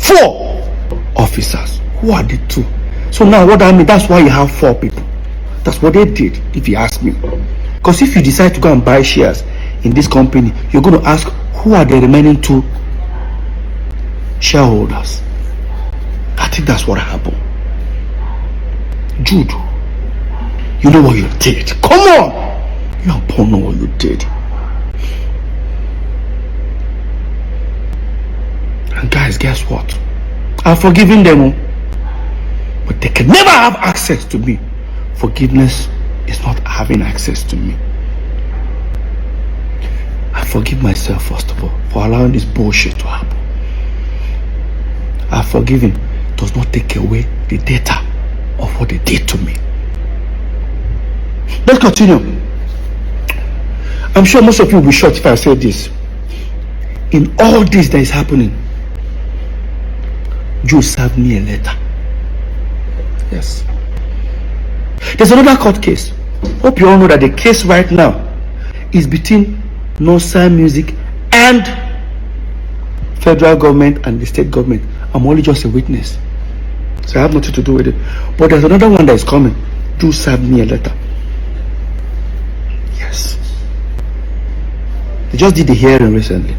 4 officers? Who are the 2? So now what I mean, that's why you have 4 people. That's what they did, if you ask me. Because if you decide to go and buy shares in this company, you're going to ask, who are the remaining 2 shareholders? I think that's what happened. Jude, you know what you did. Come on! You and Paul know what you did. And guys, guess what? I've forgiven them, but they can never have access to me. Forgiveness is not having access to me. I forgive myself, first of all, for allowing this bullshit to happen. I forgive him. Does not take away the data of what they did to me. Let's continue. I'm sure most of you will be shocked if I say this. In all this that is happening, Jude served me a letter. Yes. There's another court case. Hope you all know that the case right now is between Northside Music and federal government and the state government. I'm only just a witness, so I have nothing to do with it. But there's another one that is coming. Jude served me a letter. Yes. They just did the hearing recently.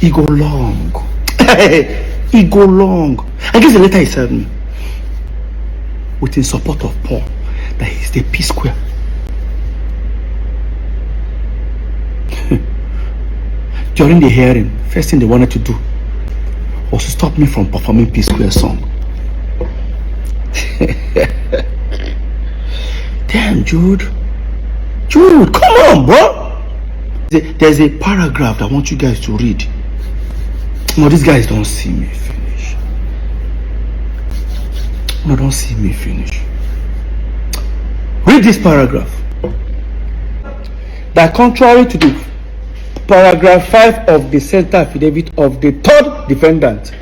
It go long. It go long. I guess the letter he sent me with in support of Paul, that he's the Psquare. During the hearing, first thing they wanted to do was to stop me from performing Psquare song. Damn, Jude, come on, bro. There's a paragraph that I want you guys to read. No, these guys don't see me finish. No, don't see me finish. Read this paragraph. That contrary to the paragraph 5 of the center affidavit of the third defendant,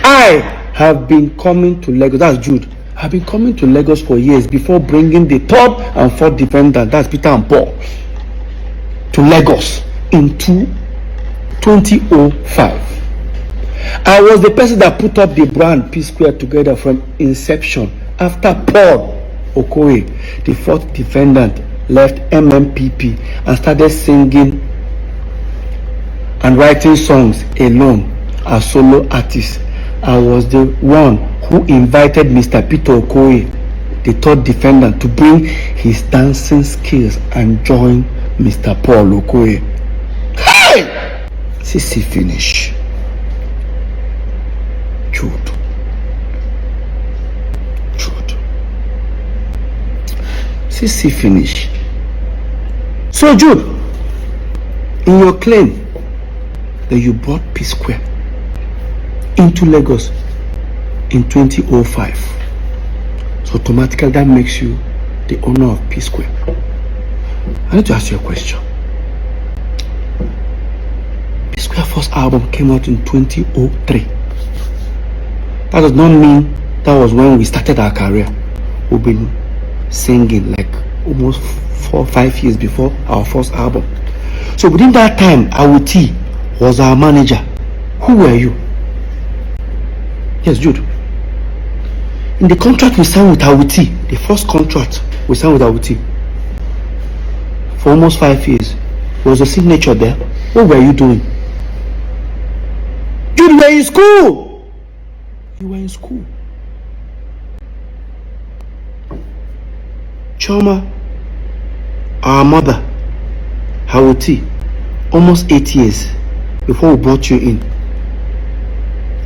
I have been coming to Lagos. That's Jude. I've been coming to Lagos for years before bringing the third and fourth defendant, that's Peter and Paul, to Lagos in 2005. I was the person that put up the brand Psquare together from inception after Paul Okoye, the fourth defendant, left MMPP and started singing and writing songs alone as solo artist. I was the one who invited Mr. Peter Okoye, the third defendant, to bring his dancing skills and join Mr. Paul Okoye. Hey! CC finish. Jude. CC finish. So Jude, in your claim that you brought Psquare into Lagos in 2005, so automatically that makes you the owner of Psquare. I need to ask you a question. Psquare first album came out in 2003. That does not mean that was when we started our career. We've been singing like almost 4 or 5 years before our first album. So within that time, Awuti was our manager. Who were you? Yes, Jude. In the contract we signed with Awuti, the first contract we signed with Awuti, for almost 5 years, was a signature there. What were you doing? Jude, you were in school. You were in school. Choma, our mother, Awuti, almost 8 years before we brought you in.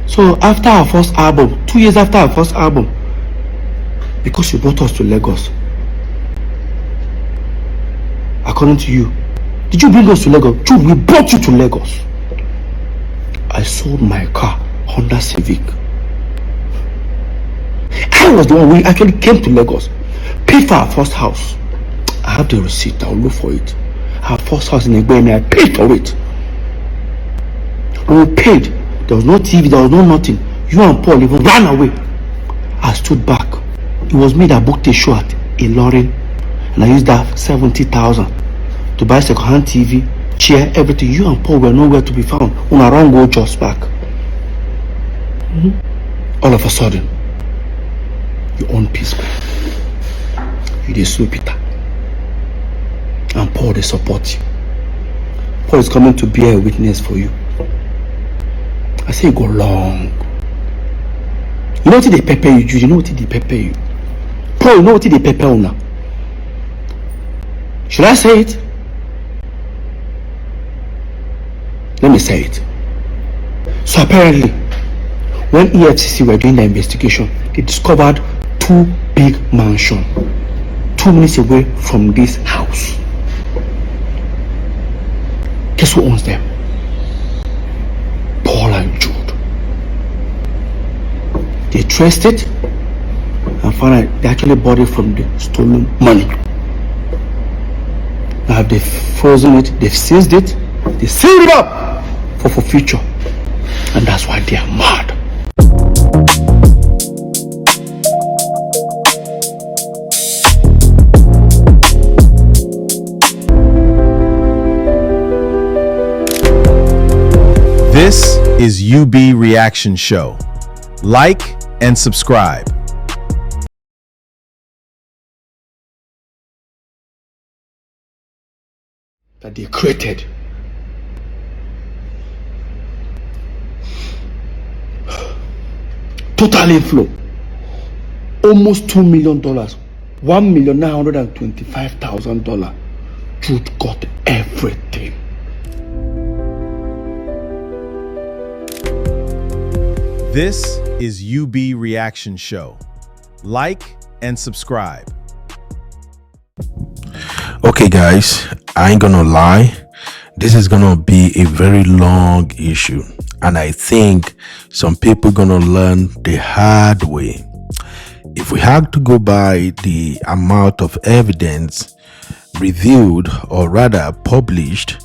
So after our first album, 2 years after our first album, because you brought us to Lagos, according to you, did you bring us to Lagos? Jude, we brought you to Lagos. I sold my car, Honda Civic. I was the one, we actually came to Lagos, paid for our first house. I have the receipt, I'll look for it. Our first house in Egbeni, I paid for it. When we paid, there was no TV, there was no nothing. You and Paul even ran away. I stood back. It was me that booked a show at Ilorin, and I used that 70,000 to buy second-hand TV, chair, everything. You and Paul were nowhere to be found. When I ran go just back. All of a sudden, you own Psquare. You dey sue Peter. And Paul, they support you. Paul is coming to bear a witness for you. I say go long. You know what they pepper you, Jude? You know what they pepper you? Paul, you know what they pepper you now? Should I say it? Let me say it. So apparently, when EFCC were doing the investigation, they discovered 2 big mansions 2 minutes away from this house. Guess who owns them? Paul and Jude. They traced it and found out they actually bought it from the stolen money. Now they've frozen it, they've seized it, they sealed it up for future. And that's why they are mad.
This is UB Reaction Show. Like and subscribe.
That they created. Total inflow. Almost $2 million. $1,925,000. Jude got everything.
This is UB Reaction Show. Like and subscribe.
Okay guys, I ain't gonna lie, this is gonna be a very long issue, and I think some people gonna learn the hard way. If we had to go by the amount of evidence reviewed, or rather published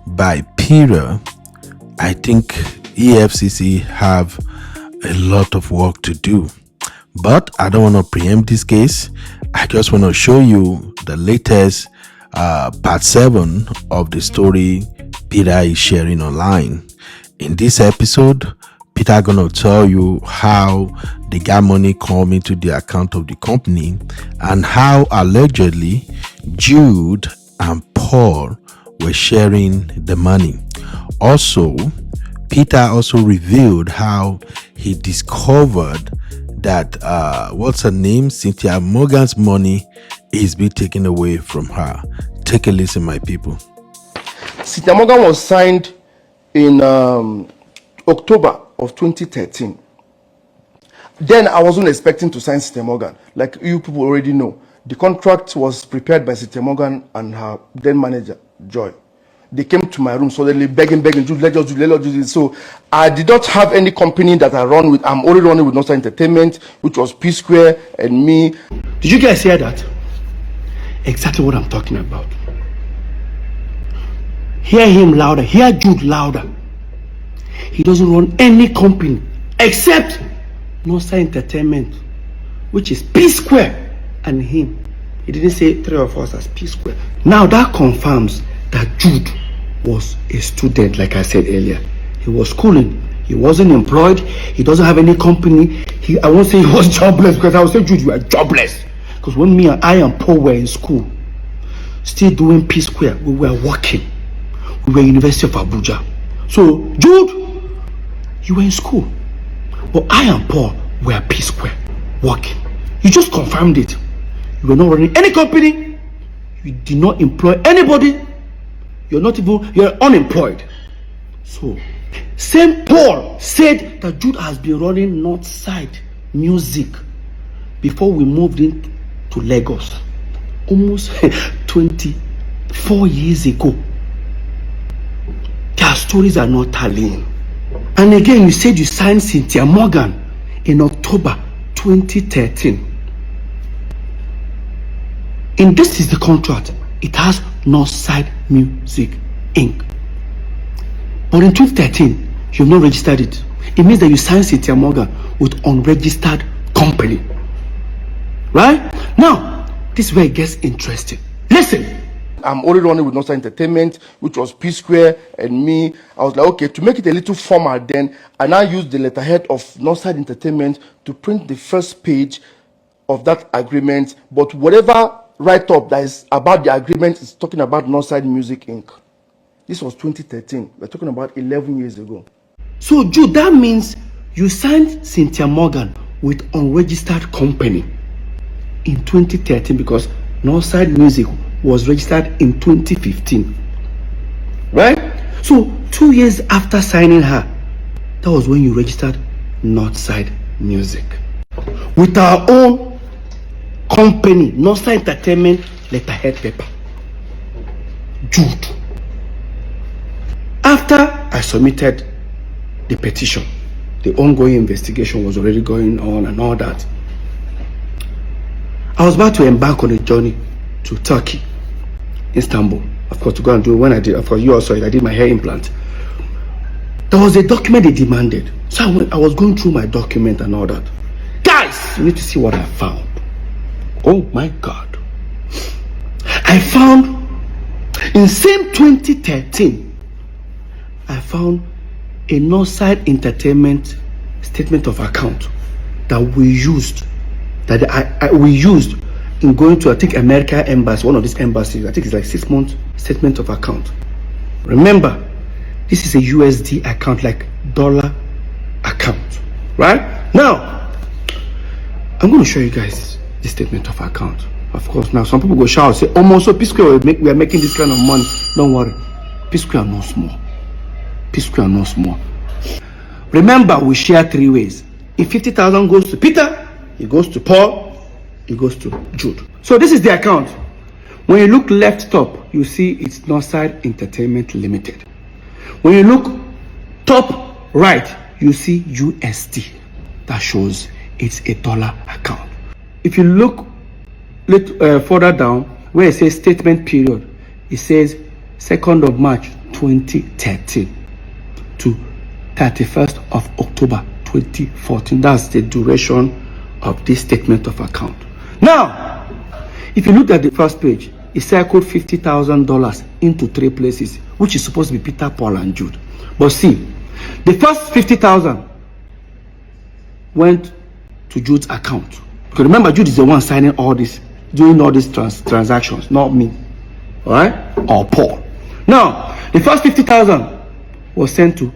by Peter, I think EFCC have a lot of work to do. But I don't want to preempt this case. I just want to show you the latest part 7 of the story Peter is sharing online. In this episode, Peter gonna tell you how they got money come into the account of the company, and how allegedly Jude and Paul were sharing the money. Also, Peter also revealed how he discovered that what's her name, Cynthia Morgan's money is being taken away from her. Take a listen, my people.
Cynthia Morgan was signed in October of 2013. Then I wasn't expecting to sign Cynthia Morgan. Like you people already know, the contract was prepared by Cynthia Morgan and her then manager, Joy. They came to my room suddenly begging, Jude, let us do this. So I did not have any company that I run with. I'm only running with Naija Entertainment, which was Psquare and me.
Did you guys hear that? Exactly what I'm talking about. Hear him louder, hear Jude louder. He doesn't run any company except Naija Entertainment, which is Psquare and him. He didn't say 3 of us as Psquare. Now that confirms that Jude was a student, like I said earlier. He was schooling. He wasn't employed. He doesn't have any company. I won't say he was jobless, because I would say, Jude, you are jobless. Because when I and Paul were in school, still doing Psquare, we were working. We were University of Abuja. So, Jude, you were in school. But I and Paul were Psquare, working. You just confirmed it. You were not running any company. You did not employ anybody. You're unemployed. So, St. Paul said that Jude has been running Northside Music before we moved into Lagos, almost 24 years ago. Their stories are not tallying. And again, you said you signed Cynthia Morgan in October 2013. And this is the contract. It has Northside Music Inc. But in 2013, you've not registered it. It means that you signed Cynthia Morgan with unregistered company. Right? Now, this is where it gets interesting. Listen.
I'm only running with Naija Entertainment, which was Psquare and me. I was like, okay, to make it a little formal then, I now used the letterhead of Naija Entertainment to print the first page of that agreement. But whatever write-up that is about the agreement is talking about Northside Music Inc. This was 2013. We're talking about 11 years ago.
So, Jude, that means you signed Cynthia Morgan with unregistered company in 2013, because Northside Music was registered in 2015. Right? So 2 years after signing her, that was when you registered Northside Music. With our own company, Northside Entertainment letterhead paper. Jude. After I submitted the petition, the ongoing investigation was already going on and all that. I was about to embark on a journey to Turkey, Istanbul, of course, to go and do when I did, of course, you also, I did my hair implant. There was a document they demanded. So I was going through my document and all that. Guys, you need to see what I found. Oh my God. I found, in same 2013, I found a Northside Entertainment statement of account that we used, we used in going to, I think, America Embassy, one of these embassies. I think it's like 6 months statement of account. Remember, this is a USD account, like dollar account, right? Now, I'm going to show you guys this statement of account. Of course, now some people go shout, say, oh, so Psquare, we are making this kind of money. Don't worry, Psquare no small. Psquare no small. Remember, we share 3 ways. If 50,000 goes to Peter, it goes to Paul, it goes to Jude. So this is the account. When you look left top, you see it's Northside Entertainment Limited. When you look top right, you see USD. That shows it's a dollar account. If you look further down, where it says statement period, it says 2nd of March 2013 to 31st of October 2014. That's the duration of this statement of account. Now, if you look at the first page, it circled $50,000 into 3 places, which is supposed to be Peter, Paul, and Jude. But see, the first 50,000 went to Jude's account. Because remember, Jude is the one signing all this, doing all these transactions, not me, all right, or Paul. Now, the first 50,000 was sent to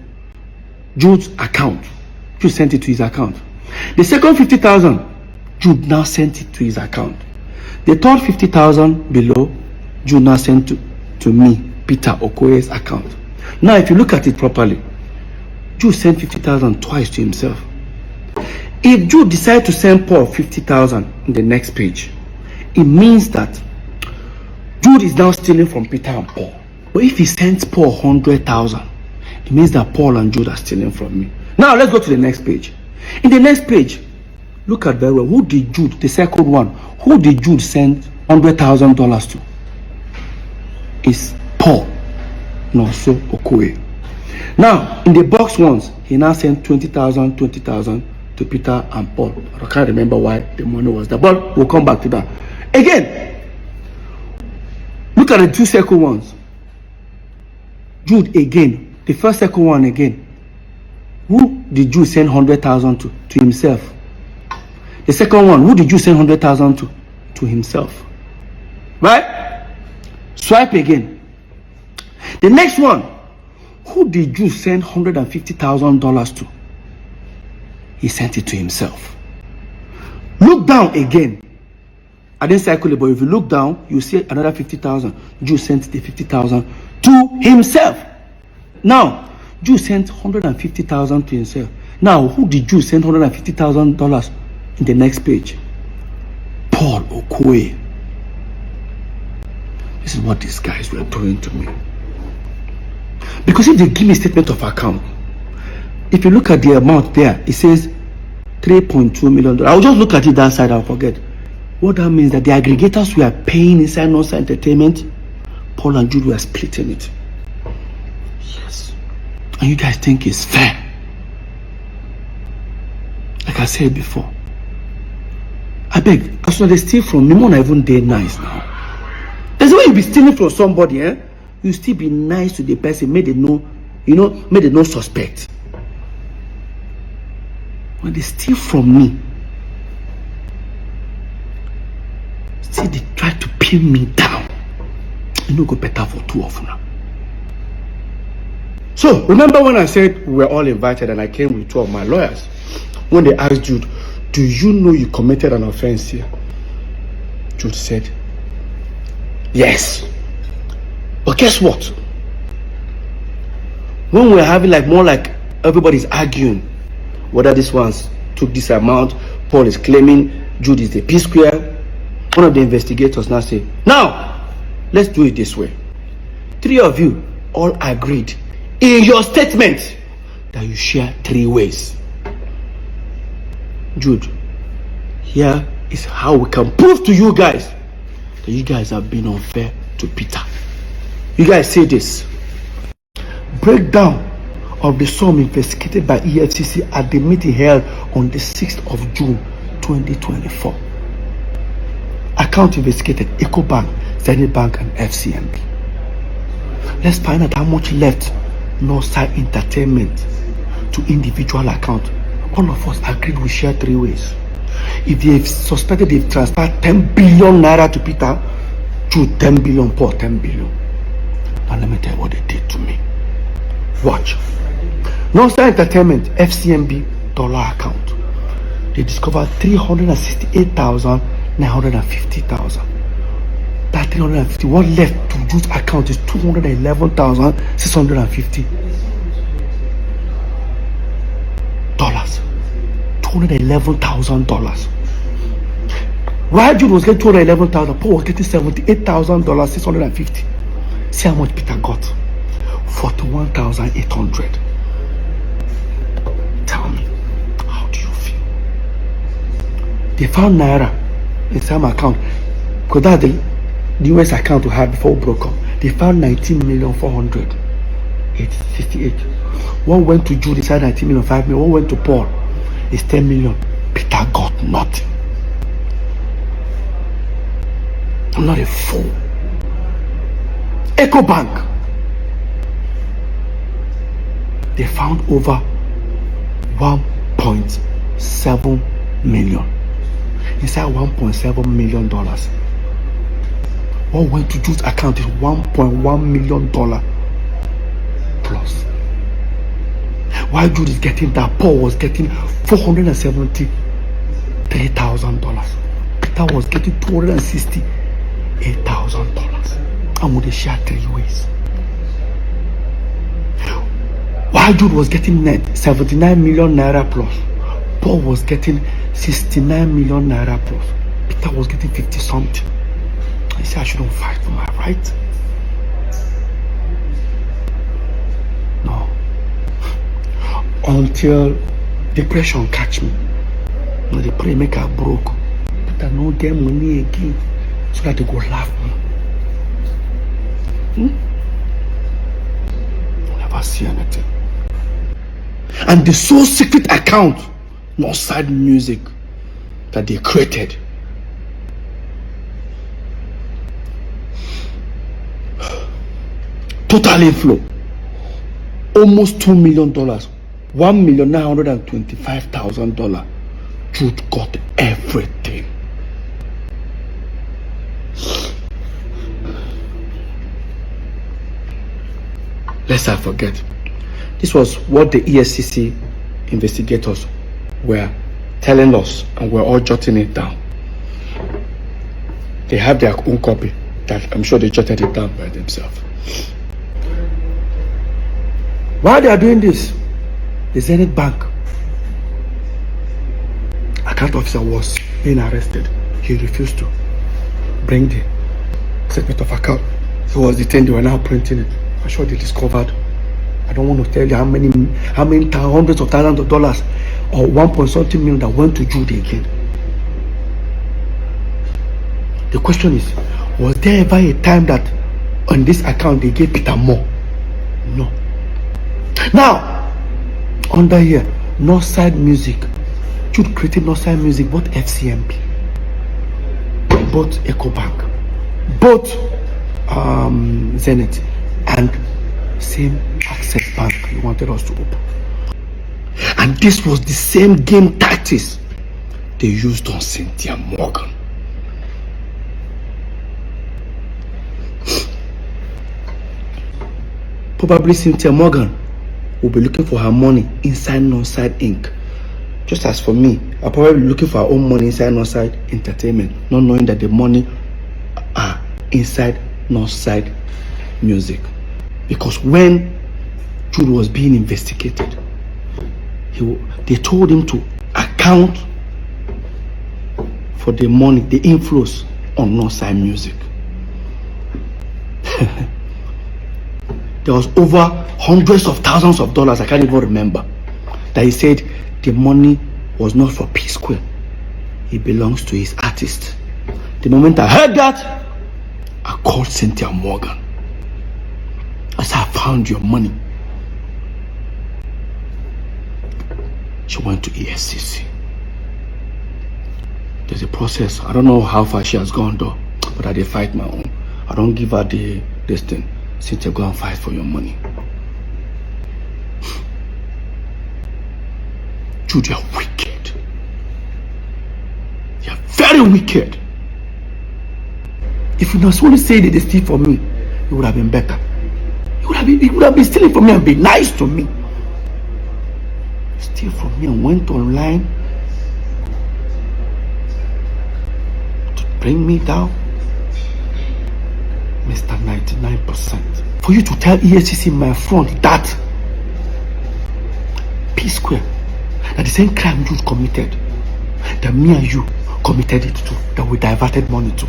Jude's account. Jude sent it to his account. The second 50,000, Jude now sent it to his account. The third 50,000 below, Jude now sent to me, Peter Okoye's account. Now, if you look at it properly, Jude sent 50,000 twice to himself. If Jude decides to send Paul 50,000 in the next page, it means that Jude is now stealing from Peter and Paul. But if he sends Paul 100,000, it means that Paul and Jude are stealing from me. Now, let's go to the next page. In the next page, look at very well. Who did Jude, the second one, who did Jude send $100,000 to? It's Paul Okoye. Now, in the box ones, he now sent 20,000 to Peter and Paul. I can't remember why the money was there, but we'll come back to that. Again, look at the 2 second ones. Jude again, the first second one again. Who did Jude send 100,000 to himself? The second one, who did Jude send 100,000 to himself? Right? Swipe again. The next one, who did Jude send $150,000 to? He sent it to himself. Look down again. I didn't circle it, but if you look down, you see another 50,000. Jude sent the 50,000 to himself. Now, Jude sent 150,000 to himself. Now, who did Jude send $150,000 in the next page? Paul Okoye. This is what these guys were doing to me. Because if they give me a statement of account, if you look at the amount there, it says $3.2 million. I'll just look at it that side, I'll forget. What that means that the aggregators were paying inside Northside Entertainment, Paul and Jude were splitting it. Yes. And you guys think it's fair? Like I said before, I beg, as soon as they steal from me, more not even day nice now. There's a way you be stealing from somebody, eh? You still be nice to the person, made they know, made they no suspect. When they steal from me, still they try to pin me down. It no go better for two of them. So remember when I said we were all invited and I came with 2 of my lawyers? When they asked Jude, do you know you committed an offense here? Jude said, Yes. But guess what? When we're having like more like everybody's arguing whether this one's took this amount, Paul is claiming Jude is the Psquare. One of the investigators now say, now let's do it this way. 3 of you all agreed in your statement that you share 3 ways. Jude, here is how we can prove to you guys that you guys have been unfair to Peter. You guys say this. Breakdown of the sum investigated by EFCC at the meeting held on the 6th of June 2024. Account investigated EcoBank, Zenith Bank and FCMB. Let's find out how much left Northside Entertainment to individual account. All of us agreed we share 3 ways. If they've suspected they've transferred 10 billion naira to Peter, Jude 10 billion, Paul 10 billion. Now let me tell you what they did to me. Watch. Northside Entertainment FCMB dollar account. They discovered 368,950,000. That 350, what left to Jude's account is 211,650 dollars. $211,000. While Jude was getting 211,000, Paul was getting $78,650. See how much Peter got? 41,800. Tell me, how do you feel? They found naira in some account, because that's the US account we had before we broke up. They found 19,400,868. One went to Jude, inside 19 million, 5 million. One went to Paul, it's 10 million. Peter got nothing. I'm not a fool. EcoBank, they found over 1.7 million. Inside $1.7 million. What went to Jude's account is $1.1 million plus. While Jude is getting that, Paul was getting $473,000. Peter was getting $268,000. And would they share 3 ways? While Jude was getting net 79 million naira plus, Paul was getting 69 million naira plus. Peter was getting 50 something. I said I shouldn't fight for my right. No. Until depression catch me. No, they pray make her broke. But I no get money again, so that they go laugh me. Never see anything. And the sole secret account, Northside Music, that they created, total inflow almost $2 million, $1,925,000. Jude got everything. Lest I forget, this was what the EFCC investigators were telling us, and we're all jotting it down. They have their own copy that I'm sure they jotted it down by themselves. While they are doing this, the Zenith Bank account officer was being arrested. He refused to bring the statement of account. He was detained. They were now printing it. I'm sure they discovered, I don't want to tell you how many hundreds of thousands of dollars or 1.something million that went to Jude again. The question is, was there ever a time that on this account they gave Peter more? No. Now, under here, Northside Music. Jude created Northside Music, both FCMB, both EcoBank, both Zenith, and same Access Bank he wanted us to open. And this was the same game tactics they used on Cynthia Morgan. Probably Cynthia Morgan will be looking for her money inside Northside Inc. Just as for me, I'll probably be looking for her own money inside Northside Entertainment, not knowing that the money inside Northside Music. Because when Jude was being investigated, they told him to account for the money, the inflows on Northside Music. There was over hundreds of thousands of dollars, I can't even remember, that he said the money was not for Psquare. It belongs to his artist. The moment I heard that, I called Cynthia Morgan. I said, I found your money. She went to EFCC. There's a process. I don't know how far she has gone though, but I did fight my own. I don't give her this thing. Cynthia, go and fight for your money. Jude, you're wicked. You're very wicked. If you not only say that they steal from me, it would have been better. It would have been stealing from me and be nice to me. Steal from me and went online to bring me down. Mr. 99%. For you to tell EFCC in my front that Psquare, that the same crime you committed, that me and you committed it to, that we diverted money to.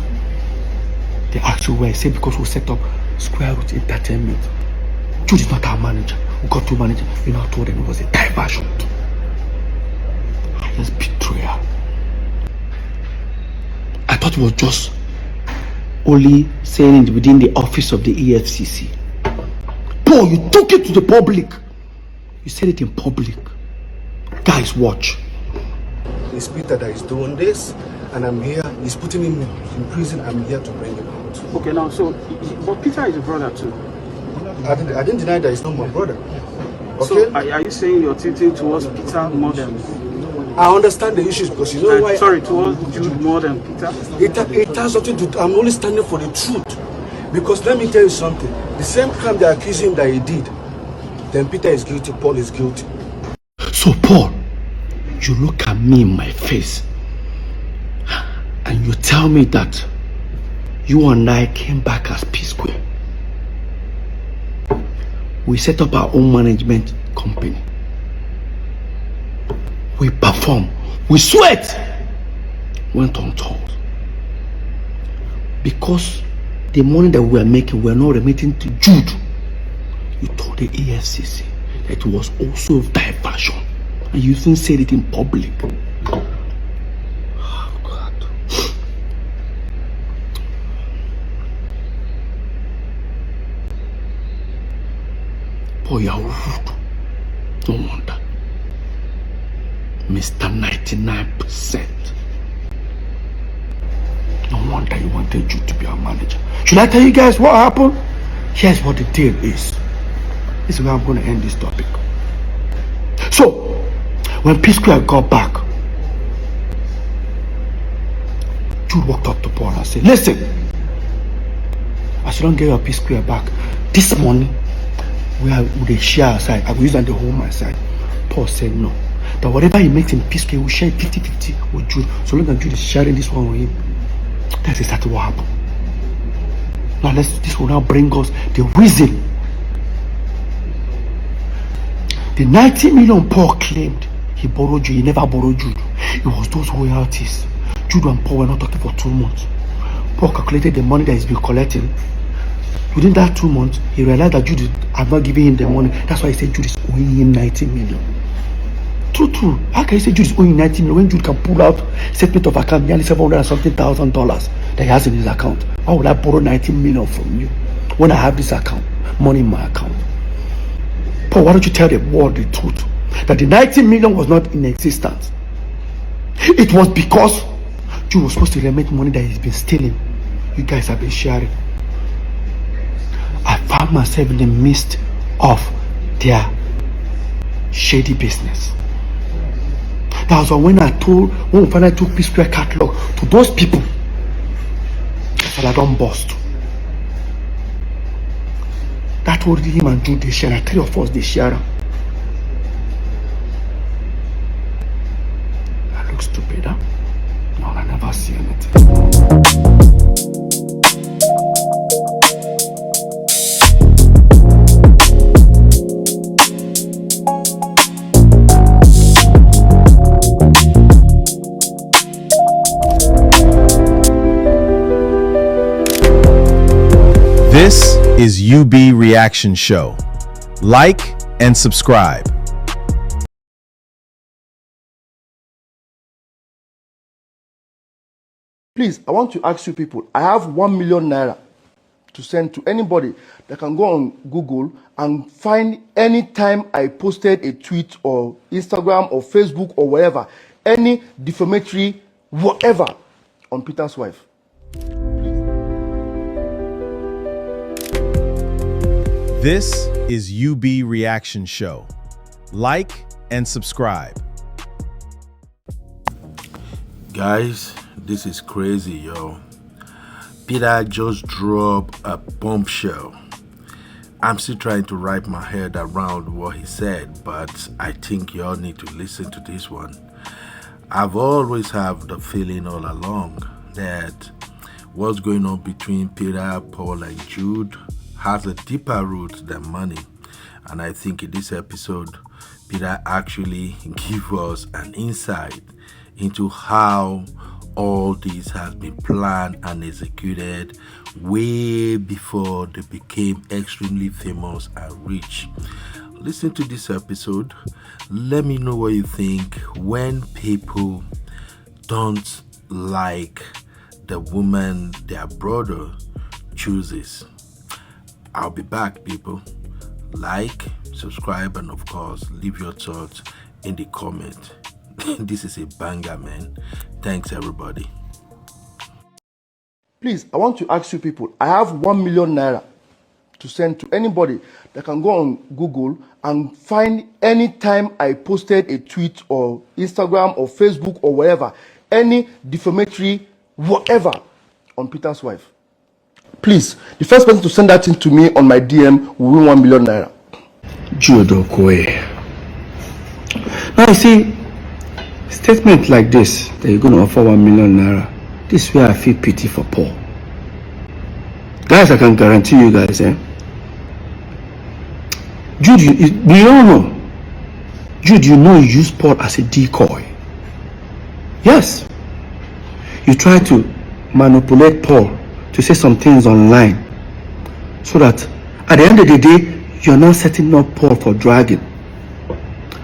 They asked you where. I said because we set up Square Root Entertainment. Jude is not our manager. We got two managers. We now told them it was a diversion. I just betrayal. I thought it was just only saying it within the office of the EFCC. Paul, you took it to the public. You said it in public. Guys, watch.
It's Peter that is doing this, and I'm here. He's putting him in prison. I'm here to bring him out.
Okay, now, so, but Peter is a brother too.
I didn't deny that he's not my brother. Okay?
So, are you saying you're tilting towards Peter more than...
I understand the issues because you know why...
Sorry, towards Jude more than Peter?
It has nothing to do... I'm only standing for the truth. Because let me tell you something. The same crime they accuse him that he did, then Peter is guilty, Paul is guilty.
So, Paul, you look at me in my face and you tell me that you and I came back as Psquare. We set up our own management company. We perform, we sweat, went on tours. Because the money that we were making, we were not remitting to Jude. You told the EFCC that it was also diversion. And you didn't say it in public. Oh, God. Boy, you're rude. No wonder. Mr. 99%. No wonder you wanted Jude to be our manager. Should I tell you guys what happened? Here's what the deal is. This is where I'm going to end this topic. So, when Psquare got back, Jude walked up to Paul and said, listen, as you don't get your Psquare back, this money, would they share aside? I will use that the whole my side. Paul said no. That whatever he makes in Psquare, we share 50-50 with Jude. So long as Jude is sharing this one with him. That's exactly what happened. Now this will now bring us the reason. The 90 million Paul claimed he borrowed Jude, he never borrowed Jude. It was those royalties. Jude and Paul were not talking for 2 months. Paul calculated the money that he's been collecting. Within that 2 months, he realized that Jude had not given him the money. That's why he said Jude is owing him 90 million. True. How can you say Jude is owing 90 million when Jude can pull out statement of account nearly $700,000 that he has in his account? Why would I borrow 90 million from you when I have this account, money in my account? Paul, why don't you tell the world the truth? That the 90 million was not in existence. It was because Jude was supposed to remit money that he's been stealing. You guys have been sharing. I found myself in the midst of their shady business. That was when we finally took Psquare catalog to those people. I said, I don't bust. That told him and Jude they share. 3 of us they share. I look stupid, huh? No, I never see anything.
This is UB Reaction Show. Like and subscribe.
Please, I want to ask you people, I have 1 million naira to send to anybody that can go on Google and find any time I posted a tweet or Instagram or Facebook or wherever, any defamatory whatever on Peter's wife.
This is UB Reaction Show. Like and subscribe.
Guys, this is crazy, yo. Peter just dropped a bombshell. I'm still trying to wrap my head around what he said, but I think y'all need to listen to this one. I've always had the feeling all along that what's going on between Peter, Paul, and Jude has a deeper root than money. And I think in this episode, Peter actually gives us an insight into how all this has been planned and executed way before they became extremely famous and rich. Listen to this episode. Let me know what you think when people don't like the woman their brother chooses. I'll be back, people. Like, subscribe, and of course, leave your thoughts in the comment. This is a banger, man. Thanks, everybody.
Please, I want to ask you people, I have 1 million naira to send to anybody that can go on Google and find any time I posted a tweet or Instagram or Facebook or wherever, any defamatory whatever on Peter's wife. Please, the first person to send that in to me on my DM will win 1 million naira.
Jude Okoye. Now you see, statement like this, that you're going to offer 1 million naira, this is where I feel pity for Paul. Guys, I can guarantee you guys, Jude, you don't know. Jude, you know you use Paul as a decoy. Yes. You try to manipulate Paul to say some things online so that at the end of the day, you're not setting up Paul for dragging.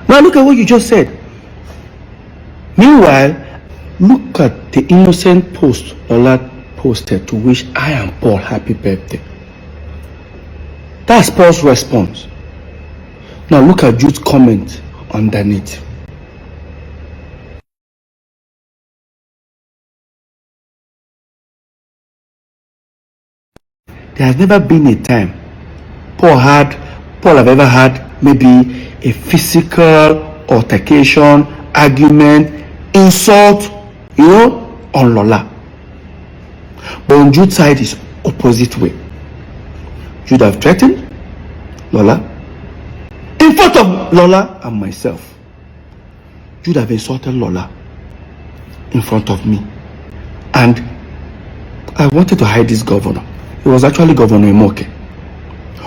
Now look at what you just said. Meanwhile, look at the innocent post Lola posted to wish I and Paul happy birthday. That's Paul's response. Now look at Jude's comment underneath. There has never been a time Paul have ever had maybe a physical altercation, argument, insult, on Lola. But on Jude's side is opposite way. Jude have threatened Lola in front of Lola and myself. Jude have insulted Lola in front of me. And I wanted to hide this governor. It was actually Governor Imoke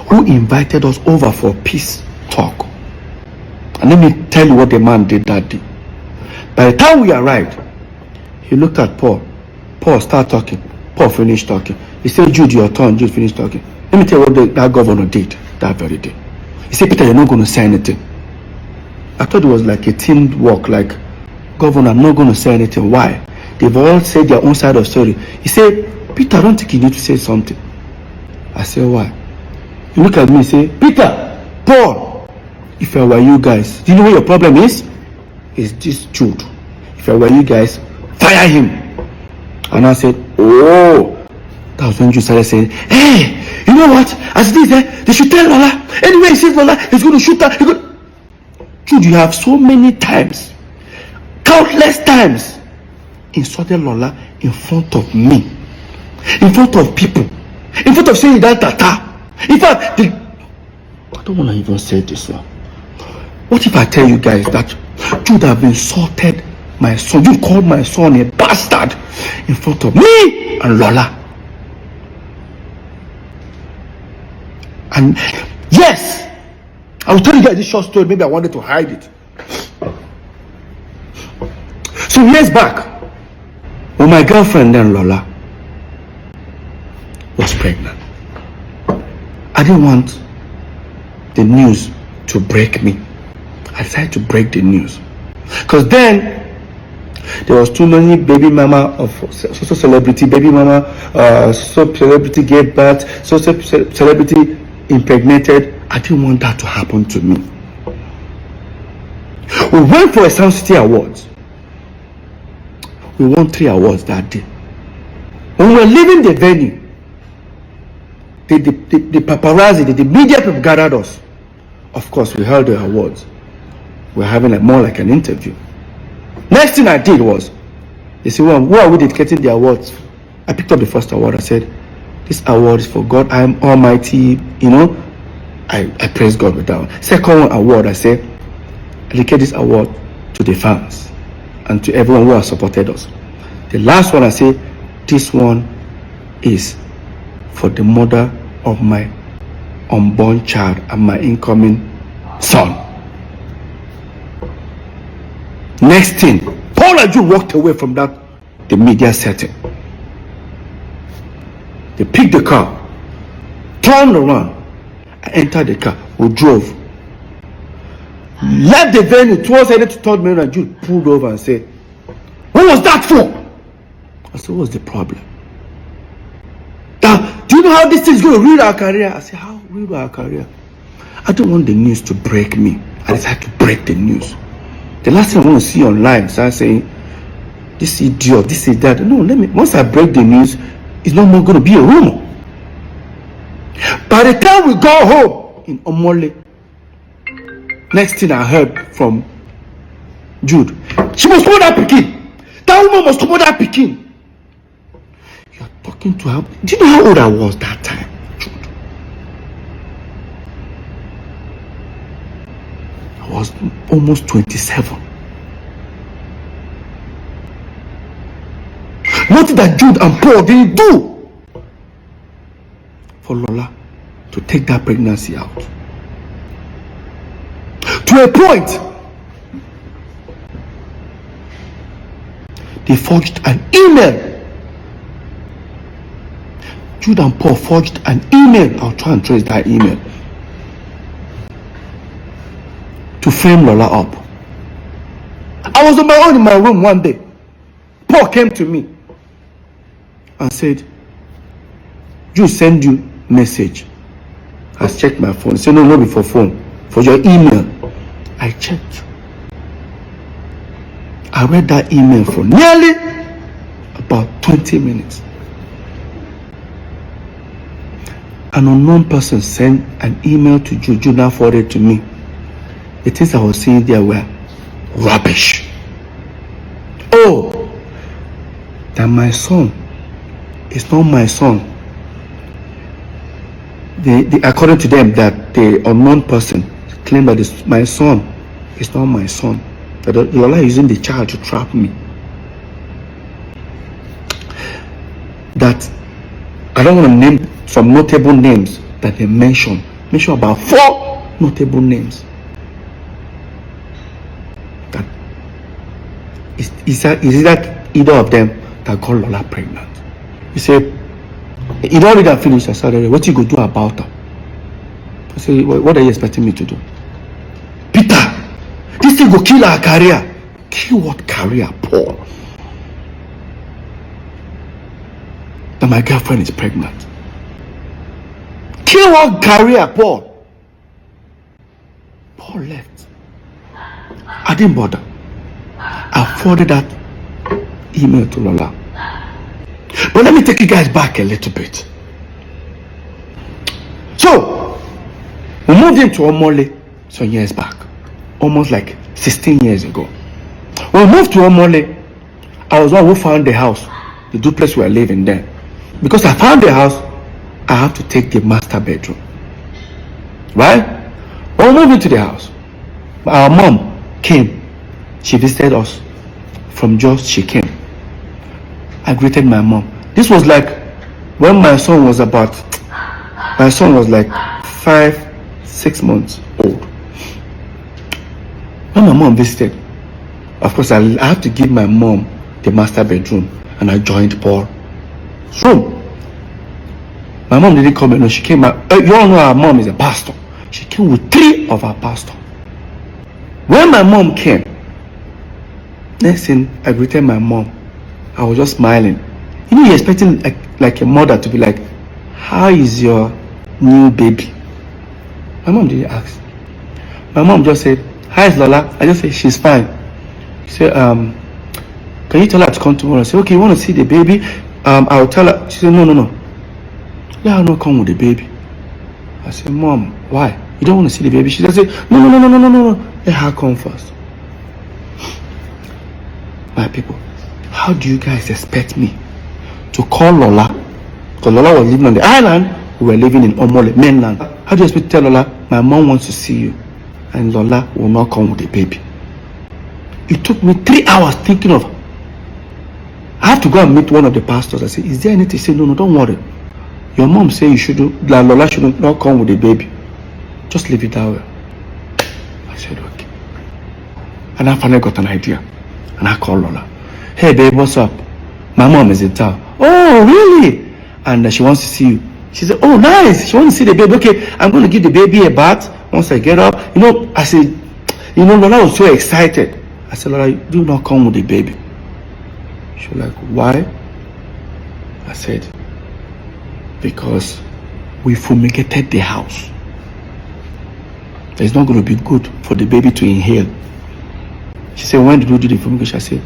who invited us over for peace talk. And let me tell you what the man did that day. By the time we arrived, he looked at Paul. Paul started talking. Paul finished talking. He said, Jude, your turn. Jude finished talking. Let me tell you what that governor did that very day. He said, Peter, you're not going to say anything. I thought it was like a team work, like, Governor, I'm not going to say anything. Why? They've all said their own side of the story. He said, Peter, I don't think you need to say something. I said, why? He looked at me and said, Peter, Paul, if I were you guys, do you know what your problem is? It's this Jude. If I were you guys, fire him. And I said, oh. That was when Jude started saying, hey, you know what? As this, they should tell Lola. Anyway, he says Lola, he's going to shoot her. Jude, you have so many times, countless times, insulted Lola in front of me, in front of people, in front of saying that tata. In fact, I don't want to even say this now. What if I tell you guys that Jude have insulted my son? You called my son a bastard in front of me and Lola. And yes, I will tell you guys this short story. Maybe I wanted to hide it. So years back, when my girlfriend then Lola was pregnant, I didn't want the news to break me. I decided to break the news. Because then, there was too many baby mama of social celebrity, baby mama, social celebrity gave birth, social celebrity impregnated. I didn't want that to happen to me. We went for a Sound City Awards. We won 3 awards that day. When we were leaving the venue, the paparazzi, the media people gathered us. Of course, we held the awards. We're having more like an interview. Next thing I did was, they said, well, who are we dedicating the awards? I picked up the first award. I said, this award is for God, I am Almighty. I praise God with that one. Second award, I said, I dedicate this award to the fans and to everyone who has supported us. The last one, I say, this one is for the mother of my unborn child and my incoming son. Next thing, Paul and Jude walked away from the media setting. They picked the car, turned around, I entered the car, we drove. Left the venue towards headed to 3rd Main, and Jude pulled over and said, what was that for? I said, what's the problem? Do you know how this thing is going to ruin our career? I said, how ruin our career? I don't want the news to break me. I decided to break the news. The last thing I want to see online, start saying, this idiot, this is that. No, once I break the news, it's no more going to be a rumor. By the time we go home in Omole, next thing I heard from Jude, she must hold that Pekin. That woman must hold that Pekin. You're talking to her. Do you know how old I was that time, Jude? I was almost 27. Nothing that Jude and Paul didn't do for Lola to take that pregnancy out. To a point, they forged an email. Jude and Paul forged an email. I'll try and trace that email. To frame Lola up. I was on my own in my room one day. Paul came to me and said, Jude send you message. I checked my phone. He said, no, not for phone, for your email. I checked. I read that email for nearly about 20 minutes. An unknown person sent an email to Jude. Jude now forwarded to me. The things I was seeing there were rubbish. Oh, that my son is not my son. According to them, that the unknown person claimed that my son is not my son. That Lola is using the child to trap me. That I don't want to name some notable names that they mention. Mention about 4 notable names. That is that either of them that got Lola pregnant. He said, he don't read and finish. I said, what you go do about her? I said, what are you expecting me to do? Peter, this thing will kill our career. Kill what career, Paul? That my girlfriend is pregnant. Kill what career, Paul? Paul left. I didn't bother. I forwarded that email to Lola. But let me take you guys back a little bit. So, we moved into Omole some years back. Almost like 16 years ago. When we moved to Omole, I was one who found the house, the duplex we were living there. Because I found the house, I have to take the master bedroom. Right? When we moved into the house, our mom came. She visited us. From Jos, she came. I greeted my mom. This was like when my son was like 5-6 months old. When my mom visited, of course I have to give my mom the master bedroom, and I joined Paul's room. My mom didn't come alone. She came out. You all know our mom is a pastor. She came with 3 of our pastors. When my mom came, next thing I greeted my mom. I was just smiling. You know, you're expecting like a mother to be like, how is your new baby? My mom didn't ask. My mom just said, hi, Lola. I just said, she's fine. She said, can you tell her to come tomorrow? I said, okay, you want to see the baby? I'll tell her. She said, no. Let her not come with the baby. I said, Mom, why? You don't want to see the baby? She just said, no. Let her come first. My people, how do you guys expect me to call Lola? Because Lola was living on the island, we were living in Omole, mainland. How do you expect to tell Lola, my mom wants to see you, and Lola will not come with the baby? It took me 3 hours thinking of, I have to go and meet one of the pastors. I said, is there anything? He said, no, don't worry. Your mom said you shouldn't, Lola should not come with the baby. Just leave it that way. I said, okay. And I finally got an idea. And I called Lola. Hey babe, what's up? My mom is in town. Oh, really? And she wants to see you. She said, oh, nice. She wants to see the baby. Okay, I'm going to give the baby a bath once I get up. You know, I said, you know, Lola was so excited. I said, Lola, do not come with the baby. She was like, why? I said, because we fumigated the house. It's not going to be good for the baby to inhale. She said, when did you do the fumigation? I said,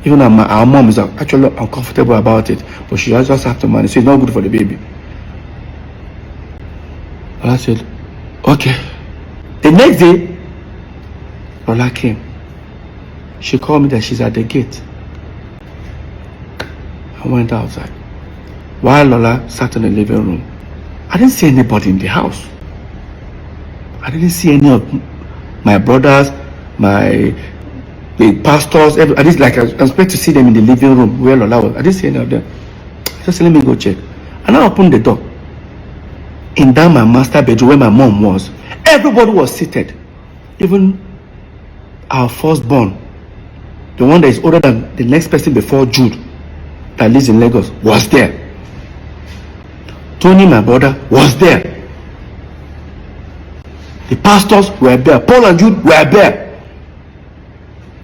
even our mom is actually uncomfortable about it, but she just have to manage. It's not good for the baby. And I said, okay. The next day, Lola came. She called me that she's at the gate. I went outside. While Lola sat in the living room, I didn't see anybody in the house. I didn't see any of my brothers, the pastors. I didn't I expect to see them in the living room where Lola was. I didn't see any of them. I just said, let me go check. And I opened the door. In that my master bedroom where my mom was, everybody was seated. Even our firstborn, the one that is older than the next person before Jude, that lives in Lagos, was there. Tony, my brother, was there. The pastors were there. Paul and Jude were there.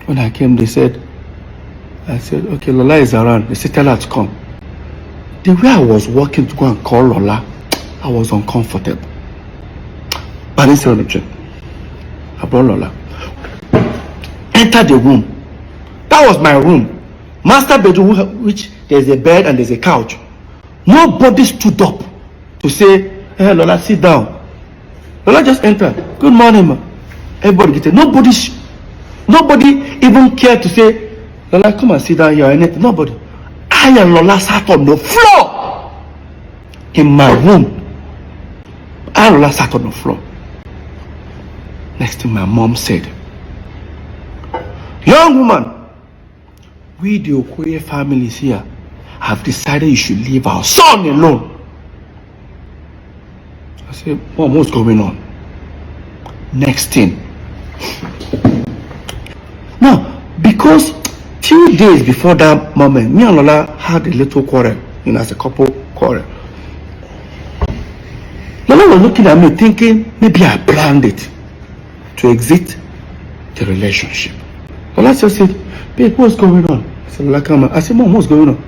When I came, I said, okay, Lola is around. They said, tell her to come. The way I was walking to go and call Lola, I was uncomfortable. But I didn't say anything. I brought Lola. Enter the room. That was my room. Master bedroom, which there's a bed and there's a couch. Nobody stood up to say, hey, Lola, sit down. Lola just entered. Good morning, ma. Everybody get it. Nobody even cared to say, Lola, come and sit down here or anything. Nobody. I and Lola sat on the floor in my room. I and Lola sat on the floor. Next thing my mom said, young woman, we the Okoye families here have decided you should leave our son alone. I said, Mom, what's going on? Next thing. Now, because 2 days before that moment, me and Lola had a little quarrel, as a couple quarrel. Lola was looking at me thinking, maybe I planned it to exit the relationship. Lola just said, babe, what's going on? I said, Lola, come on. I said, Mom, what's going on?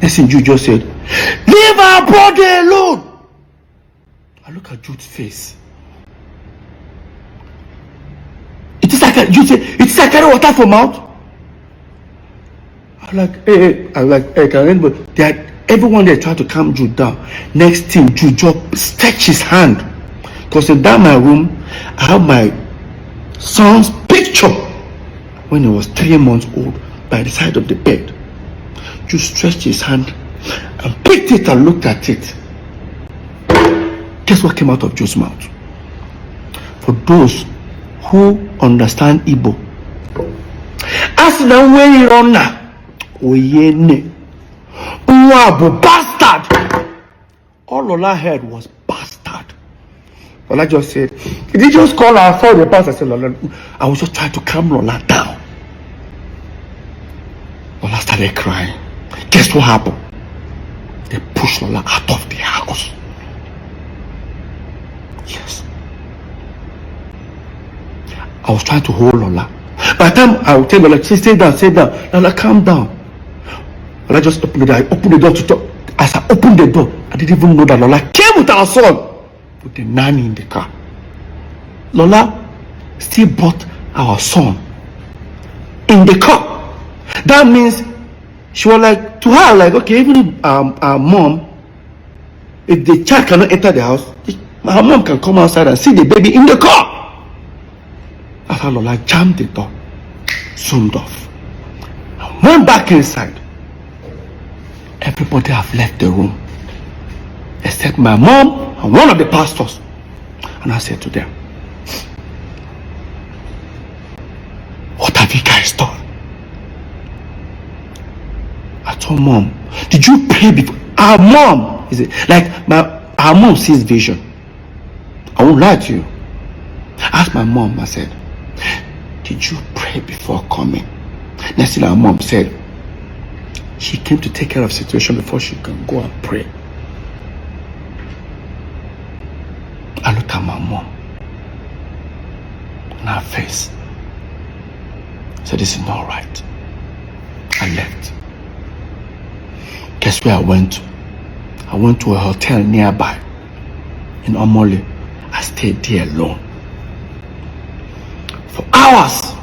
Next thing Jude just said, leave our brother alone. I look at Jude's face. It is like Jude said, it's like carry water from mouth. I'm like, hey, can anybody? Everyone there tried to calm Jude down. Next thing, Jude just stretched his hand. Because in that my room, I have my son's picture when he was 3 months old by the side of the bed. Jude stretched his hand and picked it and looked at it. Guess what came out of Jude's mouth? For those who understand Igbo, as the way runner, oyene, uwabu, bastard. All Lola heard was bastard. Lola just said, did he just call her for the pastor? I said, Lola, I was just trying to calm Lola down. Lola started crying. Guess what happened? They pushed push Lola out of the house. Yes. I was trying to hold Lola. By the time I would tell Lola, stay down, Lola, calm down. Lola just opened the door. I opened the door to talk. As I opened the door, I didn't even know that Lola came with our son, with the nanny in the car. Lola still brought our son in the car. That means she was like, to her, like, okay, even if our mom, if the child cannot enter the house, her mom can come outside and see the baby in the car. That's how Lola jammed the door, zoomed off, and went back inside. Everybody have left the room except my mom and one of the pastors. And I said to them, what have you guys done? I told mom, did you pray before? Our mom, is it like our mom sees vision. I won't lie to you. I asked my mom, I said, did you pray before coming? Next thing our mom said, she came to take care of the situation before she can go and pray. I looked at my mom and her face. I said, this is not right. I left. Guess where I went to? I went to a hotel nearby in Omole. I stayed there alone. For hours.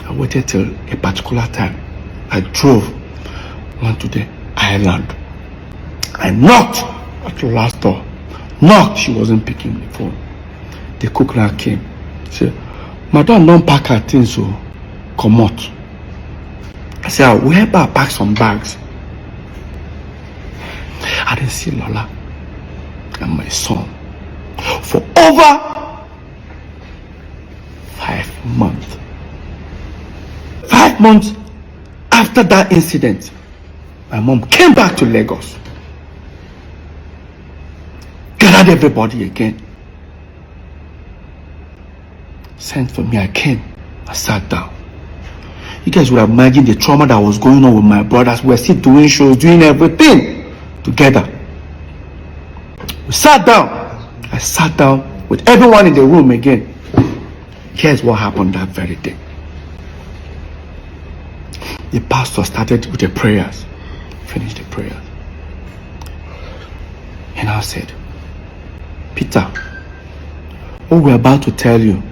I waited till a particular time. I drove, went to the island. I knocked at the last door. Knocked, she wasn't picking the phone. The cook now came. She said, Madam, don't pack her things, so come out. I said, I'll help her pack some bags. I didn't see Lola and my son for over 5 months. 5 months after that incident, my mom came back to Lagos, gathered everybody again, sent for me. I came, I sat down. You guys would have imagined the trauma that was going on with my brothers. We were still doing shows, doing everything together. We sat down. I sat down with everyone in the room again. Here's what happened that very day. The pastor started with the prayers, finished the prayers, and I said, Peter, what we're about to tell you,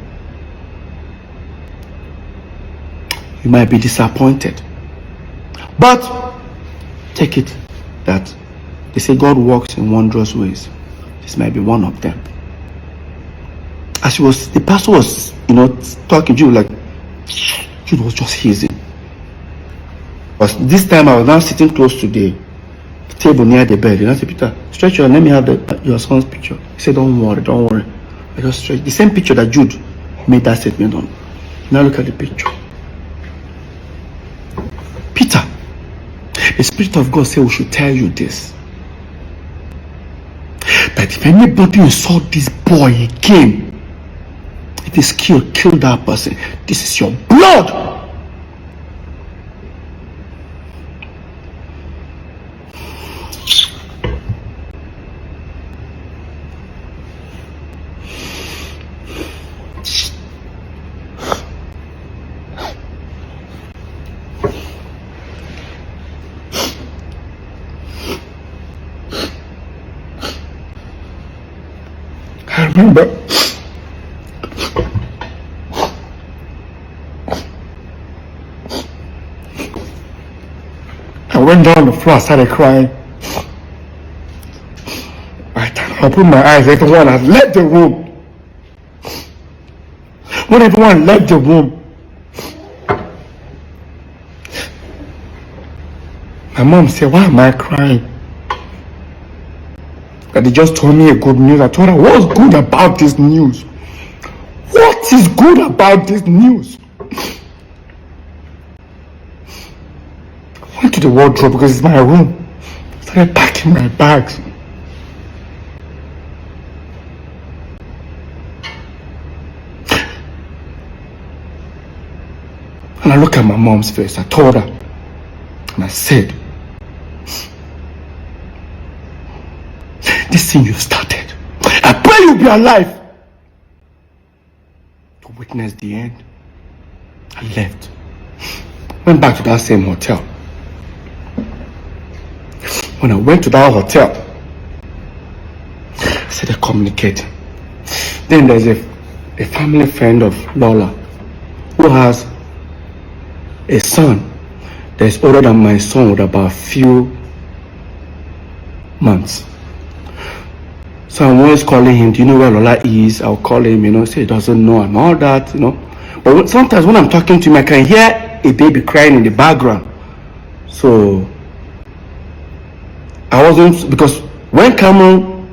you might be disappointed, but take it that they say God works in wondrous ways. This might be one of them. As the pastor was, talking to you, like, Jude was just hissing. But this time I was now sitting close to the table near the bed. And I said, Peter, stretch your, let me have your son's picture. He said, don't worry. I just stretched the same picture that Jude made that statement on. Now look at the picture. Peter, the Spirit of God said we should tell you this. That if anybody insult this boy again, if he's kill that person, this is your blood. I remember I went down the floor, I started crying. By the time I opened my eyes, everyone had left the room. When everyone left the room, my mom said, why am I crying? That they just told me a good news. I told her, what's good about this news? What is good about this news? I went to the wardrobe because it's my room. I started packing my bags. And I looked at my mom's face. I told her, and I said, This thing you started, I pray you'll be alive to witness the end. I left. Went back to that same hotel. When I went to that hotel, I started communicating. Then there's a family friend of Lola who has a son that's older than my son with about a few months. So I'm always calling him, do you know where Lola is? I'll call him, say he doesn't know and all that, But sometimes when I'm talking to him, I can hear a baby crying in the background. So I wasn't, because when Cameron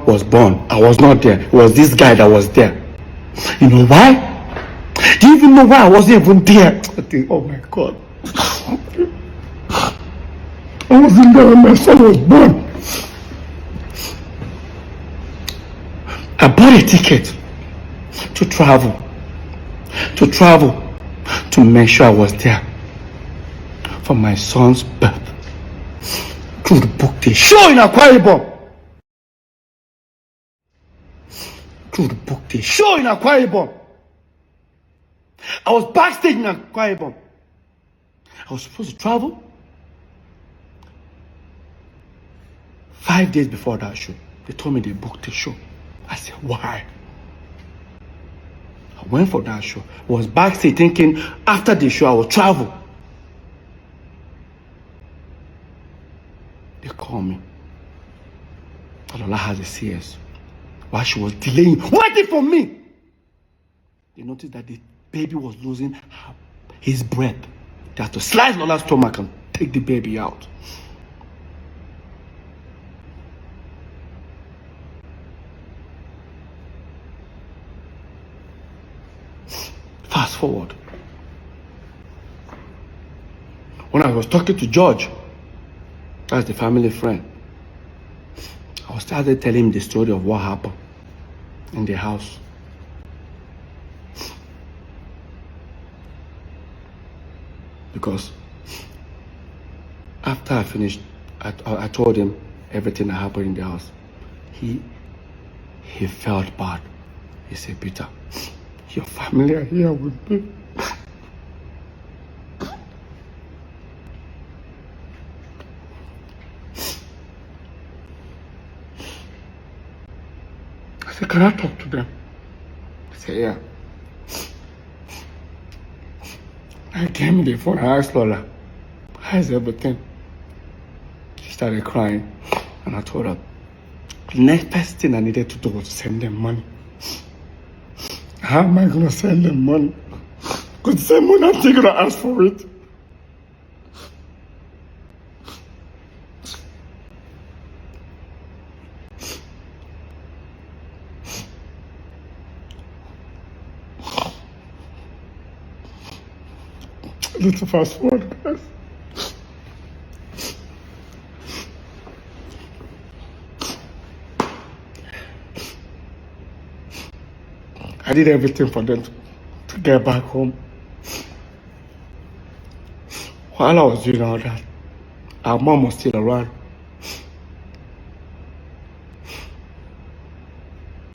was born, I was not there. It was this guy that was there. You know why? Do you even know why I wasn't even there? I think, oh my God. I wasn't there when my son was born. I bought a ticket to travel to make sure I was there for my son's birth. Could book the show in Akwa Ibom. I was backstage in Akwa Ibom. I was supposed to travel 5 days before that show. They told me they booked the show. I said, why? I went for that show. I was backstage thinking after the show I would travel. They called me. Lola has a CS. While she was delaying, waiting for me, they noticed that the baby was losing his breath. They had to slice Lola's stomach and take the baby out. Fast forward. When I was talking to George, that's the family friend, I started telling him the story of what happened in the house. Because after I finished, I told him everything that happened in the house. He felt bad. He said, Peter, your family are here with me. I said, can I talk to them? He said, yeah. I came in the phone, I asked Lola, how's everything? She started crying, and I told her, the next best thing I needed to do was to send them money. How am I going to send them money? Because the same money I'm going to ask for it. Let's fast forward, guys. I did everything for them to get back home. While I was doing all that, our mom was still around.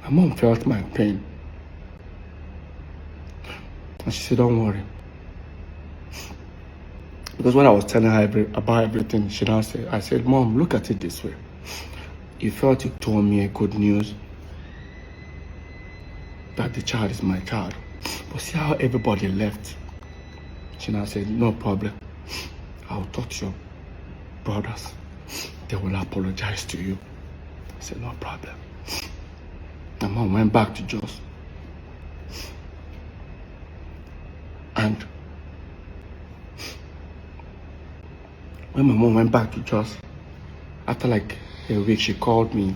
My mom felt my pain. And she said, don't worry. Because when I was telling her about everything, she now said, I said, Mom, look at it this way. You felt you told me a good news that the child is my child. But see how everybody left. She now said, no problem. I'll talk to your brothers. They will apologize to you. I said, no problem. My mom went back to Jos. And when my mom went back to Jos, after like a week, she called me.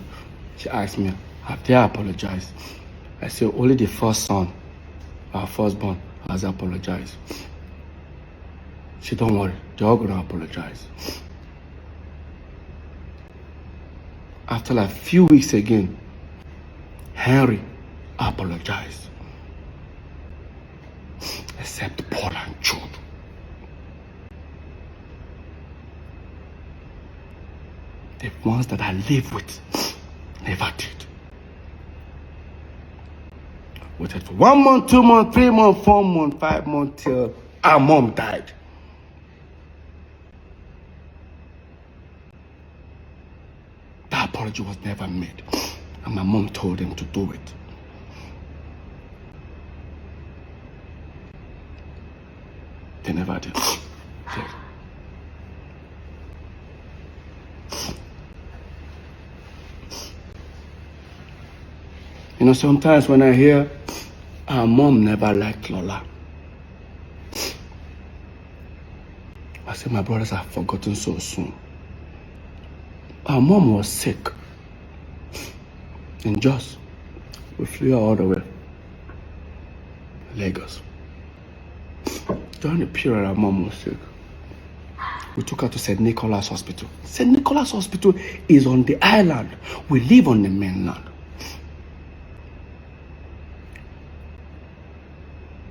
She asked me, have they apologized? I said, only the first son, our firstborn, has apologized. She said, don't worry, they're all going to apologize. After like a few weeks again, Henry apologized. Except Paul and Jude. The ones that I live with never did. Waited for 1 month, 2 months, 3 months, 4 months, 5 months till our mom died. That apology was never made. And my mom told him to do it. They never did. You know, sometimes when I hear our mom never liked Lola, I say my brothers have forgotten so soon. Our mom was sick. In Jos, we flew her all the way to Lagos. During the period our mom was sick, we took her to St. Nicholas Hospital. St. Nicholas Hospital is on the island. We live on the mainland.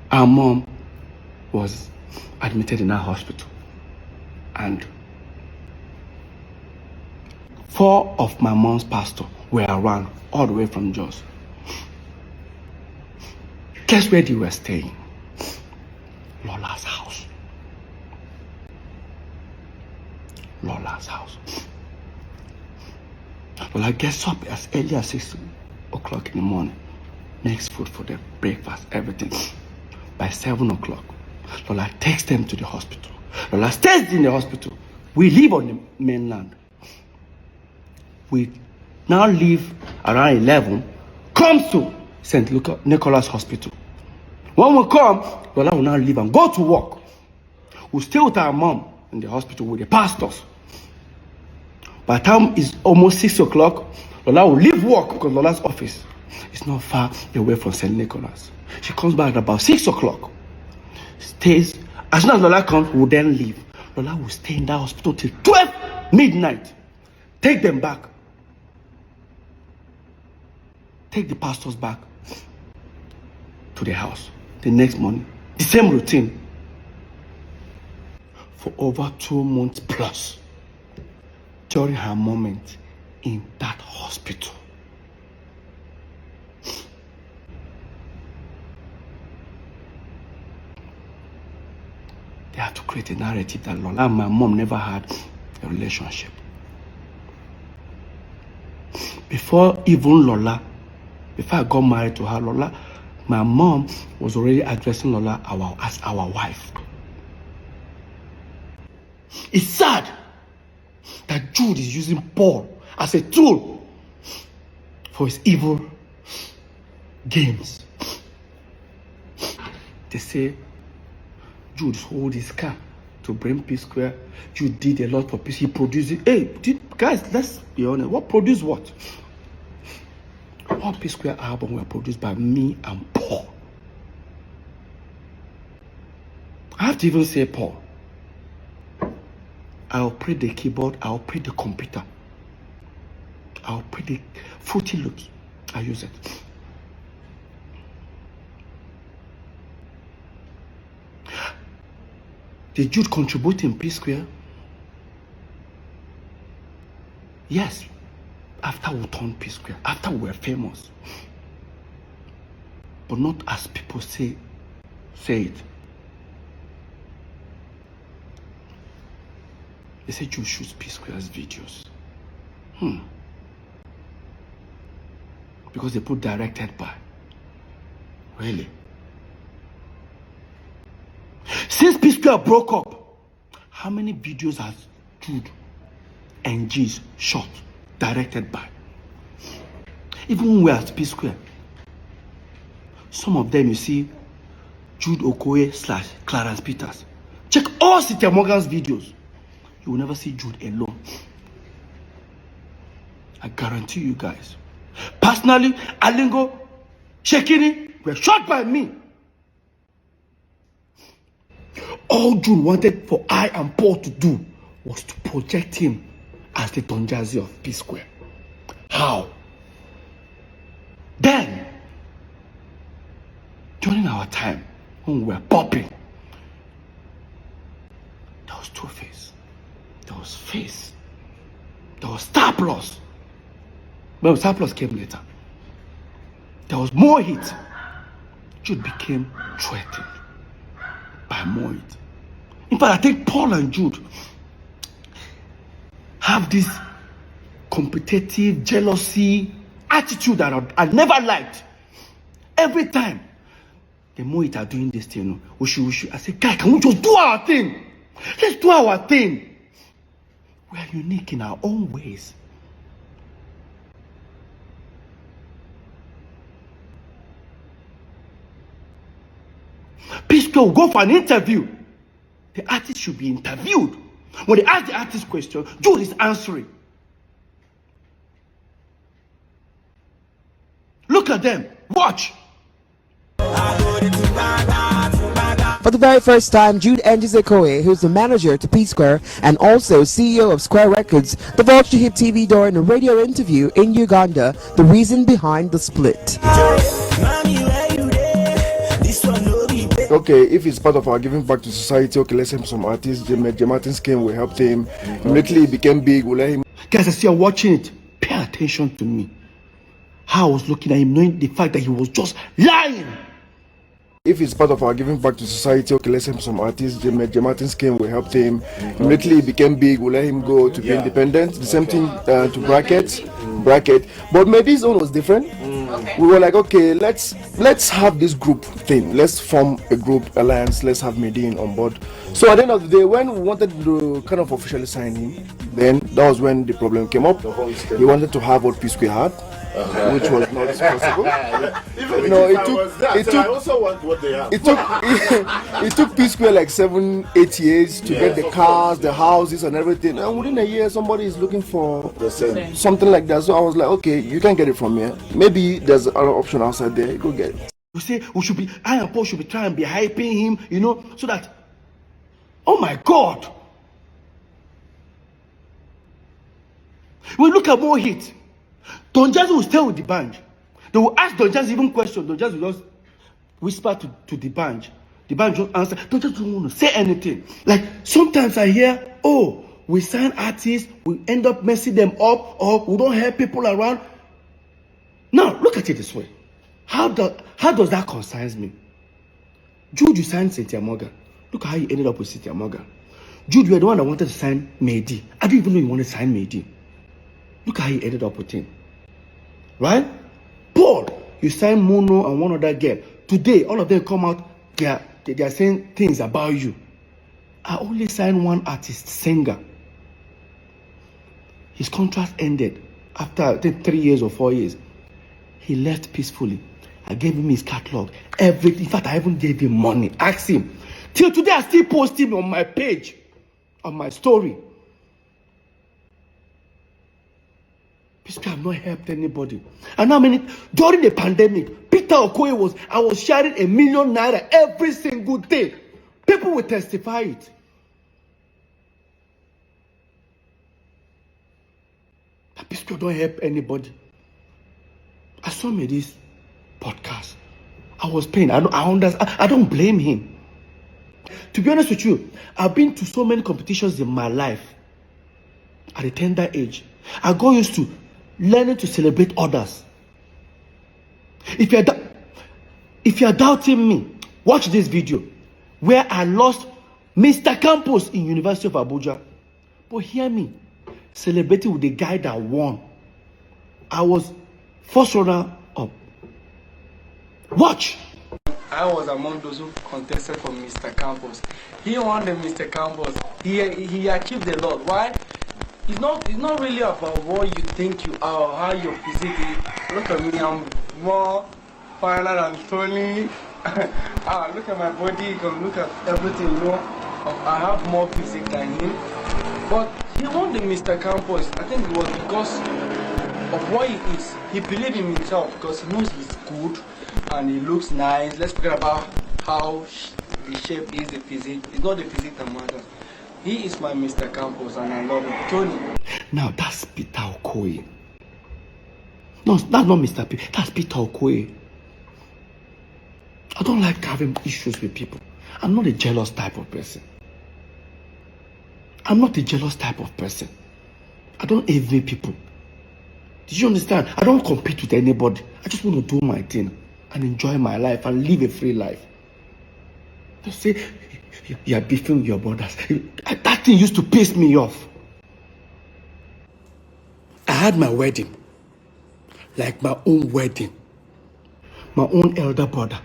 Our mom was admitted in our hospital, and 4 of my mom's pastors were around all the way from Jos. Guess where they were staying? Lola's house. Lola's house. Lola gets up as early as 6 o'clock in the morning, makes food for them, breakfast, everything. By 7 o'clock, Lola takes them to the hospital. Lola stays in the hospital. We live on the mainland. We now leave around 11, comes to St. Nicholas Hospital. When we come, Lola will now leave and go to work. We stay with our mom in the hospital with the pastors. By the time it's almost 6 o'clock, Lola will leave work because Lola's office is not far away from St. Nicholas. She comes back at about 6 o'clock. Stays. As soon as Lola comes, we'll then leave. Lola will stay in that hospital till 12 midnight. Take them back. Take the pastors back to the house. The next morning, the same routine. For over 2 months plus, during her moment in that hospital. They have to create a narrative that Lola and my mom never had a relationship. Before even Lola, before I got married to her, Lola, my mom was already addressing Lola as our wife. It's sad that Jude is using Paul as a tool for his evil games. They say Jude sold his car to bring Psquare. Jude did a lot for peace. He produced it. Hey, guys, let's be honest. What produced what? All Psquare albums were produced by me and Paul. I have to even say Paul. I operate the keyboard, I operate the computer. I operate the Fruity Loops. I use it. Did Jude contribute in Psquare? Yes. After we turned Psquare, after we were famous. But not as people say it. They say Jude shoots Psquare's videos. Because they put directed by. Really? Since Psquare broke up, how many videos has Jude and G's shot, directed by? Even when we are at Psquare, some of them you see Jude Okoye / Clarence Peters. Check all Cynthia Morgan's videos. You will never see Jude alone. I guarantee you guys. Personally, Alingo, Shekini were shot by me. All Jude wanted for I and Paul to do was to project him as the Don Jazzy of Psquare. How? Then, during our time, when we were popping, there was Two-Face. There was Face. There was was Star Plus. But Star Plus came later. There was more hit. Jude became threatened by more hit. In fact, I think Paul and Jude have this competitive, jealousy attitude that I never liked. Every time the more it are doing this thing, we should. I say, guy, can we just do our thing? Let's do our thing. We are unique in our own ways. Psquare will go for an interview. The artist should be interviewed. When they ask the artist question, Jude is answering. Look at them. Watch.
For the very first time, Jude Okoye, who's the manager to Psquare and also CEO of Square Records, divulged to Hip TV during a radio interview in Uganda the reason behind the split.
Okay, if it's part of our giving back to society, okay, let's help some artists. J Martins came, we helped him. Immediately he became big, we let him.
Guys, as you're watching it, pay attention to me. How I was looking at him, knowing the fact that he was just lying.
If it's part of our giving back to society, okay, let's help some artists. J Martins came, we helped him. Immediately he became big, we let him go to be independent. The same thing to Bracket. But maybe his own was different. We were like, okay, let's have this group thing. Let's form a group alliance. Let's have Medine on board. So at the end of the day, when we wanted to kind of officially sign him, then that was when the problem came up. He wanted to have what Psquare had, which was not possible. It took Psquare like 7-8 years to get the cars, the houses, and everything. And within a year, somebody is looking for something like that. So I was like, okay, you can get it from here. Maybe there's another option outside there. You go get it.
We say I and Paul should be trying to be hyping him, so that, oh my God. We look at more hits. Don Jazzy will stay with the band. They will ask Don Jazzy even questions. Don Jazzy will just whisper to the band. The band just answer. Don Jazzy don't want to say anything. Like sometimes I hear, oh, we sign artists, we end up messing them up, or we don't have people around. Now look at it this way. How does that concern me? Jude, you signed Cynthia Morgan. Look at how you ended up with Cynthia Morgan. Jude, you were the one that wanted to sign Mehdi. I didn't even know you wanted to sign Mehdi. Look how you ended up with him. Right? Paul, you signed Mono and one other girl. Today, all of them come out, they are saying things about you. I only signed one artist, singer. His contract ended after, I think, 3 years or 4 years. He left peacefully. I gave him his catalog. Everything. In fact, I even gave him money. Ask him. Till today, I still post him on my page, on my story. Psquare have not helped anybody. And how many during the pandemic, Peter Okoye I was sharing ₦1 million every single day. People will testify it. That Psquare don't help anybody. I saw me this podcast. I was paying. I don't blame him. To be honest with you, I've been to so many competitions in my life. At a tender age, I got used to learning to celebrate others. If you're doubting me, watch this video where I lost Mr. Campos in University of Abuja. But hear me, celebrating with the guy that won. I was first runner up. Watch.
I was among those who contested for Mr. Campos. He won the Mr. Campos. He achieved a lot. Why? It's not really about what you think you are or how you're physically. Look at me, I'm more finer than Tony. Look at my body, you can look at everything, I have more physique than him. But he won the Mr. Campos. I think it was because of what he is. He believed in himself because he knows he's good and he looks nice. Let's forget about how the shape is, the physique. It's not the physique that matters. He is my Mr. Campos and I love him. Tony.
Now that's Peter Okoye. No, that's not Mr. P. That's Peter Okoye. I don't like having issues with people. I'm not a jealous type of person. I'm not a jealous type of person. I don't envy people. Did you understand? I don't compete with anybody. I just want to do my thing and enjoy my life and live a free life. Just say, you're beefing with your brothers. That thing used to piss me off. I had my wedding, like my own wedding. My own elder brother,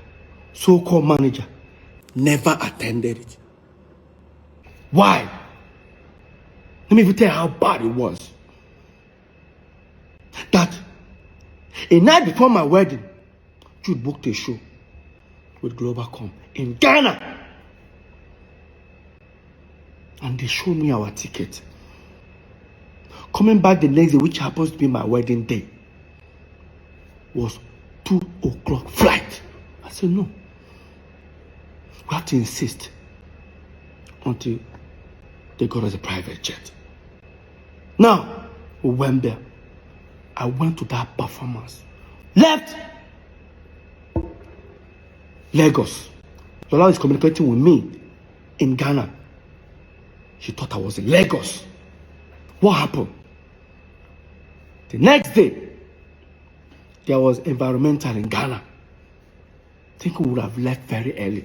so-called manager, never attended it. Why? Let me even tell you how bad it was. That a night before my wedding, Jude booked a show with Globalcom in Ghana. And they showed me our ticket. Coming back the next day, which happens to be my wedding day, was 2 o'clock flight. I said, no. We have to insist until they got us a private jet. Now, we went there. I went to that performance. Left Lagos. Lola is communicating with me in Ghana. She thought I was in Lagos. What happened? The next day, there was environmental in Ghana. I think we would have left very early.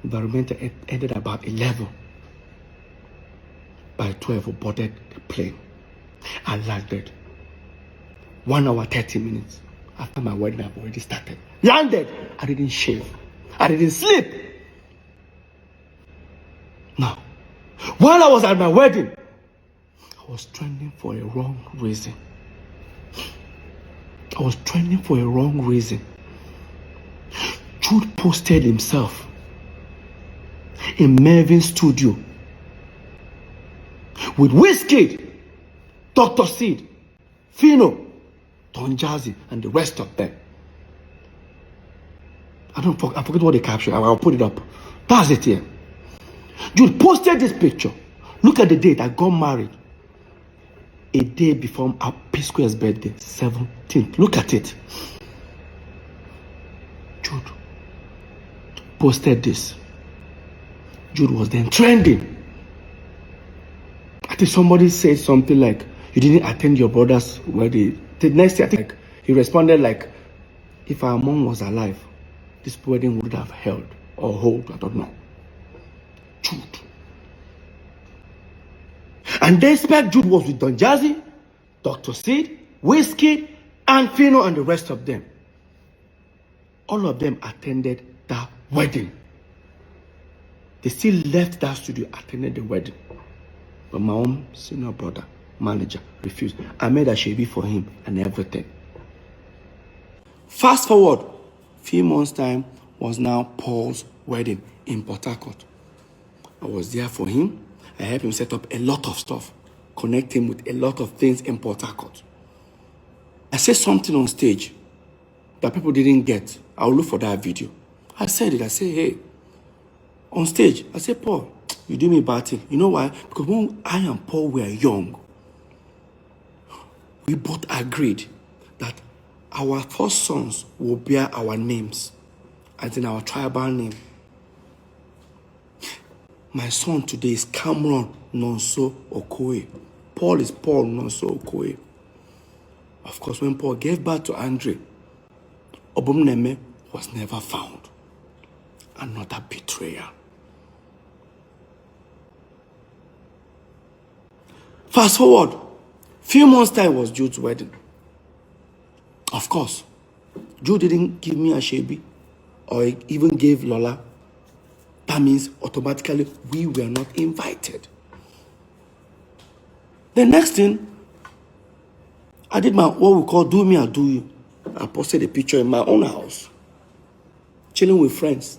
Environmental ended about 11. By 12, we boarded the plane. I landed. 1 hour, 30 minutes after my wedding, I've already started. Landed. I didn't shave. I didn't sleep. Now, while I was at my wedding, I was trending for a wrong reason. I was trending for a wrong reason. Jude posted himself in Mervin's studio with Wizkid, Dr. Seed, Fino, Don Jazzy, and the rest of them. I forget what they captured. I'll put it up. That's it here. Jude posted this picture. Look at the date. I got married a day before our Psquare's birthday, 17th. Look at it. Jude posted this. Jude was then trending. I think somebody said something like, you didn't attend your brother's wedding. The next day, I think he responded like, if our mom was alive, this wedding would have held or hold, I don't know. Jude. And despite Jude was with Don Jazzy, Dr. Seed, Wizkid, and Fino, and the rest of them, all of them attended that wedding. They still left that studio, attended the wedding. But my own senior brother, manager, refused. I made a shavy for him and everything. Fast forward, a few months' time was now Paul's wedding in Port Harcourt. I was there for him. I helped him set up a lot of stuff, connect him with a lot of things in Port Harcourt. I said something on stage that people didn't get. I'll look for that video. I said it. I said, hey, on stage, I said, Paul, you do me a bad thing. You know why? Because when I and Paul were young, we both agreed that our first sons will bear our names, as in our tribal name. My son today is Cameron Nonso Okoye. Paul is Paul Nonso Okoye. Of course, when Paul gave birth to Andre, Obumneme was never found. Another betrayal. Fast forward, few months time was Jude's wedding. Of course, Jude didn't give me a shebi or even gave Lola. That means automatically we were not invited. The next thing, I did what we call do me or do you. I posted a picture in my own house, chilling with friends.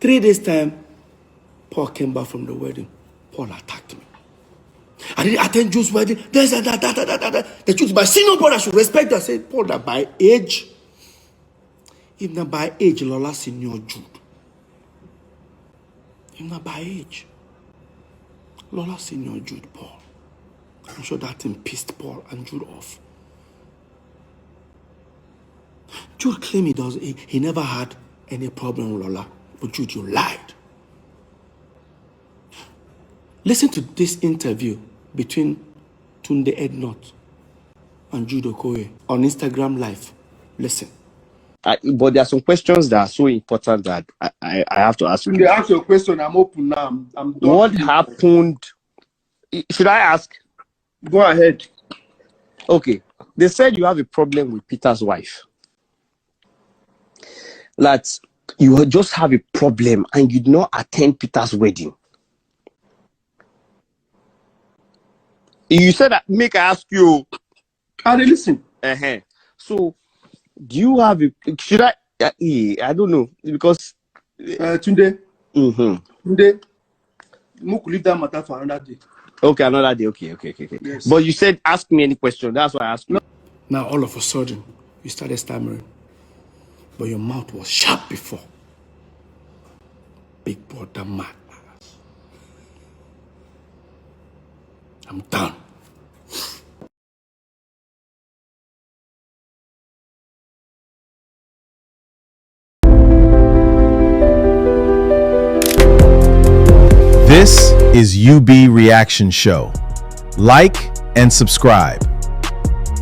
3 days time, Paul came back from the wedding. Paul attacked me. I didn't attend Jude's wedding. The Jude, my senior brother should respect that. I said, Paul, that by age, if not by age, Lola senior Jude. If not by age, Lola senior Jude Paul. I'm sure that thing pissed Paul and Jude off. Jude claimed he never had any problem with Lola. But Jude, you lied. Listen to this interview between Tunde Ednut and Jude Okoye on Instagram Live. Listen.
But there are some questions that are so important that I have to ask you.
Tunde, ask your question. I'm open now. I'm done.
What happened? Should I ask?
Go ahead.
Okay. They said you have a problem with Peter's wife. That you just have a problem and you did not attend Peter's wedding. You said that, make I ask you.
And listen.
So, do you have a, should I don't know, because
Tunde, Tunde, Mook leave that matter for another day.
Okay, another day. Okay. Yes. But you said ask me any question. That's why I asked you.
Now all of a sudden you started stammering, but your mouth was sharp before. Big brother mad. I'm done.
This is UB Reaction Show. Like and subscribe.